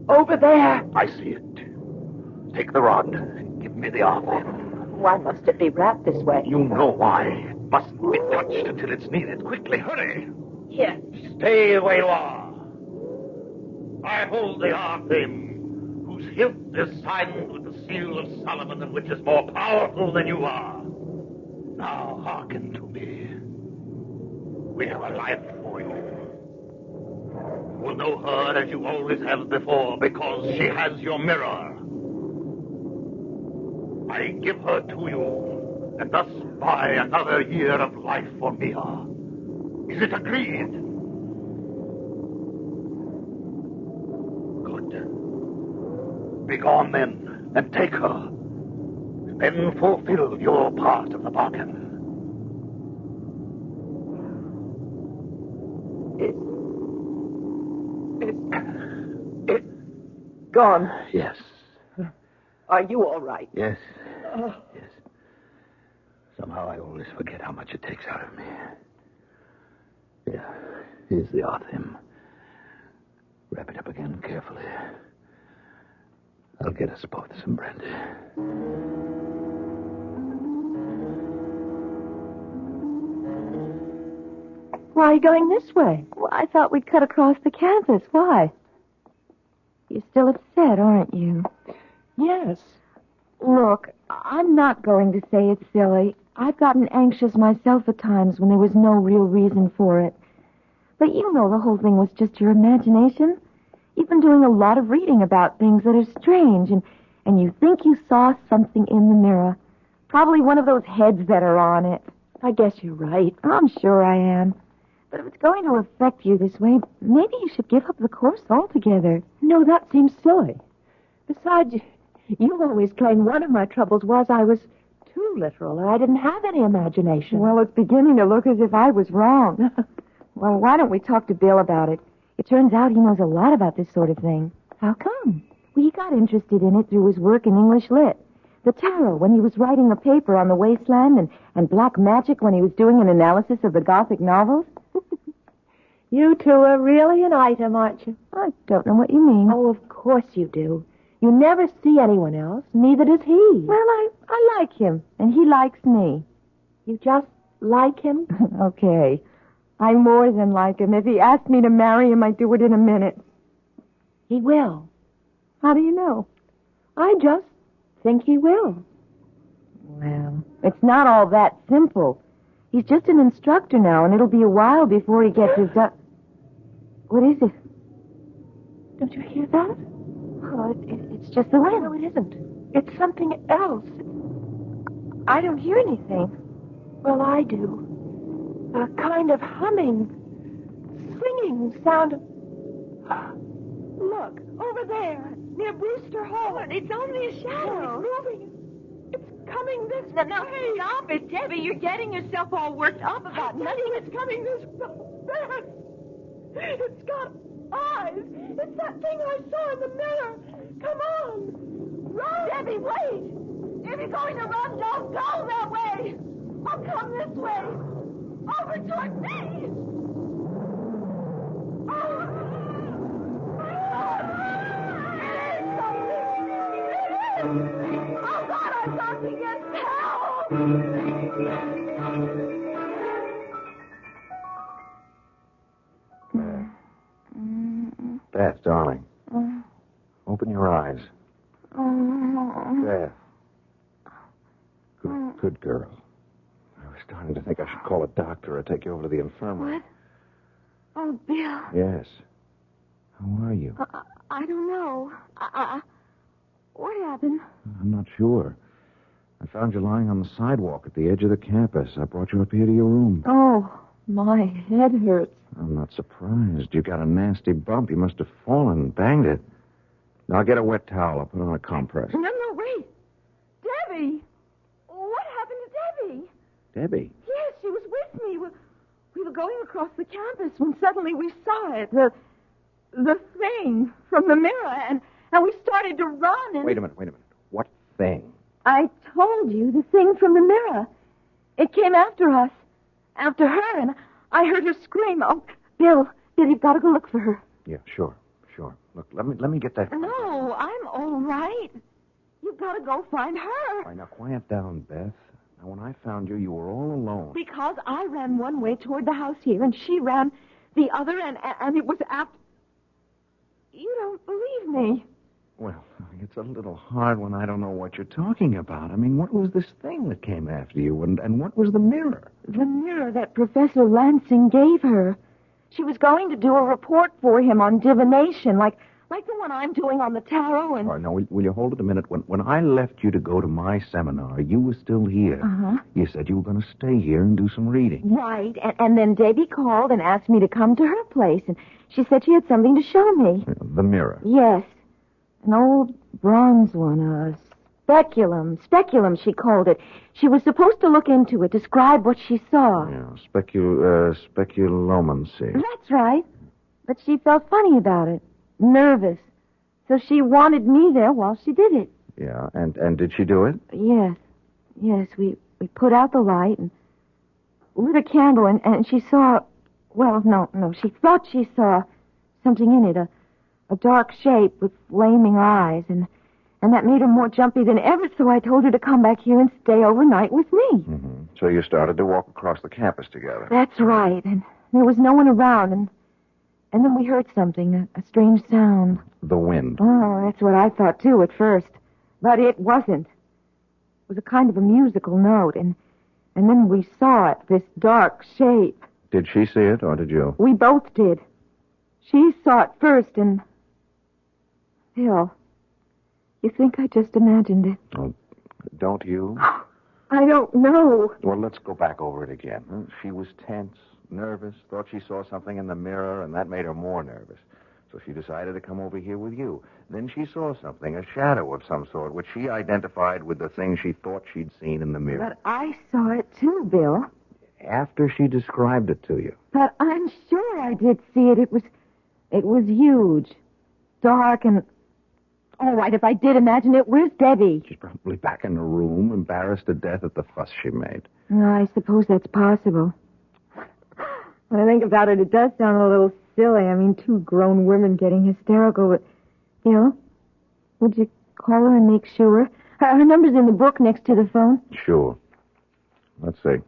Over there. I see it. Take the rod and give me the arm. Why must it be wrapped this way? You know why. It mustn't be touched until it's needed. Quickly, hurry. Here. Stay where you are. I hold the Arthim, whose hilt is signed with the seal of Solomon, and which is more powerful than you are. Now hearken to me. We have a life for you. You will know her as you always have before, because she has your mirror. I give her to you, and thus buy another year of life for Mia. Is it agreed? Good. Begone then, and take her. Then fulfill your part of the bargain. It's gone. Yes. Are you all right? Yes. Yes. Somehow I always forget how much it takes out of me. Yeah. Here's the art theme. Wrap it up again carefully. I'll get us both some brandy. Why are you going this way? Well, I thought we'd cut across the campus. Why? You're still upset, aren't you? Yes. Look, I'm not going to say it's silly. I've gotten anxious myself at times when there was no real reason for it. But you know the whole thing was just your imagination. You've been doing a lot of reading about things that are strange, and you think you saw something in the mirror. Probably one of those heads that are on it. I guess you're right. I'm sure I am. But if it's going to affect you this way, maybe you should give up the course altogether. No, that seems silly. Besides, You always claimed one of my troubles was I was too literal, and I didn't have any imagination. Well, it's beginning to look as if I was wrong. Well, why don't we talk to Bill about it? It turns out he knows a lot about this sort of thing. How come? Well, he got interested in it through his work in English Lit. The tarot, when he was writing a paper on the wasteland, and black magic when he was doing an analysis of the Gothic novels. You two are really an item, aren't you? I don't know what you mean. Oh, of course you do. You never see anyone else, neither does he. Well, I like him, and he likes me. You just like him? Okay. I more than like him. If he asked me to marry him, I'd do it in a minute. He will. How do you know? I just think he will. Well, it's not all that simple. He's just an instructor now, and it'll be a while before he gets his... What is it? Don't you hear that? Oh, it's just the wind. No, it isn't. It's something else. I don't hear anything. Well, I do. A kind of humming, singing sound of... Look, over there, near Brewster Hall. It's only a shadow. It's moving. It's coming this way. Now, stop it, Debbie. You're getting yourself all worked up about nothing. It's coming this way. It's got eyes. It's that thing I saw in the mirror. Come on. Run. Debbie, wait. If you're going to run, don't go that way. I'll come this way. Over toward me. Oh, God, I've got to get help! Beth, darling. Open your eyes. Beth. Good girl. I was starting to think I should call a doctor or take you over to the infirmary. What? Oh, Bill. Yes. How are you? I don't know. What happened? I'm not sure. I found you lying on the sidewalk at the edge of the campus. I brought you up here to your room. Oh, my head hurts. I'm not surprised. You got a nasty bump. You must have fallen and banged it. Now get a wet towel. I'll put on a compress. No, wait. Debbie! What happened to Debbie? Debbie? Yes, she was with me. We were going across the campus when suddenly we saw it. The thing from the mirror, and we started to run and... Wait a minute. What thing? I told you, the thing from the mirror. It came after us. After her, and I heard her scream. Oh, Bill, you've got to go look for her. Yeah, sure. Look, let me get that. No, I'm all right. You've got to go find her. All right, now quiet down, Beth. Now, when I found you, you were all alone. Because I ran one way toward the house here, and she ran the other, and it was after... You don't believe me. Well, it's a little hard when I don't know what you're talking about. I mean, what was this thing that came after you, and what was the mirror? The mirror that Professor Lansing gave her. She was going to do a report for him on divination, like the one I'm doing on the tarot, and... All right, now, will you hold it a minute? When I left you to go to my seminar, you were still here. Uh-huh. You said you were going to stay here and do some reading. Right, and then Debbie called and asked me to come to her place, and she said she had something to show me. The mirror. Yes. An old bronze one, speculum, she called it. She was supposed to look into it, describe what she saw. Yeah, speculomancy. That's right. But she felt funny about it, nervous. So she wanted me there while she did it. Yeah, and did she do it? Yes, we put out the light and lit a candle, and she saw... Well, no, she thought she saw something in it, a dark shape with flaming eyes, and that made her more jumpy than ever, so I told her to come back here and stay overnight with me. Mm-hmm. So you started to walk across the campus together. That's right, and there was no one around, and then we heard something, a strange sound. The wind. Oh, that's what I thought, too, at first. But it wasn't. It was a kind of a musical note, and then we saw it, this dark shape. Did she see it, or did you? We both did. She saw it first, and... Bill, you think I just imagined it? Oh, don't you? I don't know. Well, let's go back over it again. She was tense, nervous, thought she saw something in the mirror, and that made her more nervous. So So she decided to come over here with you. Then she saw something, a shadow of some sort, which she identified with the thing she thought she'd seen in the mirror. But I saw it too, Bill. After she described it to you. But I'm sure I did see it. It was huge, dark, and... All right, if I did imagine it, where's Debbie? She's probably back in the room, embarrassed to death at the fuss she made. I suppose that's possible. When I think about it, it does sound a little silly. I mean, two grown women getting hysterical. But, Bill, would you call her and make sure? Her number's in the book next to the phone. Sure. Let's see.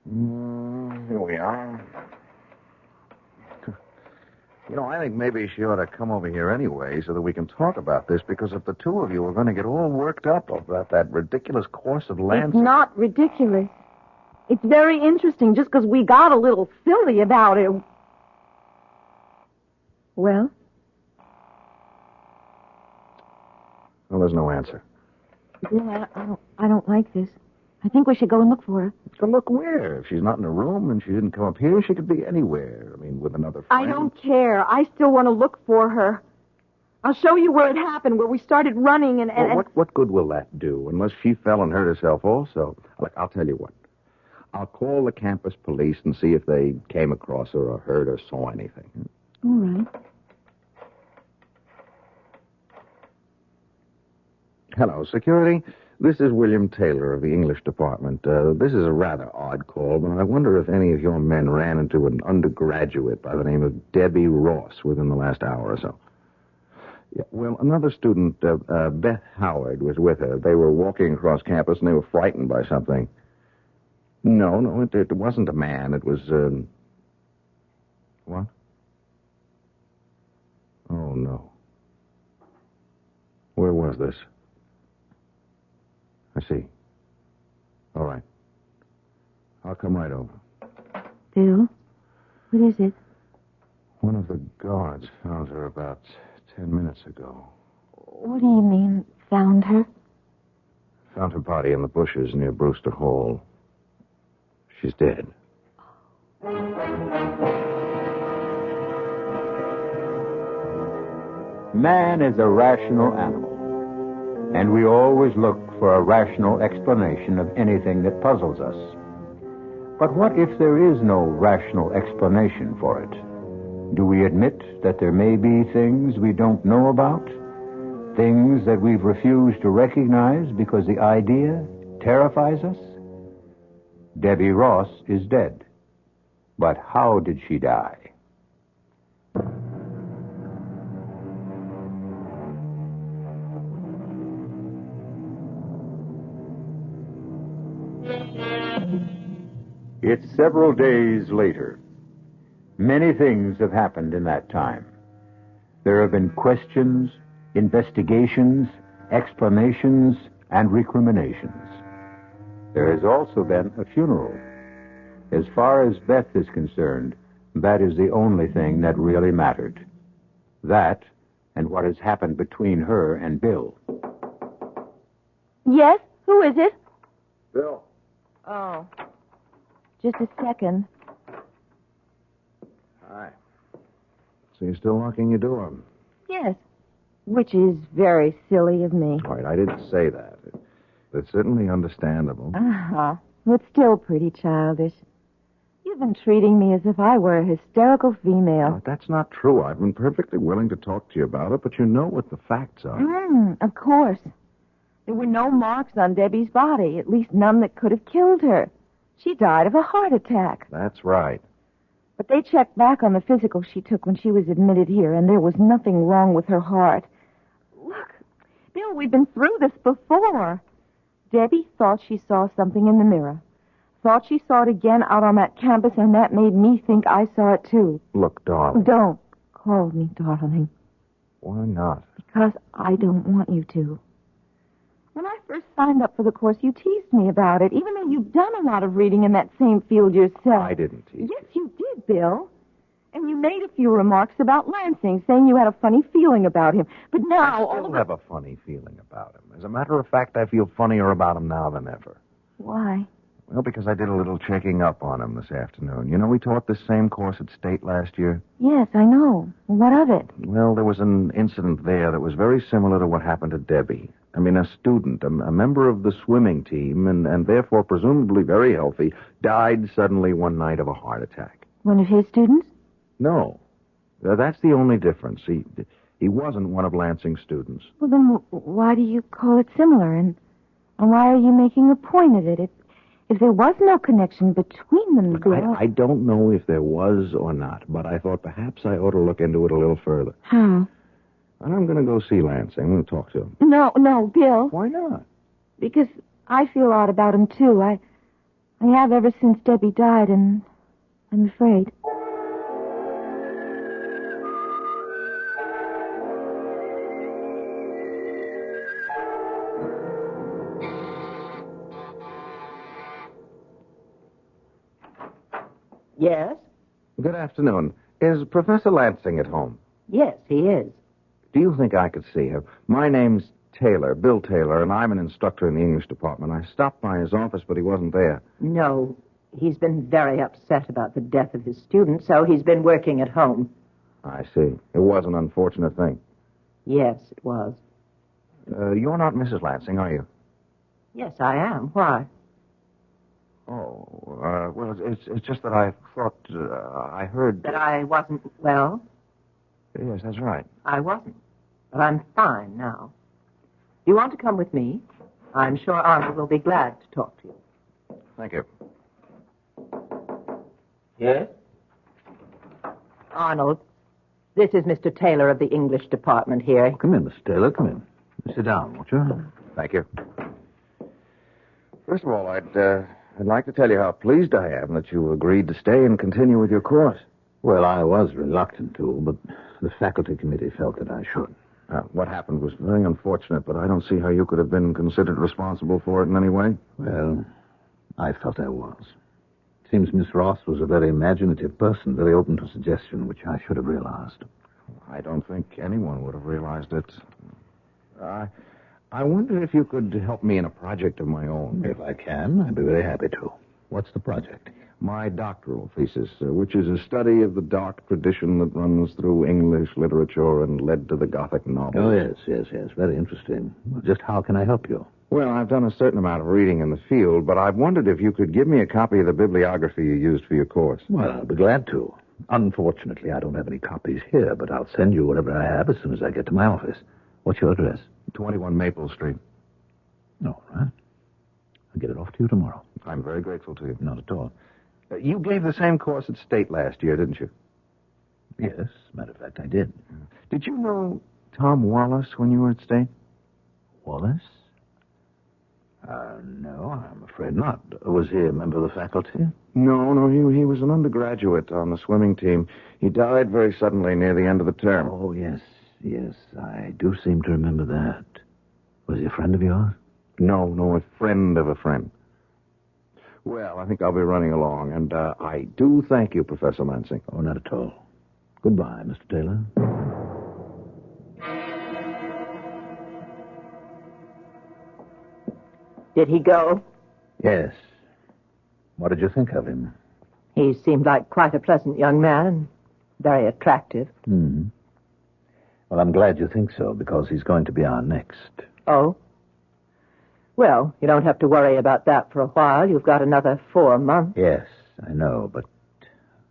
Here we are. I think maybe she ought to come over here anyway so that we can talk about this, because if the two of you are going to get all worked up about that ridiculous course of Lansing... It's not ridiculous. It's very interesting just because we got a little silly about it. Well? Well, there's no answer. Bill, I don't like this. I think we should go and look for her. To look where? If she's not in the room and she didn't come up here, she could be anywhere. I mean, with another friend. I don't care. I still want to look for her. I'll show you where it happened, where we started running and... Well, what good will that do, unless she fell and hurt herself also? Look, I'll tell you what. I'll call the campus police and see if they came across her or heard or saw anything. All right. Hello, security. This is William Taylor of the English department. This is a rather odd call, but I wonder if any of your men ran into an undergraduate by the name of Debbie Ross within the last hour or so. Yeah, well, another student, Beth Howard, was with her. They were walking across campus, and they were frightened by something. No, it wasn't a man. It was, what? Oh, no. Where was this? I see. All right. I'll come right over. Bill, what is it? One of the guards found her about 10 minutes ago. What do you mean, found her? Found her body in the bushes near Brewster Hall. She's dead. Man is a rational animal, and we always look for a rational explanation of anything that puzzles us. But what if there is no rational explanation for it? Do we admit that there may be things we don't know about? Things that we've refused to recognize because the idea terrifies us? Debbie Ross is dead. But how did she die? It's several days later. Many things have happened in that time. There have been questions, investigations, explanations, and recriminations. There has also been a funeral. As far as Beth is concerned, that is the only thing that really mattered. That and what has happened between her and Bill. Yes? Who is it? Bill. Oh. Just a second. Hi. So you're still locking your door? Yes. Which is very silly of me. All right, I didn't say that. It's certainly understandable. Uh-huh. It's still pretty childish. You've been treating me as if I were a hysterical female. No, that's not true. I've been perfectly willing to talk to you about it, but you know what the facts are. Of course. There were no marks on Debbie's body, at least none that could have killed her. She died of a heart attack. That's right. But they checked back on the physical she took when she was admitted here, and there was nothing wrong with her heart. Look, Bill, we've been through this before. Debbie thought she saw something in the mirror. Thought she saw it again out on that campus, and that made me think I saw it too. Look, darling. Don't call me darling. Why not? Because I don't want you to. When I first signed up for the course, you teased me about it, even though you've done a lot of reading in that same field yourself. I didn't tease. Yes, you did, Bill. And you made a few remarks about Lansing, saying you had a funny feeling about him. But now... I still have a funny feeling about him. As a matter of fact, I feel funnier about him now than ever. Why? Well, because I did a little checking up on him this afternoon. You know, we taught this same course at State last year. Yes, I know. What of it? Well, there was an incident there that was very similar to what happened to Debbie. I mean, a student, a member of the swimming team, and therefore presumably very healthy, died suddenly one night of a heart attack. One of his students? No. That's the only difference. He wasn't one of Lansing's students. Well, then why do you call it similar? And why are you making a point of it? If there was no connection between them, Look, I don't know if there was or not, but I thought perhaps I ought to look into it a little further. How? I'm going to go see Lansing. I'm going to talk to him. No, Bill. Why not? Because I feel odd about him, too. I have ever since Debbie died, and I'm afraid. Yes? Good afternoon. Is Professor Lansing at home? Yes, he is. Do you think I could see him? My name's Taylor, Bill Taylor, and I'm an instructor in the English department. I stopped by his office, but he wasn't there. No, he's been very upset about the death of his student, so he's been working at home. I see. It was an unfortunate thing. Yes, it was. You're not Mrs. Lansing, are you? Yes, I am. Why? Oh, well, it's just that I thought, I heard... That I wasn't well? Yes, that's right. I wasn't. But I'm fine now. You want to come with me? I'm sure Arnold will be glad to talk to you. Thank you. Yes? Arnold, this is Mr. Taylor of the English department here. Come in, Mr. Taylor. Come in. Sit down, won't you? Thank you. First of all, I'd like to tell you how pleased I am that you agreed to stay and continue with your course. Well, I was reluctant to, but the faculty committee felt that I should. What happened was very unfortunate, but I don't see how you could have been considered responsible for it in any way. Well, I felt I was. It seems Miss Ross was a very imaginative person, very open to suggestion, which I should have realized. I don't think anyone would have realized it. I wonder if you could help me in a project of my own. If I can, I'd be very happy to. What's the project? My doctoral thesis, which is a study of the dark tradition that runs through English literature and led to the Gothic novels. Oh, yes. Very interesting. Well, just how can I help you? Well, I've done a certain amount of reading in the field, but I've wondered if you could give me a copy of the bibliography you used for your course. Well, I'll be glad to. Unfortunately, I don't have any copies here, but I'll send you whatever I have as soon as I get to my office. What's your address? 21 Maple Street. All right. I'll get it off to you tomorrow. I'm very grateful to you. Not at all. You gave the same course at State last year, didn't you? Yes, matter of fact, I did. Did you know Tom Wallace when you were at State? Wallace? No, I'm afraid not. Was he a member of the faculty? No, he was an undergraduate on the swimming team. He died very suddenly near the end of the term. Oh, yes, I do seem to remember that. Was he a friend of yours? No, a friend of a friend. Well, I think I'll be running along, and I do thank you, Professor Lansing. Oh, not at all. Goodbye, Mr. Taylor. Did he go? Yes. What did you think of him? He seemed like quite a pleasant young man, and very attractive. Well, I'm glad you think so, because he's going to be our next. Oh? Well, you don't have to worry about that for a while. You've got another 4 months. Yes, I know, but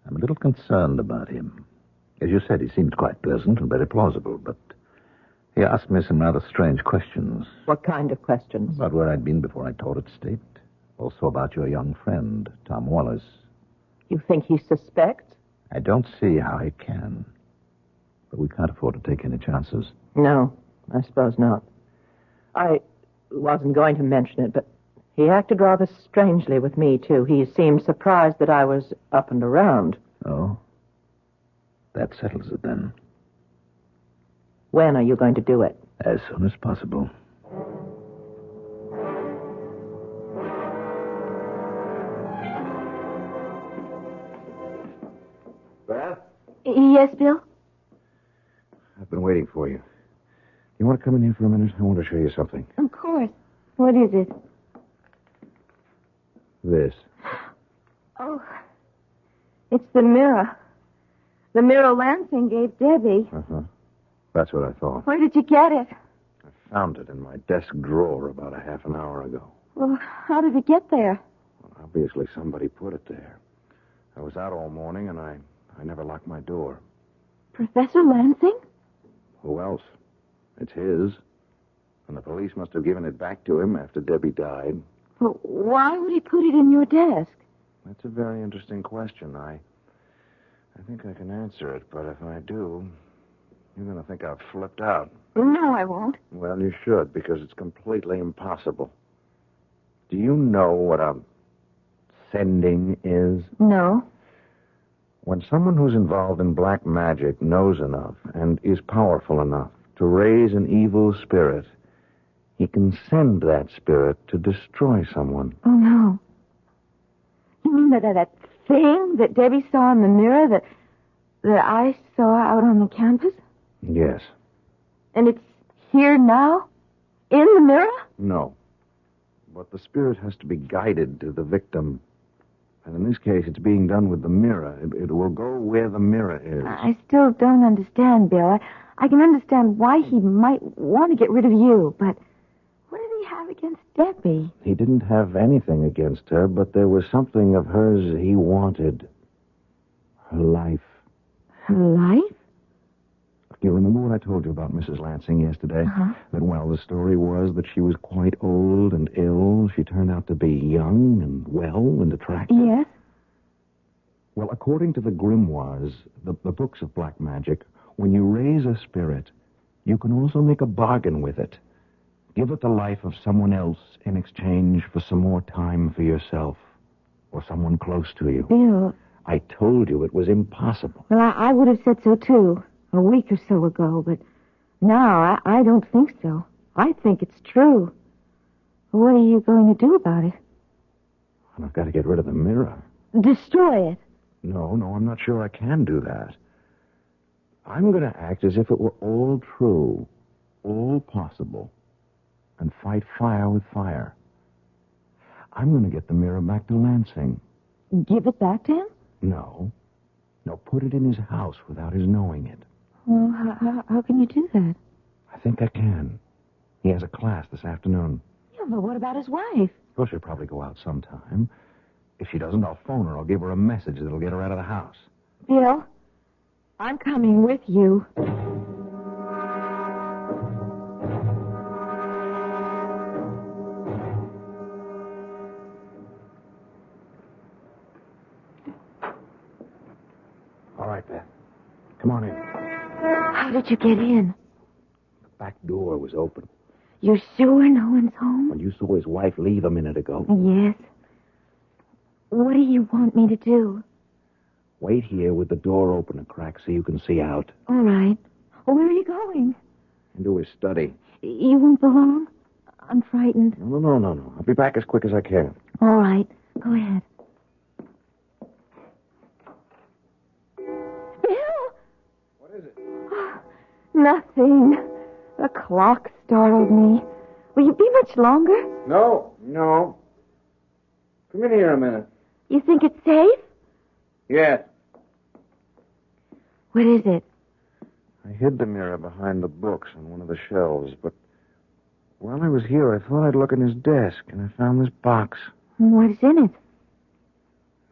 I'm a little concerned about him. As you said, he seemed quite pleasant and very plausible, but he asked me some rather strange questions. What kind of questions? About where I'd been before I taught at State. Also about your young friend, Tom Wallace. You think he suspects? I don't see how he can. But we can't afford to take any chances. No, I suppose not. I wasn't going to mention it, but he acted rather strangely with me, too. He seemed surprised that I was up and around. Oh? That settles it, then. When are you going to do it? As soon as possible. Beth? Yes, Bill? I've been waiting for you. You want to come in here for a minute? I want to show you something. Of course. What is it? This. Oh, it's the mirror. The mirror Lansing gave Debbie. Uh-huh. That's what I thought. Where did you get it? I found it in my desk drawer about a half an hour ago. Well, how did it get there? Well, obviously somebody put it there. I was out all morning, and I never locked my door. Professor Lansing? Who else? It's his. And the police must have given it back to him after Debbie died. Well, why would he put it in your desk? That's a very interesting question. I think I can answer it, but if I do, you're going to think I've flipped out. No, I won't. Well, you should, because it's completely impossible. Do you know what a sending is? No. When someone who's involved in black magic knows enough and is powerful enough to raise an evil spirit, he can send that spirit to destroy someone. Oh, no. You mean that thing that Debbie saw in the mirror that I saw out on the campus? Yes. And it's here now? In the mirror? No. But the spirit has to be guided to the victim. And in this case, it's being done with the mirror. It will go where the mirror is. I still don't understand, Bill. I can understand why he might want to get rid of you, but what did he have against Debbie? He didn't have anything against her, but there was something of hers he wanted. Her life. Her life? You remember what I told you about Mrs. Lansing yesterday? Uh-huh. That, well, the story was that she was quite old and ill. She turned out to be young and well and attractive. Yes. Well, according to the grimoires, the books of black magic, when you raise a spirit, you can also make a bargain with it. Give it the life of someone else in exchange for some more time for yourself or someone close to you. Bill. I told you it was impossible. Well, I would have said so, too, a week or so ago, but now I don't think so. I think it's true. What are you going to do about it? I've got to get rid of the mirror. Destroy it. No, I'm not sure I can do that. I'm going to act as if it were all true, all possible, and fight fire with fire. I'm going to get the mirror back to Lansing. Give it back to him? No, put it in his house without his knowing it. Well, how can you do that? I think I can. He has a class this afternoon. Yeah, but what about his wife? Well, she'll probably go out sometime. If she doesn't, I'll phone her. I'll give her a message that'll get her out of the house. Bill, I'm coming with you. All right, Beth. Come on in. How did you get in? The back door was open. You're sure no one's home? Well, you saw his wife leave a minute ago. Yes. What do you want me to do? Wait here with the door open a crack so you can see out. All right. Where are you going? Into his study. You won't be long? I'm frightened. No. I'll be back as quick as I can. All right. Go ahead. Bill! What is it? Nothing. The clock startled me. Will you be much longer? No. Come in here a minute. You think it's safe? Yes. What is it? I hid the mirror behind the books on one of the shelves, but while I was here, I thought I'd look in his desk, and I found this box. What's in it?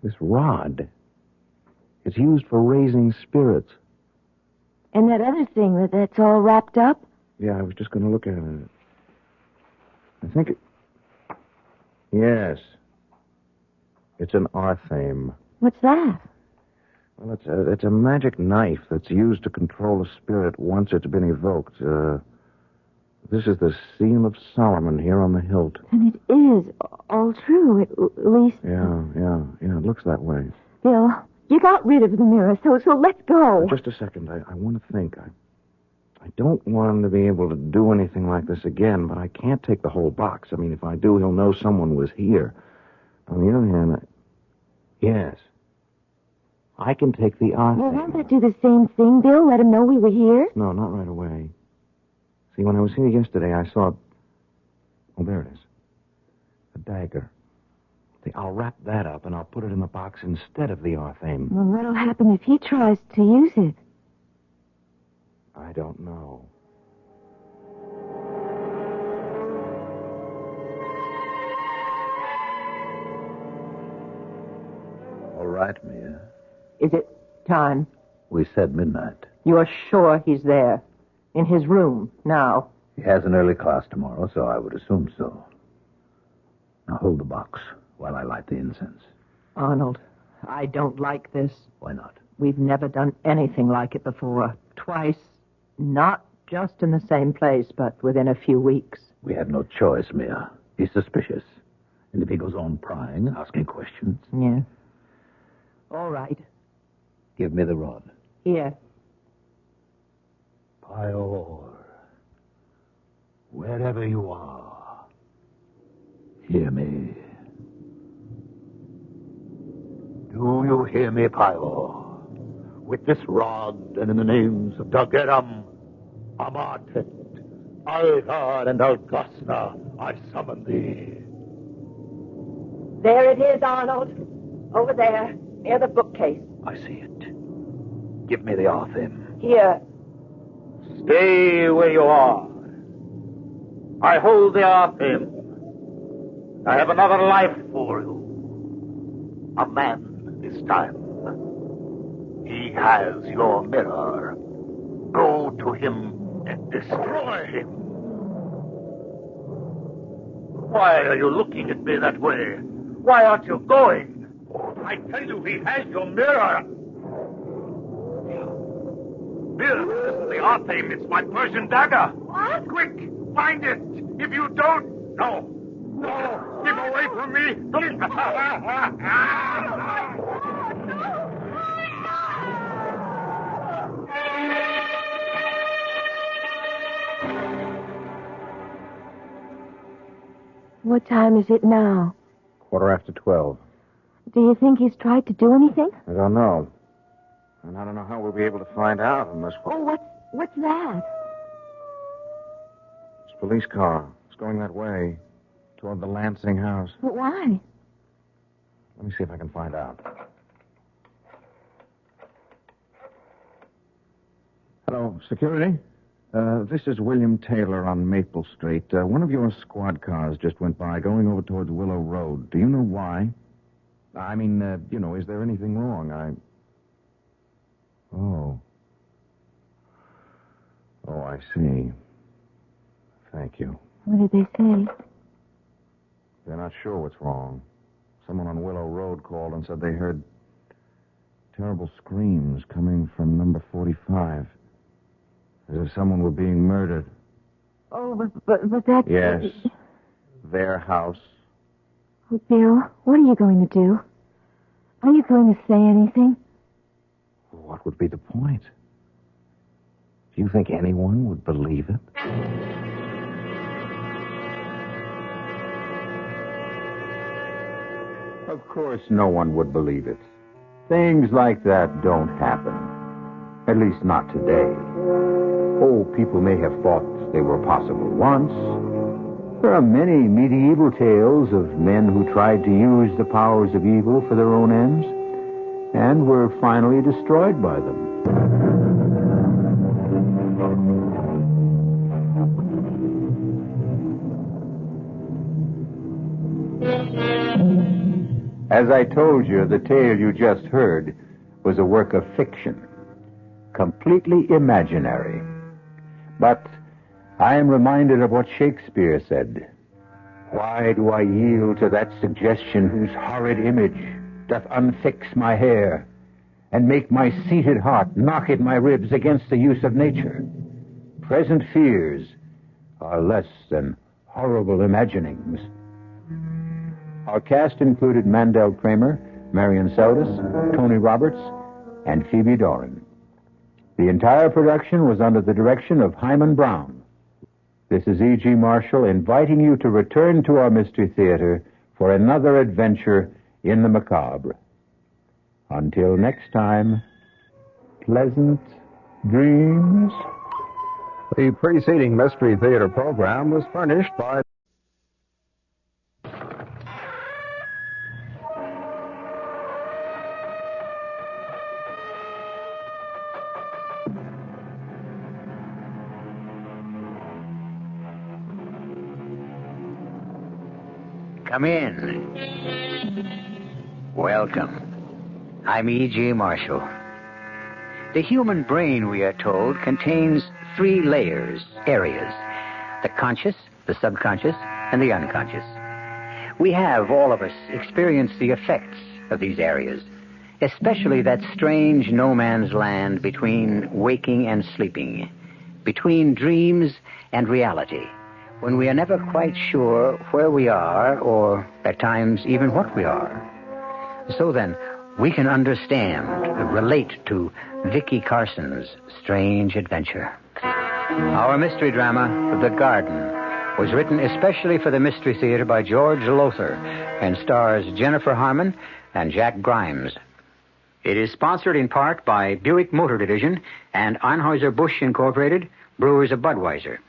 This rod. It's used for raising spirits. And that other thing that's all wrapped up? Yeah, I was just going to look at it. I think it... Yes. It's an arthame. What's that? Well, it's a magic knife that's used to control a spirit once it's been evoked. This is the seal of Solomon here on the hilt. And it is all true, at least... Yeah, it looks that way. Bill, you got rid of the mirror, so let's go. Just a second. I want to think. I don't want him to be able to do anything like this again, but I can't take the whole box. I mean, if I do, he'll know someone was here. On the other hand, yes. I can take the arthame. Well, won't that do the same thing, Bill? Let him know we were here? No, not right away. See, when I was here yesterday, I saw... Oh, there it is. A dagger. I'll wrap that up and I'll put it in the box instead of the Arthame. Well, what'll happen if he tries to use it? I don't know. All right, Mia. Is it time? We said midnight. You're sure he's there? In his room, now? He has an early class tomorrow, so I would assume so. Now hold the box while I light the incense. Arnold, I don't like this. Why not? We've never done anything like it before. Twice. Not just in the same place, but within a few weeks. We had no choice, Mia. He's suspicious. And if he goes on prying, asking questions... Yeah. All right. Give me the rod. Here. Pior, wherever you are, hear me. Do you hear me, Pior? With this rod and in the names of Dageram, Amatet, Algar, and Algasna, I summon thee. There it is, Arnold. Over there, near the bookcase. I see it. Give me the Arthame. Here. Stay where you are. I hold the Arthame. I have another life for you. A man this time. He has your mirror. Go to him and destroy him. Why are you looking at me that way? Why aren't you going? I tell you, he has your mirror. This isn't the Arthame, it's my Persian dagger. What? Quick, find it. If you don't... No. No, keep away from me. Don't... What time is it now? 12:15. Do you think he's tried to do anything? I don't know. And I don't know how we'll be able to find out unless... Oh, what's that? It's a police car. It's going that way, toward the Lansing house. But why? Let me see if I can find out. Hello, security? This is William Taylor on Maple Street. One of your squad cars just went by, going over towards Willow Road. Do you know why? I mean, is there anything wrong? Oh, I see. Thank you. What did they say? They're not sure what's wrong. Someone on Willow Road called and said they heard terrible screams coming from number 45. As if someone were being murdered. Oh, but that... Yes. Their house. Oh, Bill, what are you going to do? Are you going to say anything? What would be the point? Do you think anyone would believe it? Of course, no one would believe it. Things like that don't happen. At least not today. Oh, people may have thought they were possible once. There are many medieval tales of men who tried to use the powers of evil for their own ends and were finally destroyed by them. As I told you, the tale you just heard was a work of fiction, completely imaginary. But I am reminded of what Shakespeare said. Why do I yield to that suggestion whose horrid image doth unfix my hair and make my seated heart knock at my ribs against the use of nature? Present fears are less than horrible imaginings. Our cast included Mandel Kramer, Marion Seldes, Tony Roberts, and Phoebe Doran. The entire production was under the direction of Hyman Brown. This is E.G. Marshall inviting you to return to our Mystery Theater for another adventure in the macabre. Until next time, pleasant dreams. The preceding Mystery Theater program was furnished by... Come in. Welcome. I'm E.G. Marshall. The human brain, we are told, contains 3 layers, areas. The conscious, the subconscious, and the unconscious. We have, all of us, experienced the effects of these areas, especially that strange no-man's land between waking and sleeping, between dreams and reality, when we are never quite sure where we are, or at times even what we are. So then, we can understand, relate to Vicky Carson's strange adventure. Our mystery drama, The Garden, was written especially for the Mystery Theater by George Lothar and stars Jennifer Harmon and Jack Grimes. It is sponsored in part by Buick Motor Division and Anheuser-Busch Incorporated, Brewers of Budweiser.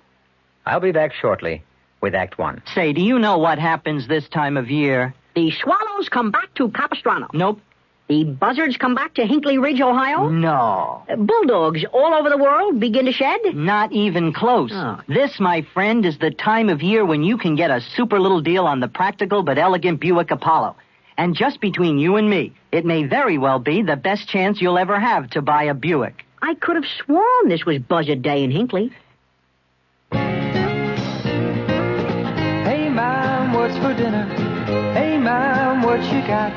I'll be back shortly with Act One. Say, do you know what happens this time of year? The swallows come back to Capistrano. Nope. The buzzards come back to Hinckley Ridge, Ohio? No. Bulldogs all over the world begin to shed? Not even close. Oh. This, my friend, is the time of year when you can get a super little deal on the practical but elegant Buick Apollo. And just between you and me, it may very well be the best chance you'll ever have to buy a Buick. I could have sworn this was Buzzard Day in Hinckley. Hey, Mom, what's for dinner? Hey, Mom, what you got?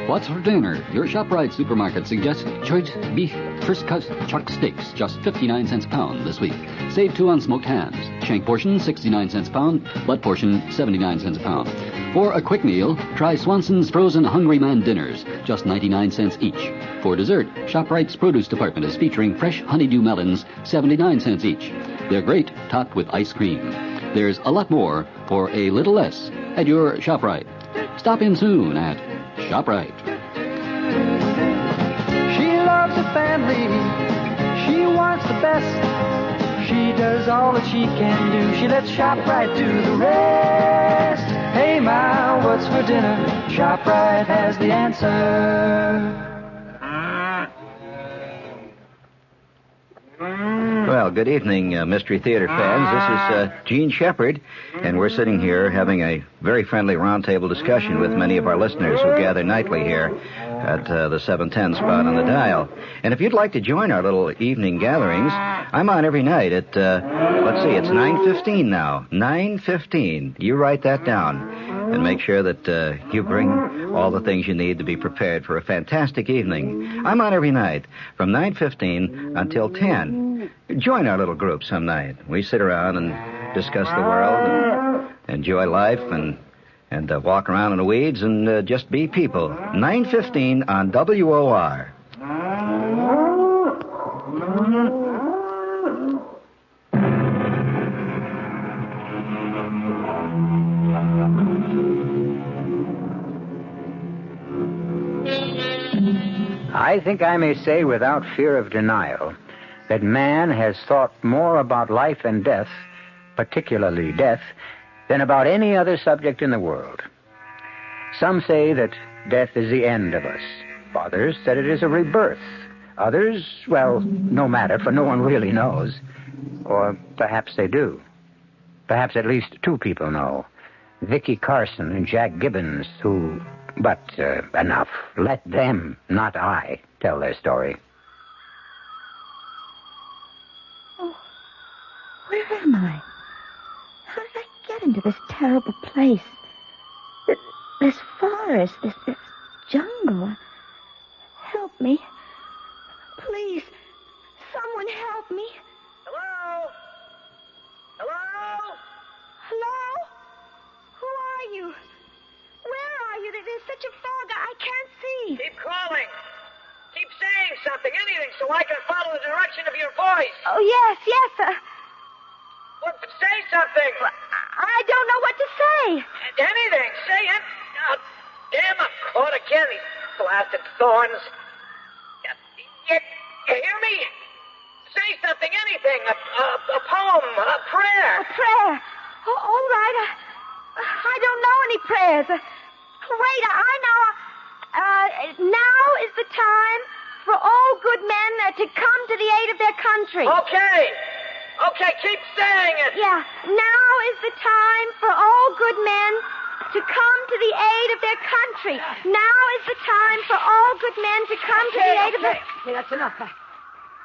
What's for dinner? Your ShopRite supermarket suggests choice beef first cut chuck steaks, just 59 cents a pound this week. Save 2 on smoked hams. Shank portion, 69 cents a pound. Butt portion, 79 cents a pound. For a quick meal, try Swanson's frozen Hungry Man dinners, just 99 cents each. For dessert, ShopRite's produce department is featuring fresh honeydew melons, 79 cents each. They're great, topped with ice cream. There's a lot more for a little less at your ShopRite. Stop in soon at ShopRite. She loves her family. She wants the best. She does all that she can do. She lets ShopRite do the rest. Hey, Ma, what's for dinner? ShopRite has the answer. Well, good evening, Mystery Theater fans. This is Gene Shepard, and we're sitting here having a very friendly roundtable discussion with many of our listeners who gather nightly here at the 710 spot on the dial. And if you'd like to join our little evening gatherings, I'm on every night at, let's see, it's 9:15 now. 9:15. You write that down. And make sure that you bring all the things you need to be prepared for a fantastic evening. I'm on every night from 9:15 until 10. Join our little group some night. We sit around and discuss the world and enjoy life and walk around in the weeds and just be people. 9:15 on WOR. I think I may say without fear of denial that man has thought more about life and death, particularly death, than about any other subject in the world. Some say that death is the end of us. Others that it is a rebirth. Others, well, no matter, for no one really knows. Or perhaps they do. Perhaps at least 2 people know. Vicky Carson and Jack Gibbons, who... But enough. Let them, not I, tell their story. Oh, where am I? How did I get into this terrible place? This forest, this jungle. Help me. Please, someone help me. Hello? Hello? Hello? Who are you? Where are you? There's such a fog, I can't see. Keep calling. Keep saying something, anything, so I can follow the direction of your voice. Oh, yes. What? Say something. I don't know what to say. Anything. Say it. Oh, damn, I'm caught again. These blasted thorns. You hear me? Say something, anything. A poem, a prayer. A prayer? Oh, all right. I don't know any prayers. Wait, I know. Now is the time for all good men to come to the aid of their country. Okay, keep saying it. Yeah, now is the time for all good men to come to the aid of their country. Now is the time for all good men to come to the aid of their... Okay, that's enough.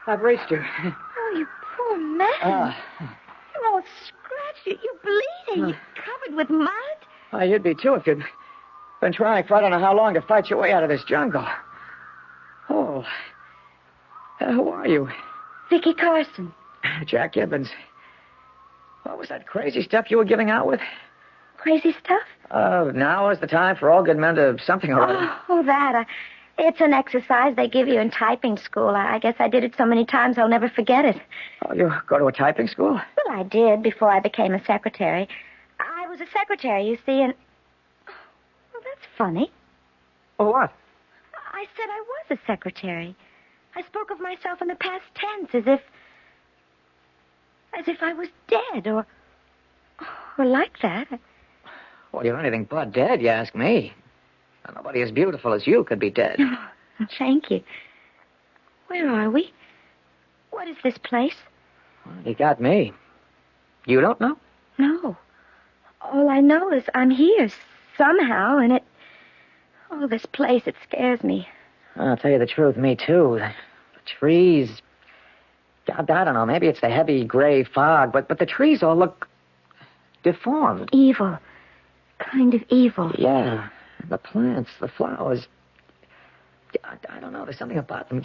I've reached you. Oh, you poor man. You're all scratched. You're bleeding. You're covered with mud. You'd be, too, if you'd been trying for I don't know how long to fight your way out of this jungle. Oh. Who are you? Vicky Carson. Jack Gibbons. What was that crazy stuff you were giving out with? Crazy stuff? Now is the time for all good men to something or other. Oh, that. It's an exercise they give you in typing school. I guess I did it so many times I'll never forget it. Oh, you go to a typing school? Well, I did before I became a secretary. I was a secretary, you see, and... Well, that's funny. Oh, what? I said I was a secretary. I spoke of myself in the past tense, as if I was dead, or like that. Well, you're anything but dead, you ask me. Nobody as beautiful as you could be dead. Oh, thank you. Where are we? What is this place? Well, you got me. You don't know? No. All I know is I'm here somehow, and it... Oh, this place, it scares me. I'll tell you the truth, me too. The trees... I don't know, maybe it's the heavy gray fog, but the trees all look deformed. Evil. Kind of evil. Yeah. The plants, the flowers. I don't know, there's something about them.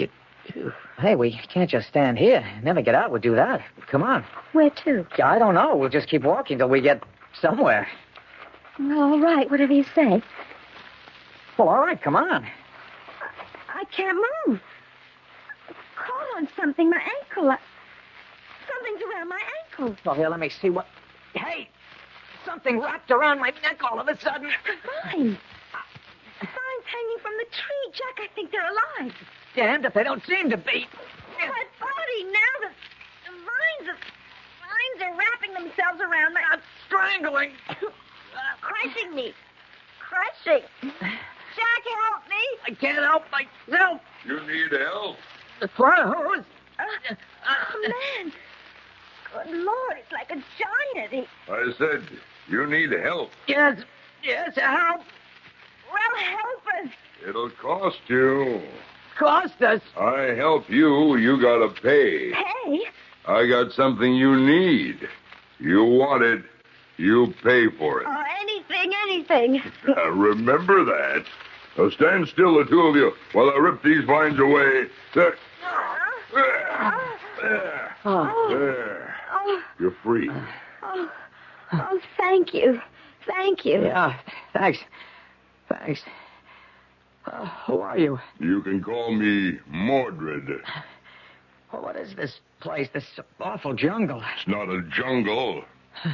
Hey, we can't just stand here. Never get out. We'll do that. Come on. Where to? I don't know. We'll just keep walking till we get somewhere. Well, all right, whatever you say. Well, all right, come on. I can't move. Caught on something, my ankle. Something's around my ankle. Well, here, let me see what... Hey! Something wrapped around my neck all of a sudden. Vines. Vines hanging from the tree. Jack, I think they're alive. Damned if they don't seem to be. My body, now the vines are wrapping themselves around my... strangling. Crushing me. Crushing. Jack, help me. I can't help myself. You need help? Who's? Oh, man. Good Lord, it's like a giant. I said, you need help. Yes, help. Well, help us. It'll cost you. Cost us? I help you, you gotta pay. Pay? I got something you need. You want it, you pay for it. Oh, anything. Remember that. Now stand still, the two of you, while I rip these vines away. There. You're free. Oh, thank you. Thank you. Yeah, thanks. Who are you? You can call me Mordred. What is this place, this awful jungle? It's not a jungle.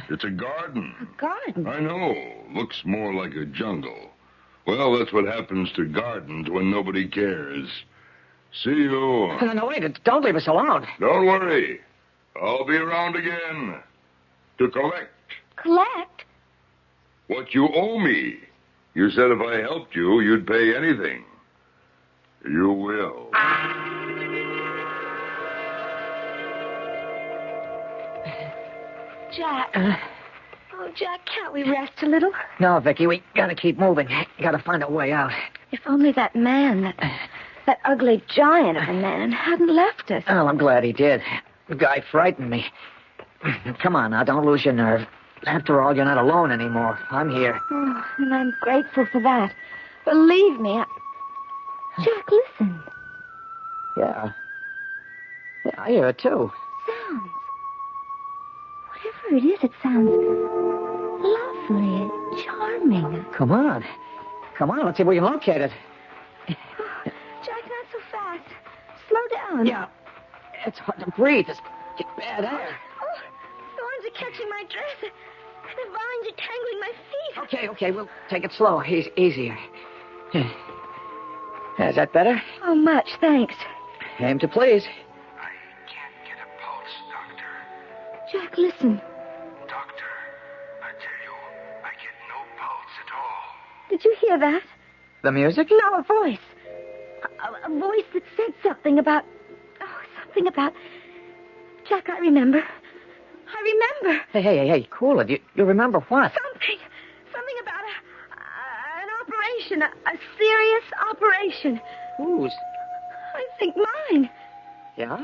It's a garden. A garden? I know. Looks more like a jungle. Well, that's what happens to gardens when nobody cares. See you. No, wait. Don't leave us alone. Don't worry. I'll be around again to collect. Collect? What you owe me. You said if I helped you, you'd pay anything. You will. Jack. Oh, Jack, can't we rest a little? No, Vicky, we gotta keep moving. Gotta find a way out. If only that man, that ugly giant of a man, hadn't left us. Oh, I'm glad he did. The guy frightened me. Come on now, don't lose your nerve. After all, you're not alone anymore. I'm here. Oh, and I'm grateful for that. Believe me, Jack, listen. Yeah, I hear it, too. Sounds. Whatever it is, it sounds lovely and charming. Come on, let's see if we can locate it. Oh, Jack, not so fast. Slow down. Yeah, it's hard to breathe. It's bad air. Oh, thorns are catching my dress. The vines are tangling my feet. Okay, we'll take it slow. Easier. Is that better? Oh, much, thanks. Aim to please. I can't get a pulse, Doctor. Jack, listen. Doctor, I tell you, I get no pulse at all. Did you hear that? The music? No, a voice. A voice that said something about... Jack, I remember. Hey, cool it. You remember what? Something about operation, a serious operation. Whose? I think mine. Yeah?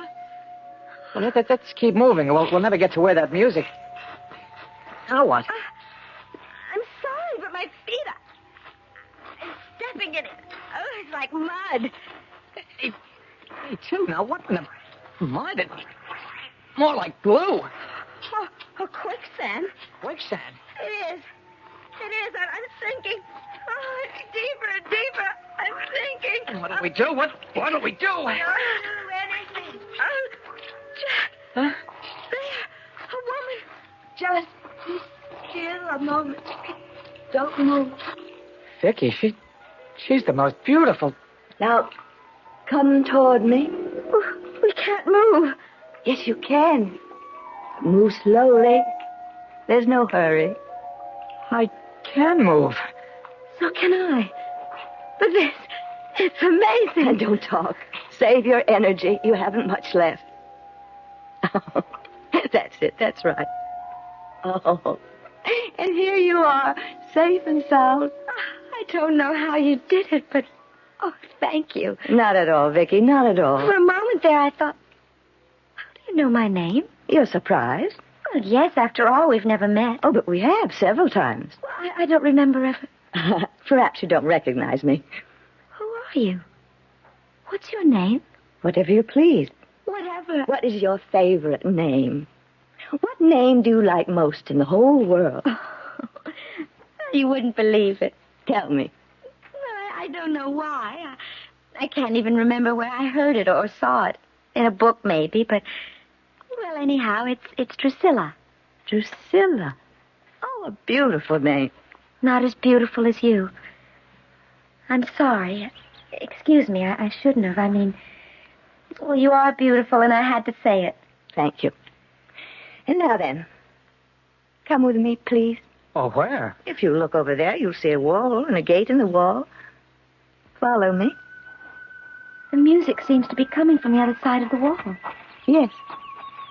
Well, let's keep moving. We'll never get to where that music... Now what? I'm sorry, but my feet are stepping in it. Oh, it's like mud. Hey, too, now what in the... Mud? It's more like glue. Oh, quicksand. Quicksand? It is. I'm sinking. Oh, it's deeper and deeper. I'm sinking. What do we do? What do we do? I don't do anything. Oh, Jack. Huh? There. A woman. Just be still a moment. Don't move. Vicky, she's the most beautiful... Now, come toward me. We can't move. Yes, you can. Move slowly. There's no hurry. I can move. So can I. But it's amazing. And don't talk. Save your energy. You haven't much left. Oh, that's it. That's right. Oh, and here you are, safe and sound. I don't know how you did it, but... Oh, thank you. Not at all, Vicky, not at all. For a moment there, I thought, how do you know my name? You're surprised? Well, yes, after all, we've never met. Oh, but we have, several times. Well, I don't remember ever... Perhaps you don't recognize me. Who are you? What's your name? Whatever you please. Whatever. What is your favorite name? What name do you like most in the whole world? You wouldn't believe it. Tell me. I don't know why. I can't even remember where I heard it or saw it. In a book, maybe, but... Well, anyhow, it's Drusilla. Drusilla? Oh, a beautiful name. Not as beautiful as you. I'm sorry. Excuse me, I shouldn't have. I mean... Well, you are beautiful, and I had to say it. Thank you. And now then, come with me, please. Oh, where? If you look over there, you'll see a wall and a gate in the wall. Follow me. The music seems to be coming from the other side of the wall. Yes.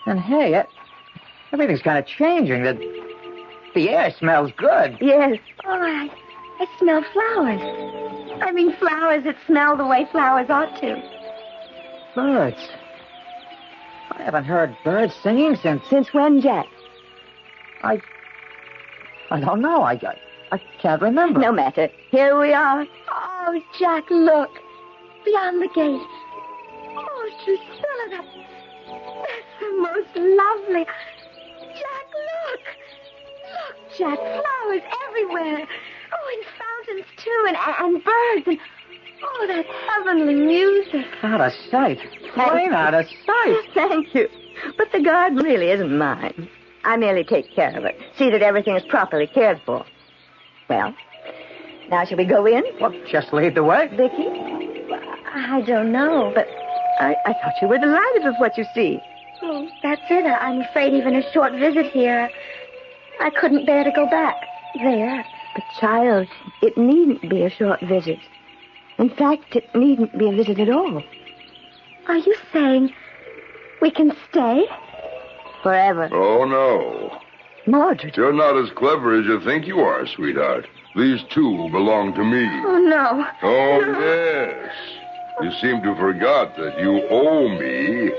And hey, everything's kind of changing. The air smells good. Yes. Oh, I smell flowers. I mean flowers that smell the way flowers ought to. Birds. I haven't heard birds singing since... Since when, Jack? I don't know. I can't remember. No matter. Here we are. Oh, Jack, look. Beyond the gate. Oh, Drusilla, that's the most lovely. Jack, look. Look, Jack, flowers everywhere. Oh, and fountains, too, and birds, and... Oh, that heavenly music. Out of sight. Plain out of sight. Thank you. But the garden really isn't mine. I merely take care of it. See that everything is properly cared for. Well, now shall we go in? Well, just lead the way. Vicky? I don't know, but I thought you were delighted with what you see. Oh, that's it. I'm afraid even a short visit here, I couldn't bear to go back. There. But, child, it needn't be a short visit. In fact, it needn't be a visit at all. Are you saying we can stay? Forever. Oh, no. Mordred. You're not as clever as you think you are, sweetheart. These two belong to me. Oh, no. Oh, no. Yes. You seem to forgot that you owe me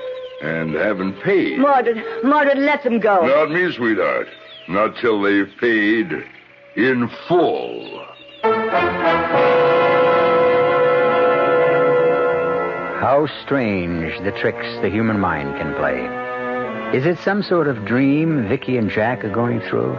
and haven't paid. Mordred, let them go. Not me, sweetheart. Not till they've paid in full. How strange the tricks the human mind can play. Is it some sort of dream Vicky and Jack are going through?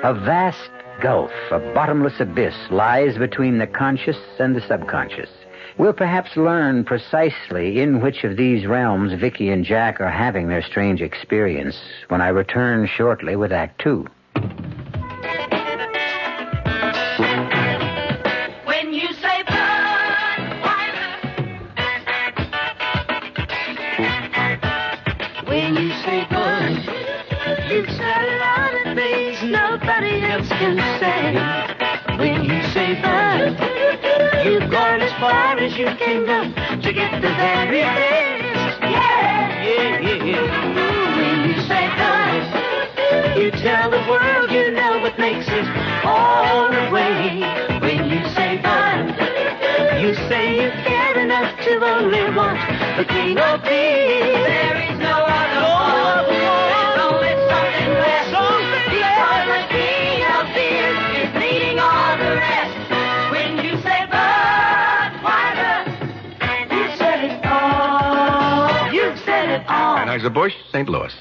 A vast gulf, a bottomless abyss, lies between the conscious and the subconscious. We'll perhaps learn precisely in which of these realms Vicky and Jack are having their strange experience when I return shortly with Act 2. When you say when you say bud, you've said a lot of things nobody else can say. When you say bud, you've gone as far as you can go to get the very best. Yeah. When you say bud, you tell the world you know what makes it all the way. When you say only one, the King of Thieves. There is no other one. There's only something less. Because the King of Thieves is leading all the rest. When you say Budweiser, you said it all. You've said it all. Anheuser-Busch, St. Louis.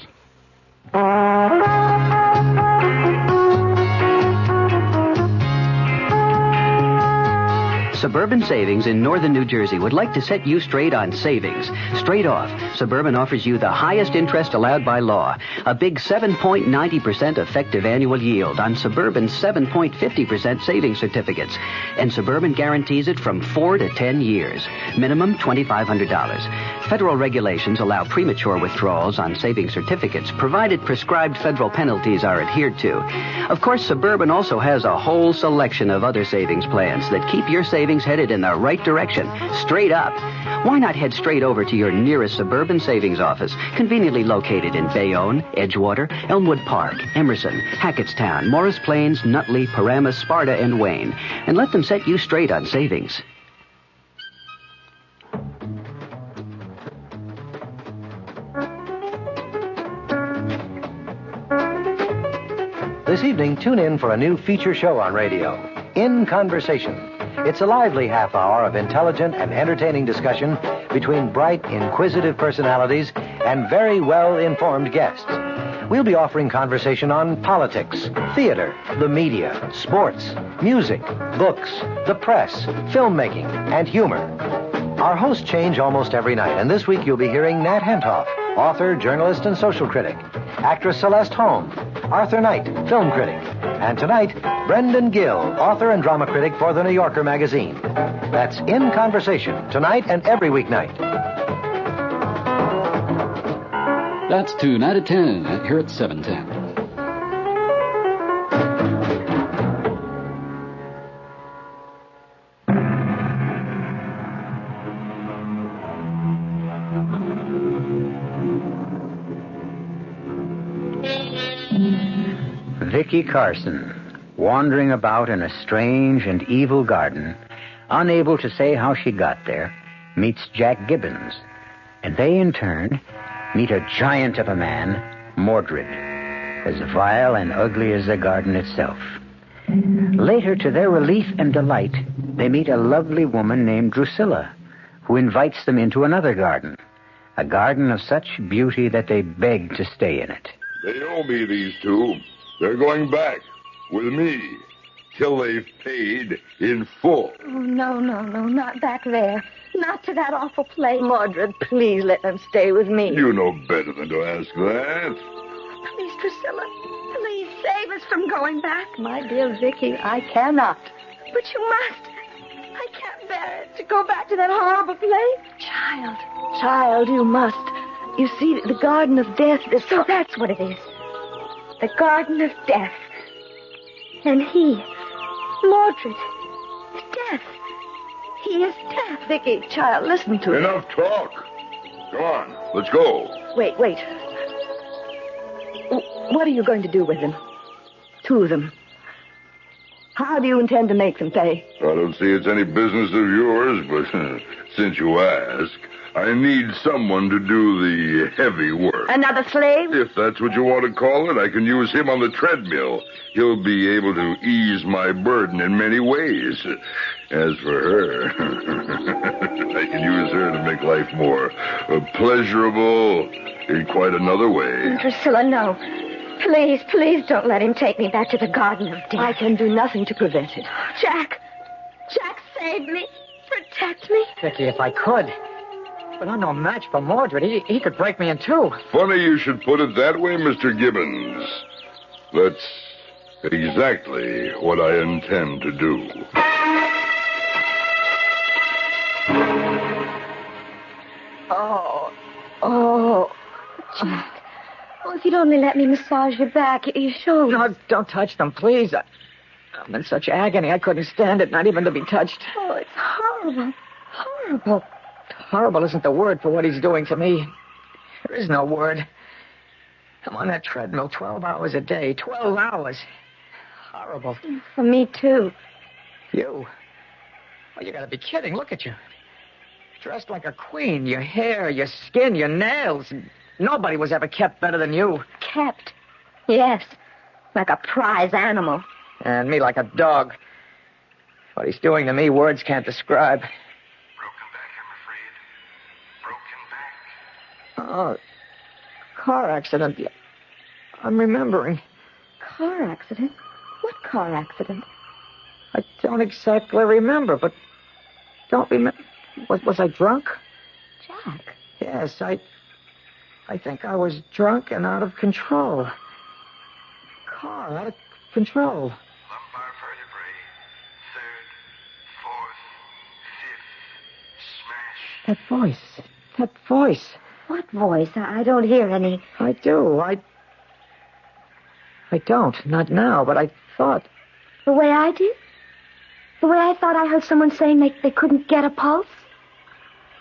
Suburban Savings in northern New Jersey would like to set you straight on savings. Straight off, Suburban offers you the highest interest allowed by law. A big 7.90% effective annual yield on Suburban's 7.50% savings certificates. And Suburban guarantees it from 4 to 10 years. Minimum $2,500. Federal regulations allow premature withdrawals on savings certificates, provided prescribed federal penalties are adhered to. Of course, Suburban also has a whole selection of other savings plans that keep your savings headed in the right direction, straight up. Why not head straight over to your nearest Suburban Savings office, conveniently located in Bayonne, Edgewater, Elmwood Park, Emerson, Hackettstown, Morris Plains, Nutley, Paramus, Sparta, and Wayne, and let them set you straight on savings. This evening, tune in for a new feature show on radio, In Conversation. It's a lively half hour of intelligent and entertaining discussion between bright, inquisitive personalities and very well-informed guests. We'll be offering conversation on politics, theater, the media, sports, music, books, the press, filmmaking, and humor. Our hosts change almost every night, and this week you'll be hearing Nat Hentoff, author, journalist, and social critic, actress Celeste Holm, Arthur Knight, film critic, and tonight, Brendan Gill, author and drama critic for The New Yorker magazine. That's In Conversation, tonight and every weeknight. That's 2 9 to 10 here at 7:10. Vicky Carson, wandering about in a strange and evil garden, unable to say how she got there, meets Jack Gibbons, and they in turn meet a giant of a man, Mordred, as vile and ugly as the garden itself. Later, to their relief and delight, they meet a lovely woman named Drusilla, who invites them into another garden, a garden of such beauty that they beg to stay in it. They owe me, these two. They're going back with me till they've paid in full. Oh, no, not back there. Not to that awful place. Mordred, please let them stay with me. You know better than to ask that. Please, Drusilla, please save us from going back. My dear Vicky, I cannot. But you must. I can't bear it to go back to that horrible place. Child, you must. You see, the Garden of Death is... So that's what it is. The Garden of Death. And he, Mordred, is death. He is death. Vicky, child, listen to me. Enough talk. Come on, let's go. Wait. What are you going to do with them? Two of them. How do you intend to make them pay? I don't see it's any business of yours, but since you ask, I need someone to do the heavy work. Another slave? If that's what you want to call it, I can use him on the treadmill. He'll be able to ease my burden in many ways. As for her, I can use her to make life more pleasurable in quite another way. Drusilla, no. Please don't let him take me back to the Garden of Death. I can do nothing to prevent it. Jack, save me. Protect me. Vicky, if I could. But I'm no match for Mordred. He could break me in two. Funny you should put it that way, Mr. Gibbons. That's exactly what I intend to do. Oh. Jack. Oh, if you'd only let me massage your back, your shoulders. No, don't touch them, please. I'm in such agony, I couldn't stand it, not even to be touched. Oh, it's horrible. Horrible. Horrible isn't the word for what he's doing to me. There is no word. I'm on that treadmill 12 hours a day. 12 hours. Horrible. For me, too. You? Well, you gotta be kidding. Look at you. dressed like a queen. Your hair, your skin, your nails. Nobody was ever kept better than you. Kept? Yes. Like a prize animal. And me like a dog. What he's doing to me, words can't describe. Broken back, I'm afraid. Broken back. Oh, car accident. I'm remembering. Car accident? What car accident? I don't exactly remember, but don't remember. Was I drunk? Jack. Yes, I think I was drunk and out of control. Car out of control. Lumbar vertebrae. Third, fourth, fifth. Smash. That voice. That voice. What voice? I don't hear any. I do. I don't. Not now, but I thought. The way I did? The way I thought I heard someone saying they couldn't get a pulse?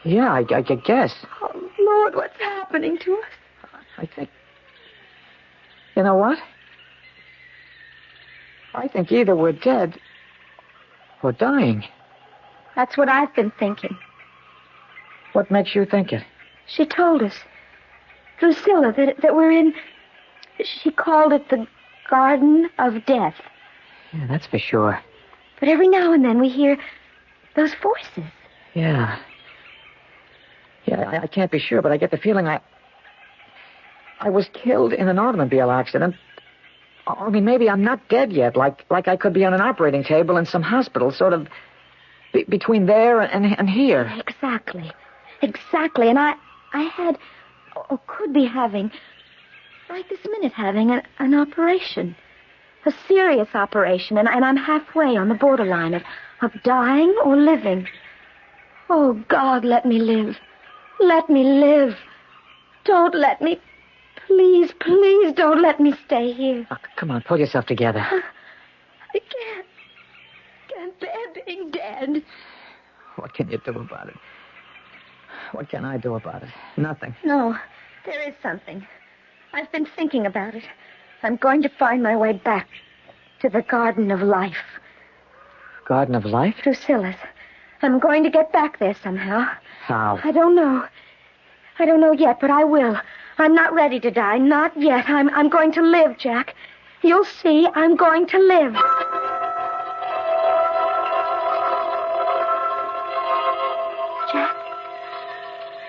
Yeah, I guess. Oh, Lord, what's happening to us? I think... You know what? I think either we're dead or dying. That's what I've been thinking. What makes you think it? She told us, Drusilla, that we're in... She called it the Garden of Death. Yeah, that's for sure. But every now and then we hear those voices. Yeah. Yeah, I can't be sure, but I get the feeling I was killed in an automobile accident. Only maybe I'm not dead yet, like I could be on an operating table in some hospital, sort of between there and here. Exactly. Exactly. And I had, or could be having, right this minute having an operation. A serious operation, and I'm halfway on the borderline of dying or living. Oh, God, let me live. Let me live. Don't let me... Please, please don't let me stay here. Oh, come on, pull yourself together. I can't bear being dead. What can you do about it? What can I do about it? Nothing. No, there is something. I've been thinking about it. I'm going to find my way back to the Garden of Life. Garden of Life? Drusilla's. I'm going to get back there somehow. How? I don't know. I don't know yet, but I will. I'm not ready to die. Not yet. I'm going to live, Jack. You'll see, I'm going to live. Jack?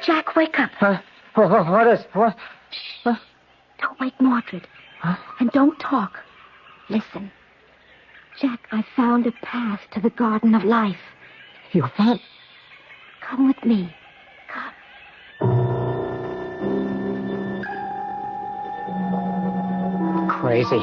Jack, wake up. What is... What? Shh. Don't wake Mordred. Huh? And don't talk. Listen. Jack, I found a path to the Garden of Life. You found... Come with me. Come. Crazy.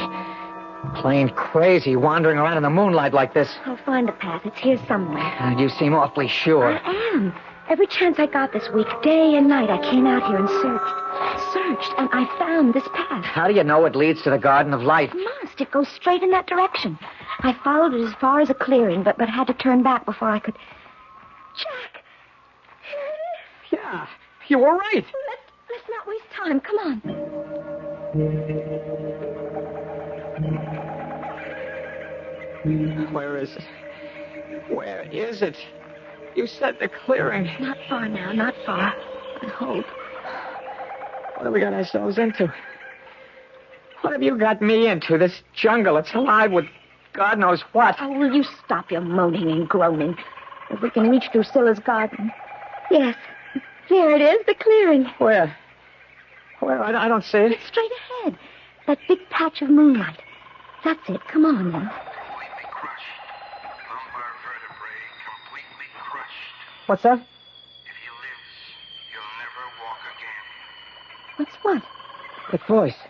Plain crazy, wandering around in the moonlight like this. I'll find a path. It's here somewhere. You seem awfully sure. I am. Every chance I got this week, day and night, I came out here and searched, and I found this path. How do you know it leads to the Garden of Life? It must. It goes straight in that direction. I followed it as far as a clearing, but had to turn back before I could... Jack! Yeah, you were right. Let's not waste time. Come on. Where is it? Where is it? You said the clearing. Not far now, not far. I hope. What have we got ourselves into? What have you got me into? This jungle, it's alive with God knows what. Oh, will you stop your moaning and groaning? If we can reach Drusilla's garden. Yes. There it is, the clearing. Where? Where? I don't see it. It's straight ahead. That big patch of moonlight. That's it. Come on, then. Completely crushed. Lumbar vertebrae completely crushed. What's that? If he lives, he'll never walk again. What's what? That voice.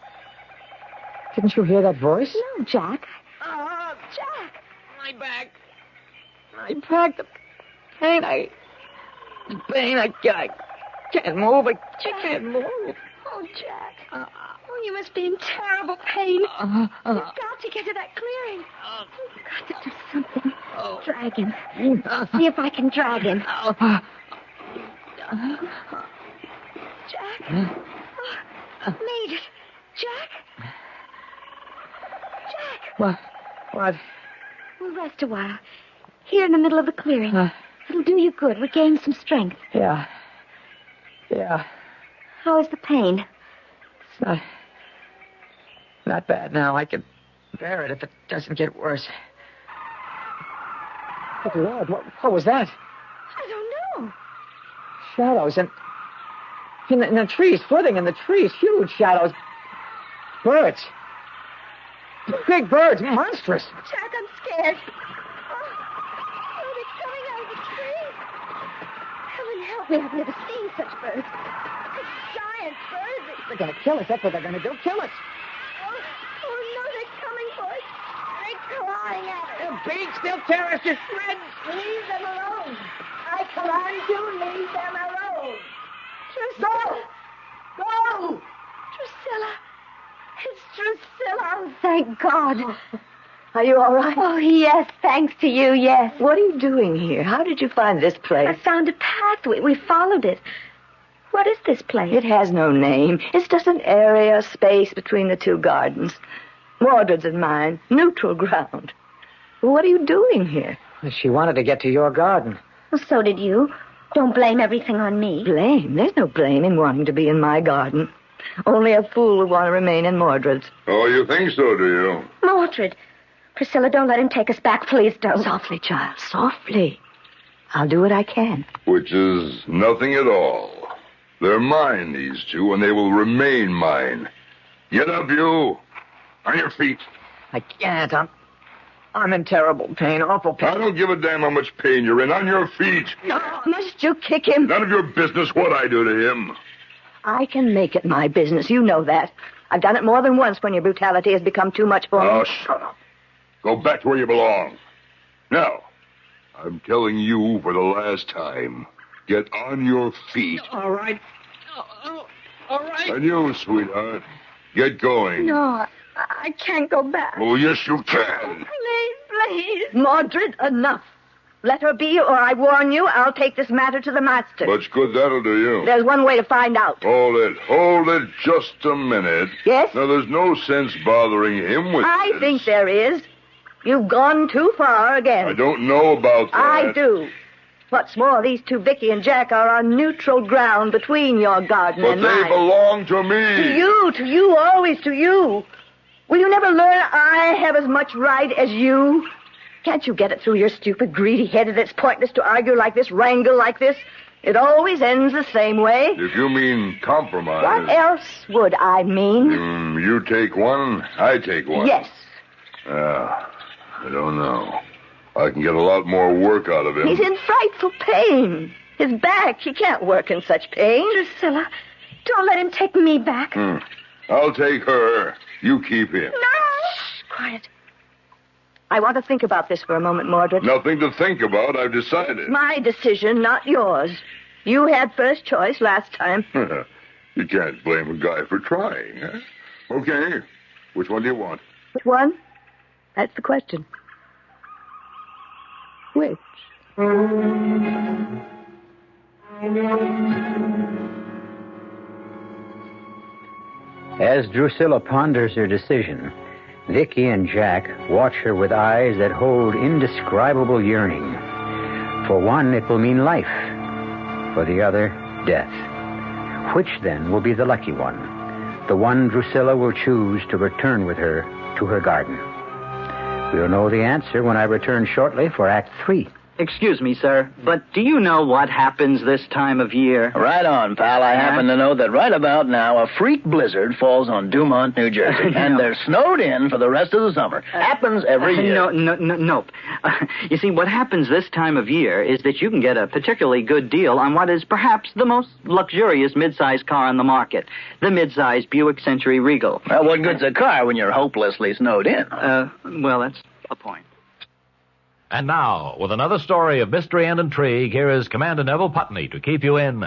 Didn't you hear that voice? No, Jack. Oh, Jack! My back. My back. The pain. The pain. I can't move. I can't move. Oh, Jack. Oh, you must be in terrible pain. You've got to get to that clearing. You've got to do something. Drag him. See if I can drag him. Jack? Made it. Jack? Jack? What? We'll rest a while. Here in the middle of the clearing. It'll do you good, regain some strength. Yeah. How is the pain? It's not bad now. I can bear it if it doesn't get worse. Good Lord, what was that? I don't know. Shadows in the trees, flitting in the trees, huge shadows. Birds. Big birds, monstrous. Jack, I'm scared. Oh, they're coming out of the trees. Heaven help me, I've never seen such birds. Giant birds. They're going to kill us. That's what they're going to do. Kill us. Oh, no, they're coming for us. They're clawing at us. Their beaks, they'll tear us to shreds. Leave them alone. I command you, leave them alone. Drusilla. Go! Drusilla. It's Drusilla. Oh, thank God. Are you all right? Oh, yes, thanks to you, yes. What are you doing here? How did you find this place? I found a path. We followed it. What is this place? It has no name. It's just an area, space between the two gardens. Mordred's and mine. Neutral ground. What are you doing here? She wanted to get to your garden. Well, so did you. Don't blame everything on me. Blame? There's no blame in wanting to be in my garden. Only a fool would want to remain in Mordred's. Oh, you think so, do you? Mordred. Priscilla, don't let him take us back. Please don't. Softly, child. Softly. I'll do what I can. Which is nothing at all. They're mine, these two, and they will remain mine. Get up, you. On your feet. I can't. I'm in terrible pain, awful pain. I don't give a damn how much pain you're in. On your feet. No, must you kick him? None of your business what I do to him. I can make it my business. You know that. I've done it more than once when your brutality has become too much for me. Oh, shut up. Go back to where you belong. Now, I'm telling you for the last time. Get on your feet. All right. All right. And you, sweetheart, get going. No, I can't go back. Oh, yes, you can. Please. Mordred, enough. Let her be, or I warn you, I'll take this matter to the master. Much good that'll do you. There's one way to find out. Hold it just a minute. Yes? Now, there's no sense bothering him with I this. think there is. You've gone too far again. I don't know about that. I do. What's more, these two, Vicky and Jack, are on neutral ground between your garden But and they mine. belong to me. To you, always to you. Will you never learn I have as much right as you? Can't you get it through your stupid, greedy head that it's pointless to argue like this, wrangle like this? It always ends the same way. If you mean compromise. What else would I mean? You take one, I take one. Yes. I don't know. I can get a lot more work out of him. He's in frightful pain. His back, he can't work in such pain. Drusilla, don't let him take me back. I'll take her. You keep him. No! Shh, quiet. I want to think about this for a moment, Mordred. Nothing to think about. I've decided. My decision, not yours. You had first choice last time. You can't blame a guy for trying, huh? Okay. Which one do you want? Which one? That's the question. Which? As Drusilla ponders her decision, Vicky and Jack watch her with eyes that hold indescribable yearning. For one, it will mean life. For the other, death. Which, then, will be the lucky one? The one Drusilla will choose to return with her to her garden. We'll know the answer when I return shortly for Act 3. Excuse me, sir, but do you know what happens this time of year? Right on, pal. I happen to know that right about now a freak blizzard falls on Dumont, New Jersey, and they're snowed in for the rest of the summer. Happens every year. Nope. You see, what happens this time of year is that you can get a particularly good deal on what is perhaps the most luxurious mid-size car on the market, the mid-size Buick Century Regal. Well, what good's a car when you're hopelessly snowed in? Well, that's a point. And now, with another story of mystery and intrigue, here is Commander Neville Putney to keep you in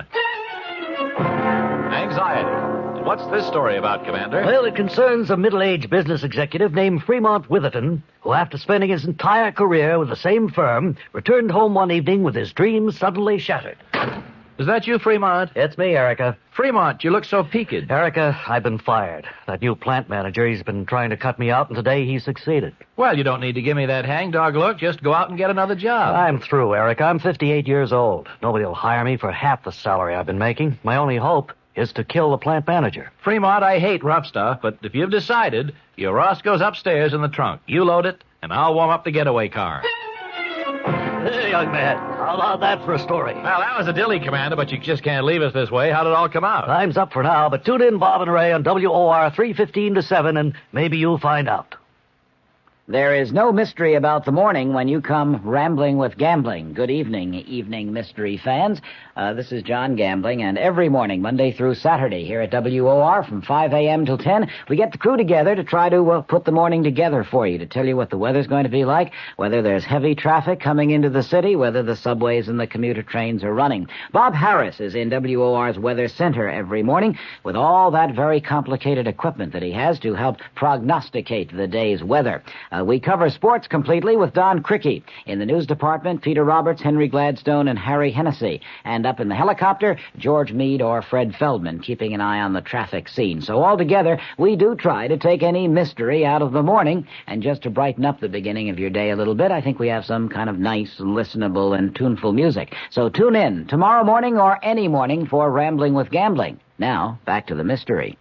anxiety. What's this story about, Commander? Well, it concerns a middle-aged business executive named Fremont Witherton, who, after spending his entire career with the same firm, returned home one evening with his dreams suddenly shattered. Is that you, Fremont? It's me, Erica. Fremont, you look so peaked. Erica, I've been fired. That new plant manager, he's been trying to cut me out, and today he succeeded. Well, you don't need to give me that hangdog look. Just go out and get another job. I'm through, Erica. I'm 58 years old. Nobody will hire me for half the salary I've been making. My only hope is to kill the plant manager. Fremont, I hate rough stuff, but if you've decided, your Roscoe's upstairs in the trunk. You load it, and I'll warm up the getaway car. Hey, young man, how about that for a story? Well, that was a dilly, Commander, but you just can't leave us this way. How did it all come out? Time's up for now, but tune in, Bob and Ray, on WOR 3:15 to 7, and maybe you'll find out. There is no mystery about the morning when you come rambling with gambling. Good evening, evening mystery fans. This is John Gambling, and every morning, Monday through Saturday, here at WOR from 5 a.m. till 10, we get the crew together to try to put the morning together for you, to tell you what the weather's going to be like, whether there's heavy traffic coming into the city, whether the subways and the commuter trains are running. Bob Harris is in WOR's Weather Center every morning with all that very complicated equipment that he has to help prognosticate the day's weather. We cover sports completely with Don Cricky. In the news department, Peter Roberts, Henry Gladstone, and Harry Hennessy. And up in the helicopter, George Meade or Fred Feldman, keeping an eye on the traffic scene. So altogether, we do try to take any mystery out of the morning. And just to brighten up the beginning of your day a little bit, I think we have some kind of nice, listenable, and tuneful music. So tune in tomorrow morning or any morning for Rambling with Gambling. Now, back to the mystery.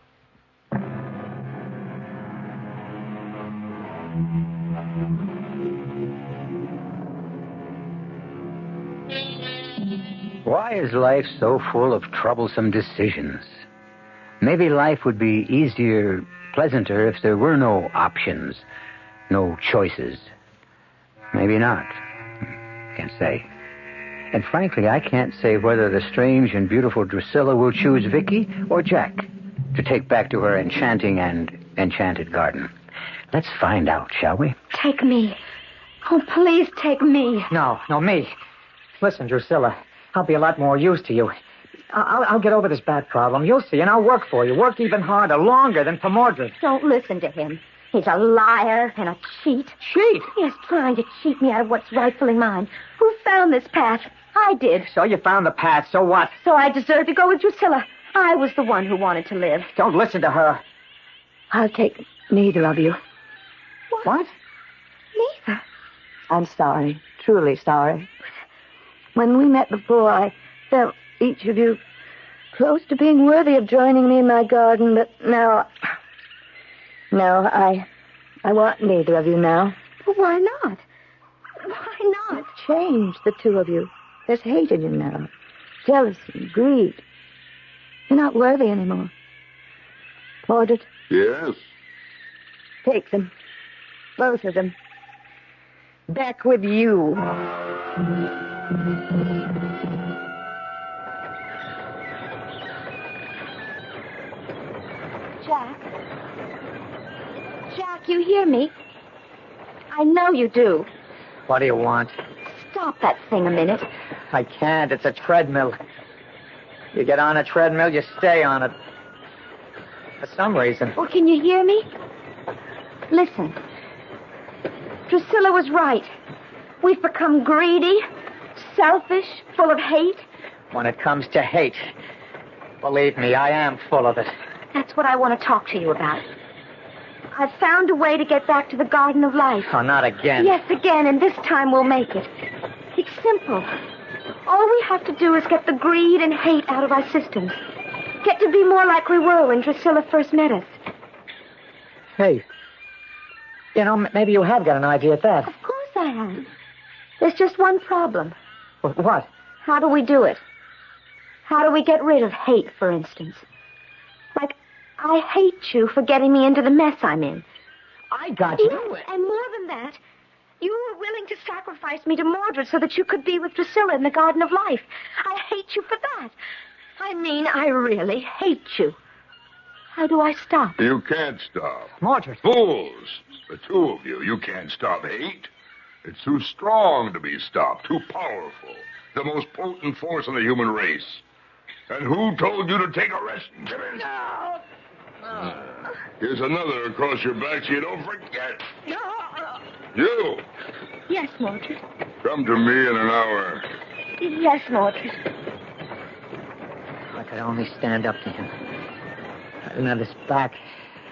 Why is life so full of troublesome decisions? Maybe life would be easier, pleasanter, if there were no options, no choices. Maybe not. Can't say. And frankly, I can't say whether the strange and beautiful Drusilla will choose Vicky or Jack to take back to her enchanting and enchanted garden. Let's find out, shall we? Take me. Oh, please take me. No, me. Listen, Drusilla, I'll be a lot more use to you. I'll get over this bad problem. You'll see, and I'll work for you. Work even harder, longer than for Mordred. Don't listen to him. He's a liar and a cheat. Cheat? Yes, trying to cheat me out of what's rightfully mine. Who found this path? I did. So you found the path, so what? So I deserve to go with Drusilla. I was the one who wanted to live. Don't listen to her. I'll take neither of you. What? Neither. I'm sorry. Truly sorry. When we met before, I felt each of you close to being worthy of joining me in my garden, but now... No, I want neither of you now. But why not? Why not? You've changed, the two of you. There's hate in you now. Jealousy, greed. You're not worthy anymore. Mordred? Yes? Take them. Both of them. Back with you. Jack, you hear me? I know you do. What do you want? Stop that thing a minute. I can't. It's a treadmill. You get on a treadmill, you stay on it. For some reason. Well, can you hear me? Listen. Drusilla was right. We've become greedy, selfish, full of hate. When it comes to hate, believe me, I am full of it. That's what I want to talk to you about. I've found a way to get back to the Garden of Life. Oh, not again. Yes, again, and this time we'll make it. It's simple. All we have to do is get the greed and hate out of our systems. Get to be more like we were when Drusilla first met us. Hey, you know, maybe you have got an idea at that. Of course I have. There's just one problem. What? How do we do it? How do we get rid of hate, for instance? Like, I hate you for getting me into the mess I'm in. I got you. Yes, and more than that, you were willing to sacrifice me to Mordred so that you could be with Drusilla in the Garden of Life. I hate you for that. I mean, I really hate you. How do I stop? You can't stop. Mordred. Fools. The two of you. You can't stop hate. It's too strong to be stopped. Too powerful. The most potent force in the human race. And who told you to take a rest? No. Here's another across your back so you don't forget. No. You. Yes, Mordred. Come to me in an hour. Yes, Mordred. could only stand up to him. I didn't have this back.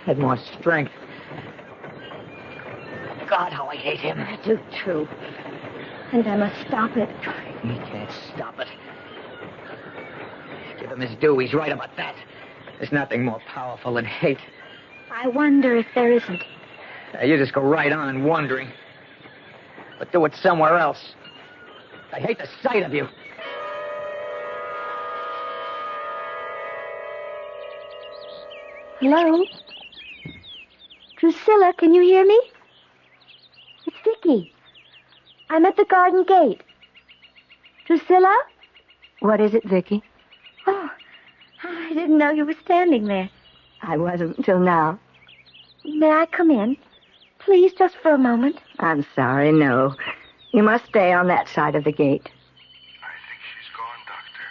I had more strength. God, how I hate him. I do, too. And I must stop it. We can't stop it. Give him his due. He's right about that. There's nothing more powerful than hate. I wonder if there isn't. Now, you just go right on wondering. But do it somewhere else. I hate the sight of you. Hello? Drusilla, can you hear me? It's Vicky. I'm at the garden gate. Drusilla? What is it, Vicky? Oh, I didn't know you were standing there. I wasn't until now. May I come in? Please, just for a moment. I'm sorry, no. You must stay on that side of the gate. I think she's gone, Doctor.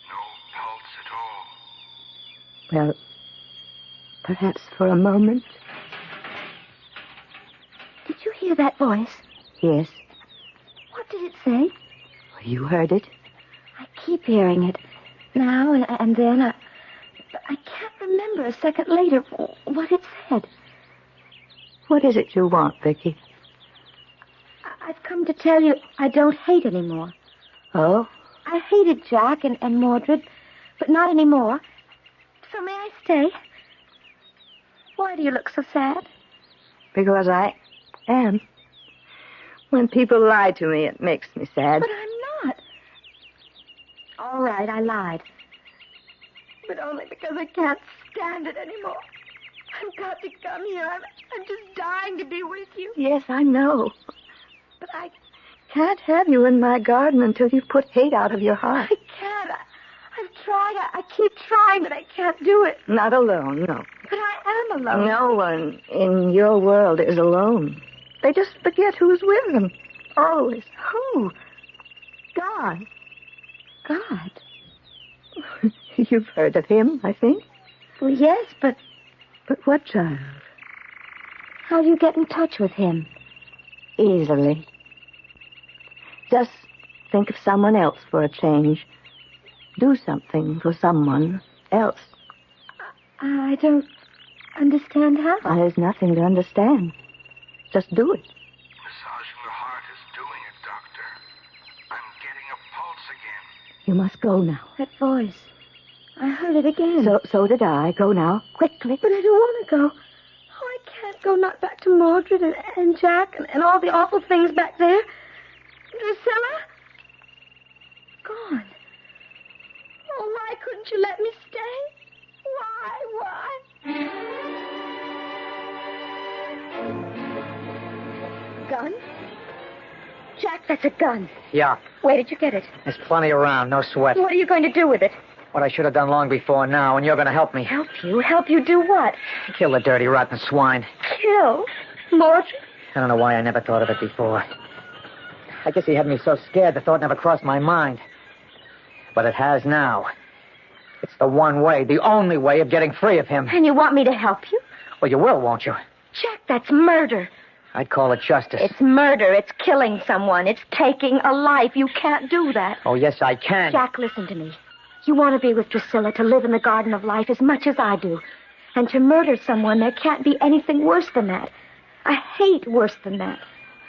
No pulse at all. Well, perhaps for a moment. Did you hear that voice? Yes. What did it say? You heard it. I keep hearing it. Now and then. I can't remember a second later what it said. What is it you want, Vicky? I've come to tell you I don't hate anymore. Oh? I hated Jack and Mordred, but not anymore. So may I stay? Why do you look so sad? Because I am. When people lie to me, it makes me sad. But I'm not. All right, I lied. But only because I can't stand it anymore. I've got to come here. I'm just dying to be with you. Yes, I know. But I can't have you in my garden until you've put hate out of your heart. I can't. I've tried. I keep trying, but I can't do it. Not alone, no. But I am alone. No one in your world is alone. They just forget who's with them. Always. Who? God. God? You've heard of him, I think. Well, yes, but... But what, child? How do you get in touch with him? Easily. Just think of someone else for a change. Do something for someone else. I don't understand how. There's nothing to understand. Just do it. Massaging the heart is doing it, Doctor. I'm getting a pulse again. You must go now. That voice. I heard it again. So did I. Go now. Quickly. But I don't want to go. Oh, I can't go, not back to Mordred and Jack and all the awful things back there. Drusilla? Gone. Oh, why couldn't you let me stay? Why? Gun? Jack, that's a gun. Yeah. Where did you get it? There's plenty around. No sweat. What are you going to do with it? What I should have done long before now, and you're going to help me. Help you? Help you do what? Kill the dirty, rotten swine. Kill? Mordred? I don't know why I never thought of it before. I guess he had me so scared the thought never crossed my mind. But it has now. It's the one way, the only way of getting free of him. And you want me to help you? Well, you will, won't you? Jack, that's murder. I'd call it justice. It's murder. It's killing someone. It's taking a life. You can't do that. Oh, yes, I can. Jack, listen to me. You want to be with Drusilla, to live in the garden of life as much as I do. And to murder someone, there can't be anything worse than that. I hate worse than that.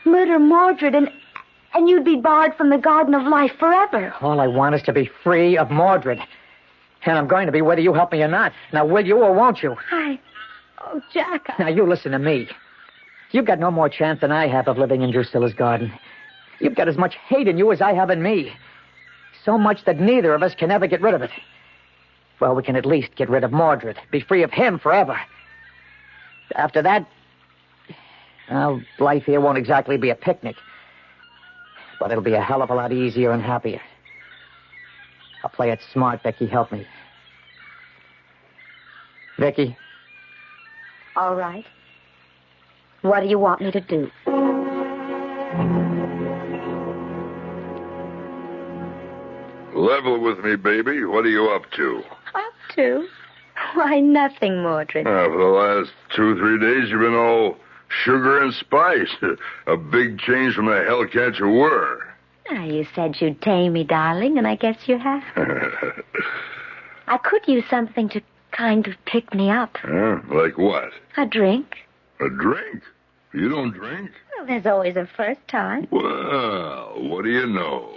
Murder Mordred, and you'd be barred from the garden of life forever. All I want is to be free of Mordred. And I'm going to be whether you help me or not. Now, will you or won't you? Oh, Jack. Now, you listen to me. You've got no more chance than I have of living in Drusilla's garden. You've got as much hate in you as I have in me. So much that neither of us can ever get rid of it. Well, we can at least get rid of Mordred. Be free of him forever. After that, well, life here won't exactly be a picnic. But it'll be a hell of a lot easier and happier. I'll play it smart, Vicky. Help me. Vicky? All right. What do you want me to do? Level with me, baby. What are you up to? Up to? Why, nothing, Mordred. For the last 2-3 days, you've been all sugar and spice. A big change from the hellcat you were. You said you'd tame me, darling, and I guess you have. I could use something to kind of pick me up. Like what? A drink. A drink? You don't drink? Well, there's always a first time. Well, what do you know?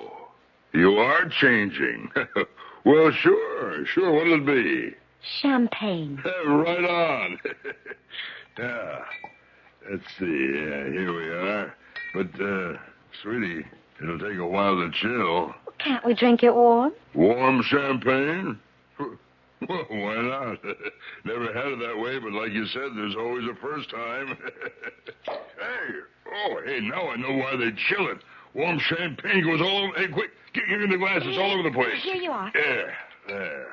You are changing. Well, sure. What'll it be? Champagne. Right on. Yeah. Let's see. Yeah, here we are. But, sweetie, it'll take a while to chill. Can't we drink it warm? Warm champagne? Well, why not? Never had it that way, but like you said, there's always a first time. Hey, now I know why they chill it. Warm champagne goes all over. Hey, quick, give me the glasses all over the place. Here you are. There.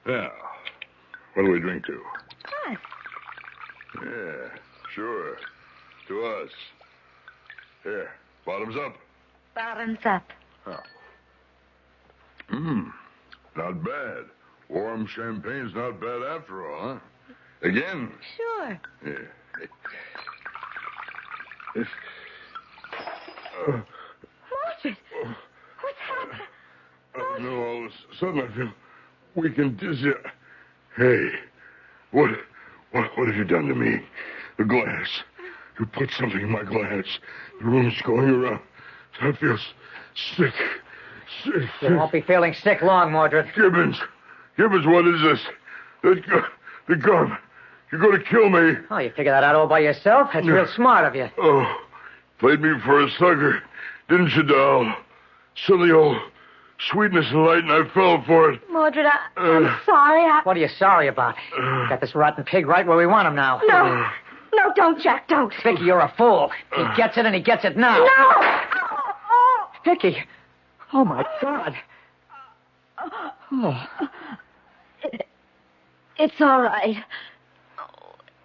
Now, what do we drink to? Us. Yeah, sure. To us. Here, bottoms up. Bottoms up. Oh. Not bad. Warm champagne's not bad after all, huh? Again? Sure. Yeah. Mildred, what's happened? I don't know, all of a sudden I feel weak and dizzy. Hey, what have you done to me? The glass. You put something in my glass. The room's going around. I feel sick. You won't be feeling sick long, Mordred. Gibbons, what is this? The gun. You're going to kill me. Oh, you figured that out all by yourself? That's real smart of you. Oh, played me for a sucker, didn't you, doll? Silly old sweetness and light, and I fell for it. Mordred, I'm sorry. What are you sorry about? Got this rotten pig right where we want him now. No, don't, Jack, don't. Vicky, you're a fool. He gets it, and he gets it now. No! Vicky. Oh, my God. Oh. It's all right.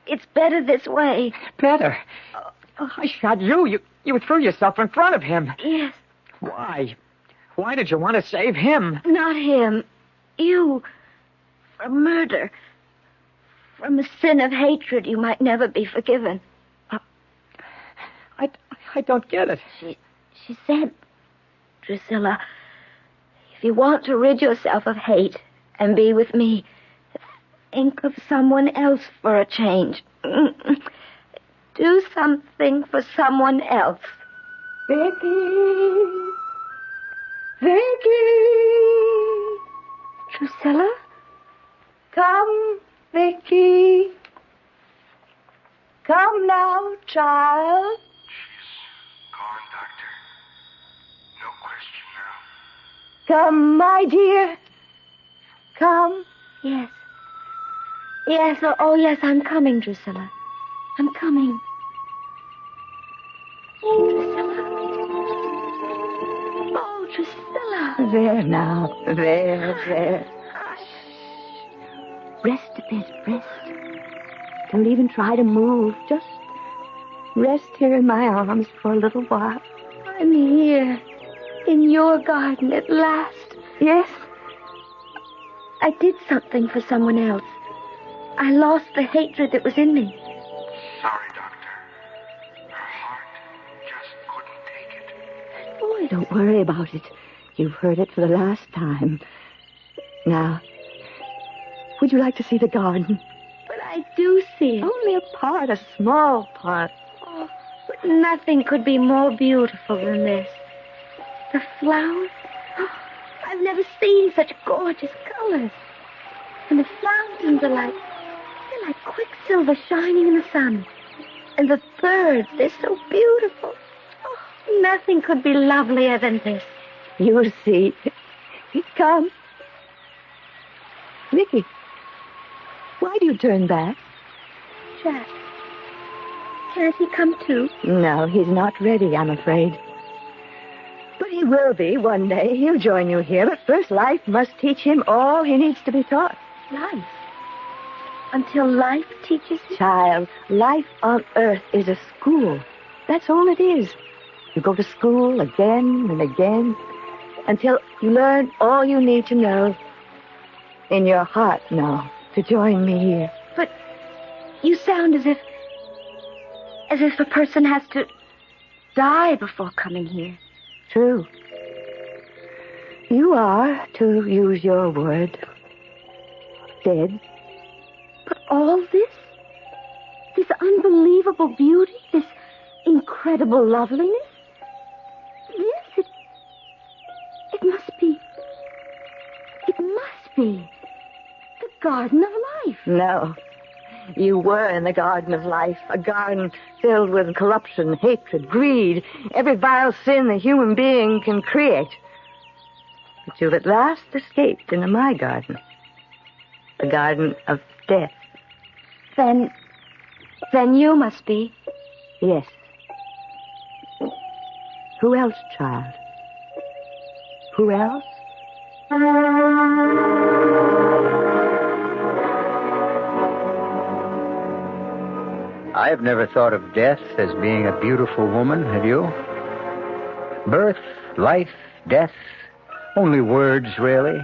It's better this way. Better? I shot you. You threw yourself in front of him. Yes. Why? Why did you want to save him? Not him. You. From murder. From a sin of hatred you might never be forgiven. I don't get it. She said, Drusilla, if you want to rid yourself of hate and be with me, think of someone else for a change. Do something for someone else. Vicky! Drusilla? Come, Vicky. Come now, child. Gone, Doctor. No question now. Come, my dear. Come. Yes. Yes, yes, I'm coming, Drusilla. I'm coming. Drusilla. Oh, Drusilla. There now. There. Rest a bit, rest. Don't even try to move. Just rest here in my arms for a little while. I'm here. In your garden at last. Yes? I did something for someone else. I lost the hatred that was in me. Sorry, Doctor. Her heart just couldn't take it. Boy, don't worry about it. You've heard it for the last time. Now, would you like to see the garden? But I do see it. Only a part, a small part. Oh, but nothing could be more beautiful than this. The flowers. Oh, I've never seen such gorgeous colors. And the fountains are like quicksilver shining in the sun. And the birds, they're so beautiful. Oh, nothing could be lovelier than this. You'll see. Come. Vicky, why do you turn back? Jack, can't he come too? No, he's not ready, I'm afraid. But he will be one day. He'll join you here. But first, life must teach him all he needs to be taught. Life? Until life teaches him? Child, life on Earth is a school. That's all it is. You go to school again and again until you learn all you need to know in your heart now to join me here. But you sound as if a person has to die before coming here. True. You are, to use your word, dead. But all this unbelievable beauty, this incredible loveliness, it must be the Garden of Life. No. You were in the Garden of Life, a garden filled with corruption, hatred, greed, every vile sin the human being can create. But you've at last escaped into my garden, the Garden of Death. Then you must be. Yes. Who else, child? Who else? I've never thought of death as being a beautiful woman, have you? Birth, life, death, only words, really.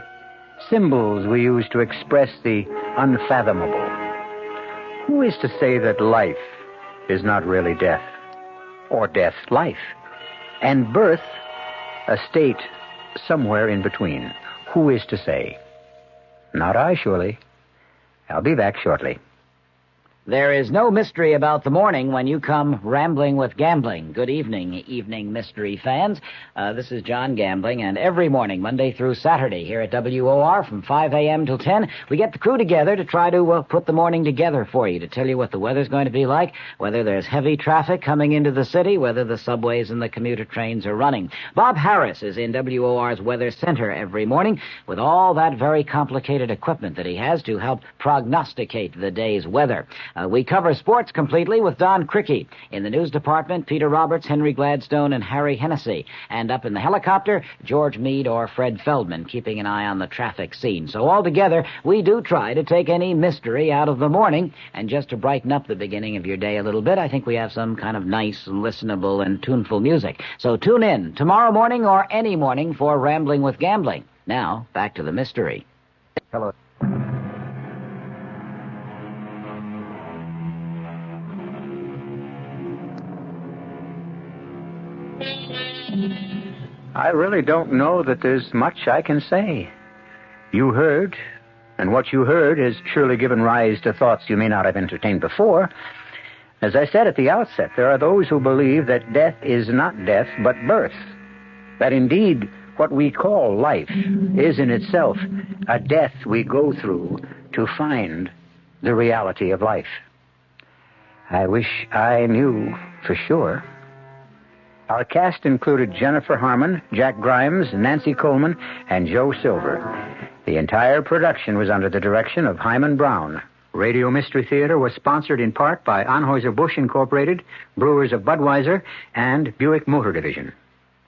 Symbols we use to express the unfathomable. Who is to say that life is not really death? Or death, life? And birth, a state somewhere in between. Who is to say? Not I, surely. I'll be back shortly. There is no mystery about the morning when you come rambling with gambling. Good evening mystery fans. This is John Gambling, and every morning, Monday through Saturday, here at WOR from 5 a.m. till 10, we get the crew together to try to put the morning together for you, to tell you what the weather's going to be like, whether there's heavy traffic coming into the city, whether the subways and the commuter trains are running. Bob Harris is in WOR's Weather Center every morning with all that very complicated equipment that he has to help prognosticate the day's weather. We cover sports completely with Don Cricky. In the news department, Peter Roberts, Henry Gladstone, and Harry Hennessy. And up in the helicopter, George Meade or Fred Feldman, keeping an eye on the traffic scene. So altogether, we do try to take any mystery out of the morning. And just to brighten up the beginning of your day a little bit, I think we have some kind of nice, listenable, and tuneful music. So tune in tomorrow morning or any morning for Rambling with Gambling. Now, back to the mystery. Hello. I really don't know that there's much I can say. You heard, and what you heard has surely given rise to thoughts you may not have entertained before. As I said at the outset, there are those who believe that death is not death, but birth. That indeed what we call life is in itself a death we go through to find the reality of life. I wish I knew for sure. Our cast included Jennifer Harmon, Jack Grimes, Nancy Coleman, and Joe Silver. The entire production was under the direction of Hyman Brown. Radio Mystery Theater was sponsored in part by Anheuser-Busch Incorporated, Brewers of Budweiser, and Buick Motor Division.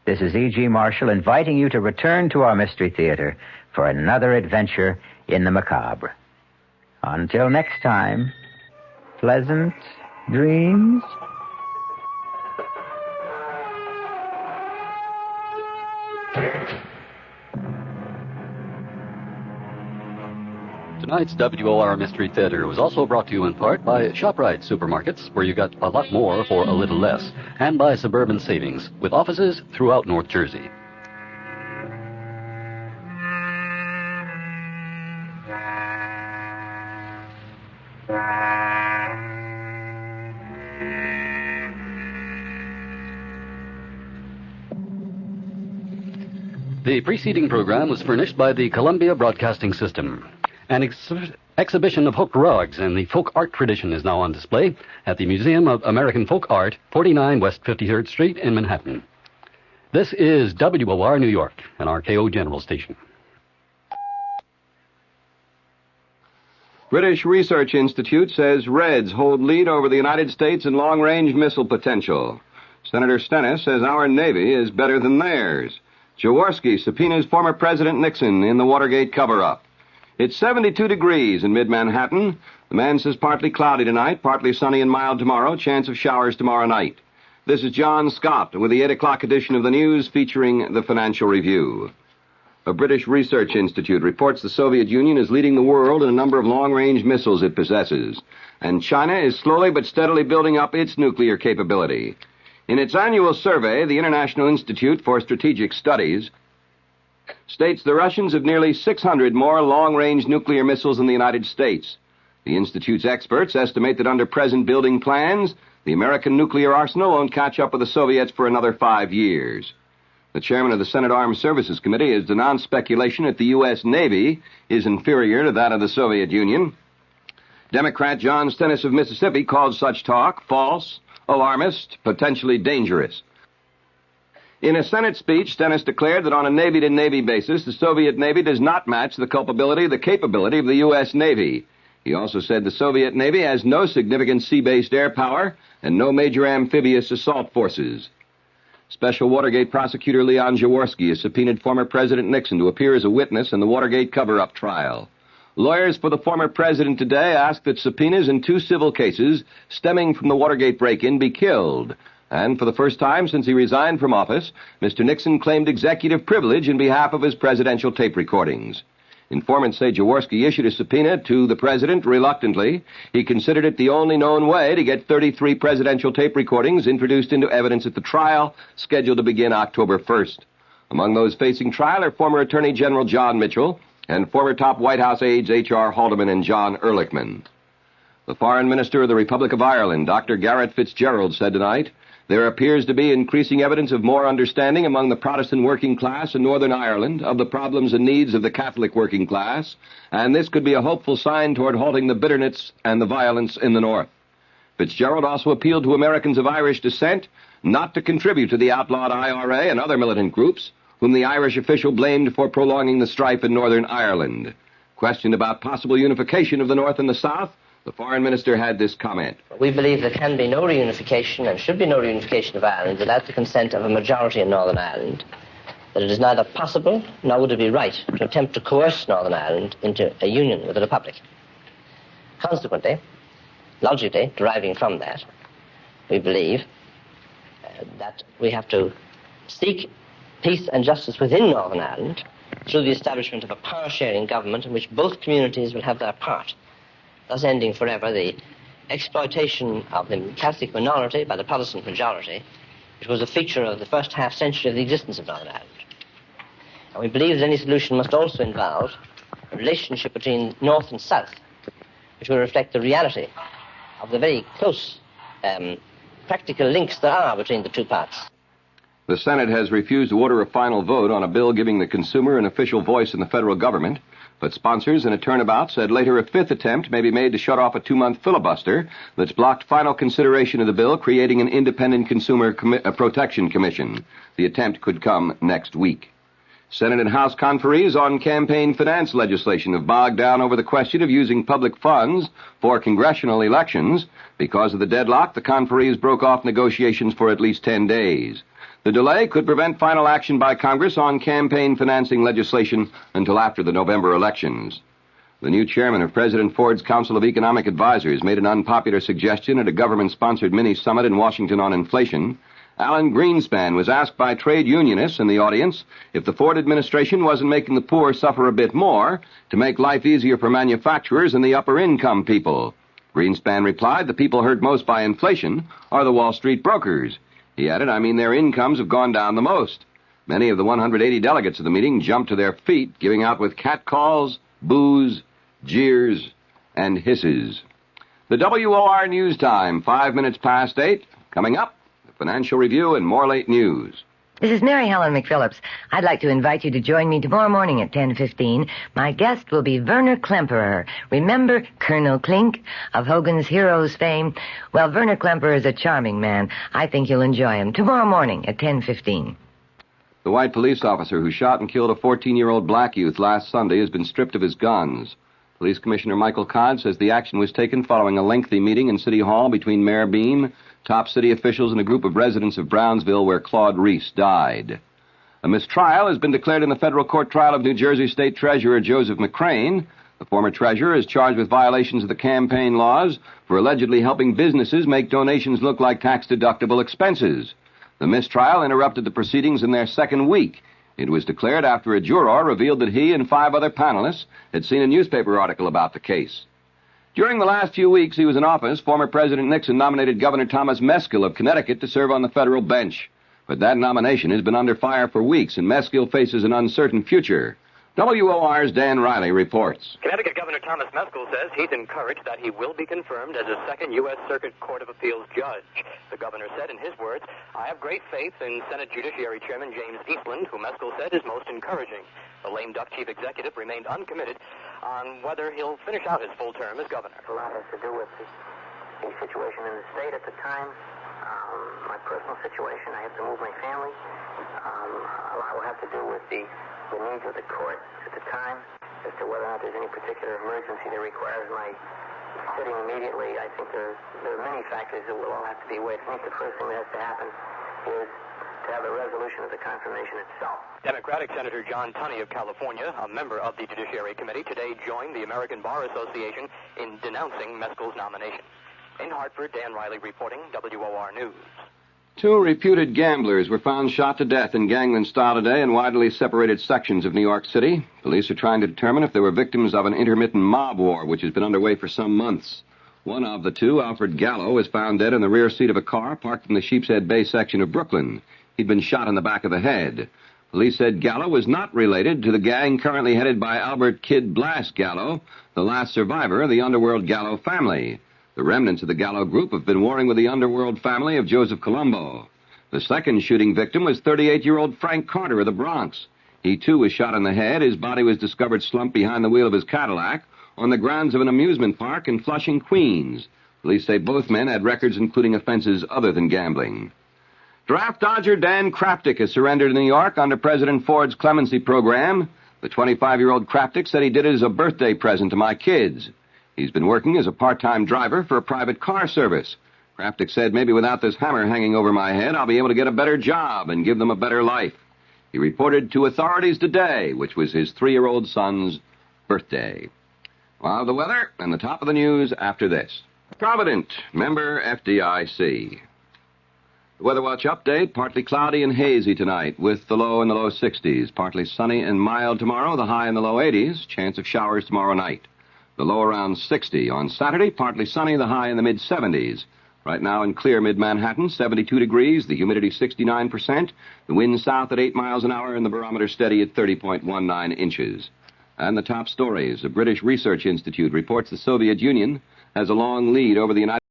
This is E.G. Marshall inviting you to return to our Mystery Theater for another adventure in the macabre. Until next time, pleasant dreams. Tonight's WOR Mystery Theater was also brought to you in part by ShopRite Supermarkets, where you got a lot more for a little less, and by Suburban Savings, with offices throughout North Jersey. The preceding program was furnished by the Columbia Broadcasting System. An exhibition of hooked rugs and the folk art tradition is now on display at the Museum of American Folk Art, 49 West 53rd Street in Manhattan. This is WOR New York, an RKO General Station. British Research Institute says Reds hold lead over the United States in long-range missile potential. Senator Stennis says our Navy is better than theirs. Jaworski subpoenas former President Nixon in the Watergate cover-up. It's 72 degrees in mid-Manhattan. The man says partly cloudy tonight, partly sunny and mild tomorrow, chance of showers tomorrow night. This is John Scott with the 8 o'clock edition of the news featuring the Financial Review. A British Research Institute reports the Soviet Union is leading the world in a number of long-range missiles it possesses, and China is slowly but steadily building up its nuclear capability. In its annual survey, the International Institute for Strategic Studies states the Russians have nearly 600 more long-range nuclear missiles than the United States. The Institute's experts estimate that under present building plans, the American nuclear arsenal won't catch up with the Soviets for another 5 years. The chairman of the Senate Armed Services Committee has denounced speculation that the U.S. Navy is inferior to that of the Soviet Union. Democrat John Stennis of Mississippi called such talk false, alarmist, potentially dangerous. In a Senate speech, Stennis declared that on a Navy-to-Navy basis, the Soviet Navy does not match the capability of the U.S. Navy. He also said the Soviet Navy has no significant sea-based air power and no major amphibious assault forces. Special Watergate prosecutor Leon Jaworski has subpoenaed former President Nixon to appear as a witness in the Watergate cover-up trial. Lawyers for the former president today ask that subpoenas in 2 civil cases stemming from the Watergate break-in be killed. And for the first time since he resigned from office, Mr. Nixon claimed executive privilege in behalf of his presidential tape recordings. Informants say Jaworski issued a subpoena to the president reluctantly. He considered it the only known way to get 33 presidential tape recordings introduced into evidence at the trial, scheduled to begin October 1st. Among those facing trial are former Attorney General John Mitchell and former top White House aides H.R. Haldeman and John Ehrlichman. The Foreign Minister of the Republic of Ireland, Dr. Garrett Fitzgerald, said tonight, there appears to be increasing evidence of more understanding among the Protestant working class in Northern Ireland of the problems and needs of the Catholic working class, and this could be a hopeful sign toward halting the bitterness and the violence in the North. Fitzgerald also appealed to Americans of Irish descent not to contribute to the outlawed IRA and other militant groups, whom the Irish official blamed for prolonging the strife in Northern Ireland. Questioned about possible unification of the North and the South, the Foreign Minister had this comment. We believe there can be no reunification and should be no reunification of Ireland without the consent of a majority in Northern Ireland, that it is neither possible nor would it be right to attempt to coerce Northern Ireland into a union with the Republic. Consequently, logically deriving from that, we believe that we have to seek peace and justice within Northern Ireland through the establishment of a power-sharing government in which both communities will have their part, thus ending forever the exploitation of the Catholic minority by the Protestant majority, which was a feature of the first half-century of the existence of Northern Ireland. And we believe that any solution must also involve a relationship between North and South, which will reflect the reality of the very close practical links there are between the two parts. The Senate has refused to order a final vote on a bill giving the consumer an official voice in the federal government, but sponsors in a turnabout said later a 5th attempt may be made to shut off a 2-month filibuster that's blocked final consideration of the bill, creating an independent consumer protection commission. The attempt could come next week. Senate and House conferees on campaign finance legislation have bogged down over the question of using public funds for congressional elections. Because of the deadlock, the conferees broke off negotiations for at least 10 days. The delay could prevent final action by Congress on campaign financing legislation until after the November elections. The new chairman of President Ford's Council of Economic Advisers made an unpopular suggestion at a government-sponsored mini-summit in Washington on inflation. Alan Greenspan was asked by trade unionists in the audience if the Ford administration wasn't making the poor suffer a bit more to make life easier for manufacturers and the upper-income people. Greenspan replied, the people hurt most by inflation are the Wall Street brokers. He added, I mean, their incomes have gone down the most. Many of the 180 delegates of the meeting jumped to their feet, giving out with catcalls, boos, jeers, and hisses. The WOR News Time, 5 minutes past 8. Coming up, the Financial Review and more late news. This is Mary Helen McPhillips. I'd like to invite you to join me tomorrow morning at 10:15. My guest will be Werner Klemperer. Remember Colonel Klink of Hogan's Heroes fame? Well, Werner Klemperer is a charming man. I think you'll enjoy him. Tomorrow morning at 10:15. The white police officer who shot and killed a 14-year-old black youth last Sunday has been stripped of his guns. Police Commissioner Michael Codd says the action was taken following a lengthy meeting in City Hall between Mayor Beam, top city officials, and a group of residents of Brownsville where Claude Reese died. A mistrial has been declared in the federal court trial of New Jersey State Treasurer Joseph McCrane. The former treasurer is charged with violations of the campaign laws for allegedly helping businesses make donations look like tax-deductible expenses. The mistrial interrupted the proceedings in their second week. It was declared after a juror revealed that he and 5 other panelists had seen a newspaper article about the case. During the last few weeks he was in office, former President Nixon nominated Governor Thomas Meskel of Connecticut to serve on the federal bench. But that nomination has been under fire for weeks, and Mescal faces an uncertain future. WOR's Dan Riley reports. Connecticut Governor Thomas Mescal says he's encouraged that he will be confirmed as a second U.S. Circuit Court of Appeals judge. The governor said in his words, "I have great faith in Senate Judiciary Chairman James Eastland, who Mescal said is most encouraging." The lame duck chief executive remained uncommitted on whether he'll finish out his full term as governor. A lot has to do with the situation in the state at the time. My personal situation, I have to move my family. A lot will have to do with the needs of the court at the time as to whether or not there's any particular emergency that requires my sitting immediately. I think there are many factors that will all have to be weighed. I think the first thing that has to happen is to have a resolution of the confirmation itself. Democratic Senator John Tunney of California, a member of the Judiciary Committee, today joined the American Bar Association in denouncing Mescal's nomination. In Hartford, Dan Riley reporting, WOR News. 2 reputed gamblers were found shot to death in gangland style today in widely separated sections of New York City. Police are trying to determine if they were victims of an intermittent mob war, which has been underway for some months. One of the 2, Alfred Gallo, was found dead in the rear seat of a car parked in the Sheepshead Bay section of Brooklyn. He'd been shot in the back of the head. Police said Gallo was not related to the gang currently headed by Albert Kid Blast Gallo, the last survivor of the underworld Gallo family. The remnants of the Gallo group have been warring with the underworld family of Joseph Colombo. The second shooting victim was 38-year-old Frank Carter of the Bronx. He, too, was shot in the head. His body was discovered slumped behind the wheel of his Cadillac on the grounds of an amusement park in Flushing, Queens. Police say both men had records including offenses other than gambling. Draft dodger Dan Kraptik has surrendered in New York under President Ford's clemency program. The 25-year-old Kraptik said he did it as a birthday present to my kids. He's been working as a part-time driver for a private car service. Kraptik said, maybe without this hammer hanging over my head, I'll be able to get a better job and give them a better life. He reported to authorities today, which was his 3-year-old son's birthday. Well, the weather and the top of the news after this. Provident, member FDIC. The Weather Watch update, partly cloudy and hazy tonight with the low in the low 60s. Partly sunny and mild tomorrow, the high in the low 80s. Chance of showers tomorrow night. The low around 60. On Saturday, partly sunny, the high in the mid-70s. Right now in clear mid-Manhattan, 72 degrees, the humidity 69%, the wind south at 8 miles an hour, and the barometer steady at 30.19 inches. And the top stories. The British Research Institute reports the Soviet Union has a long lead over the United States.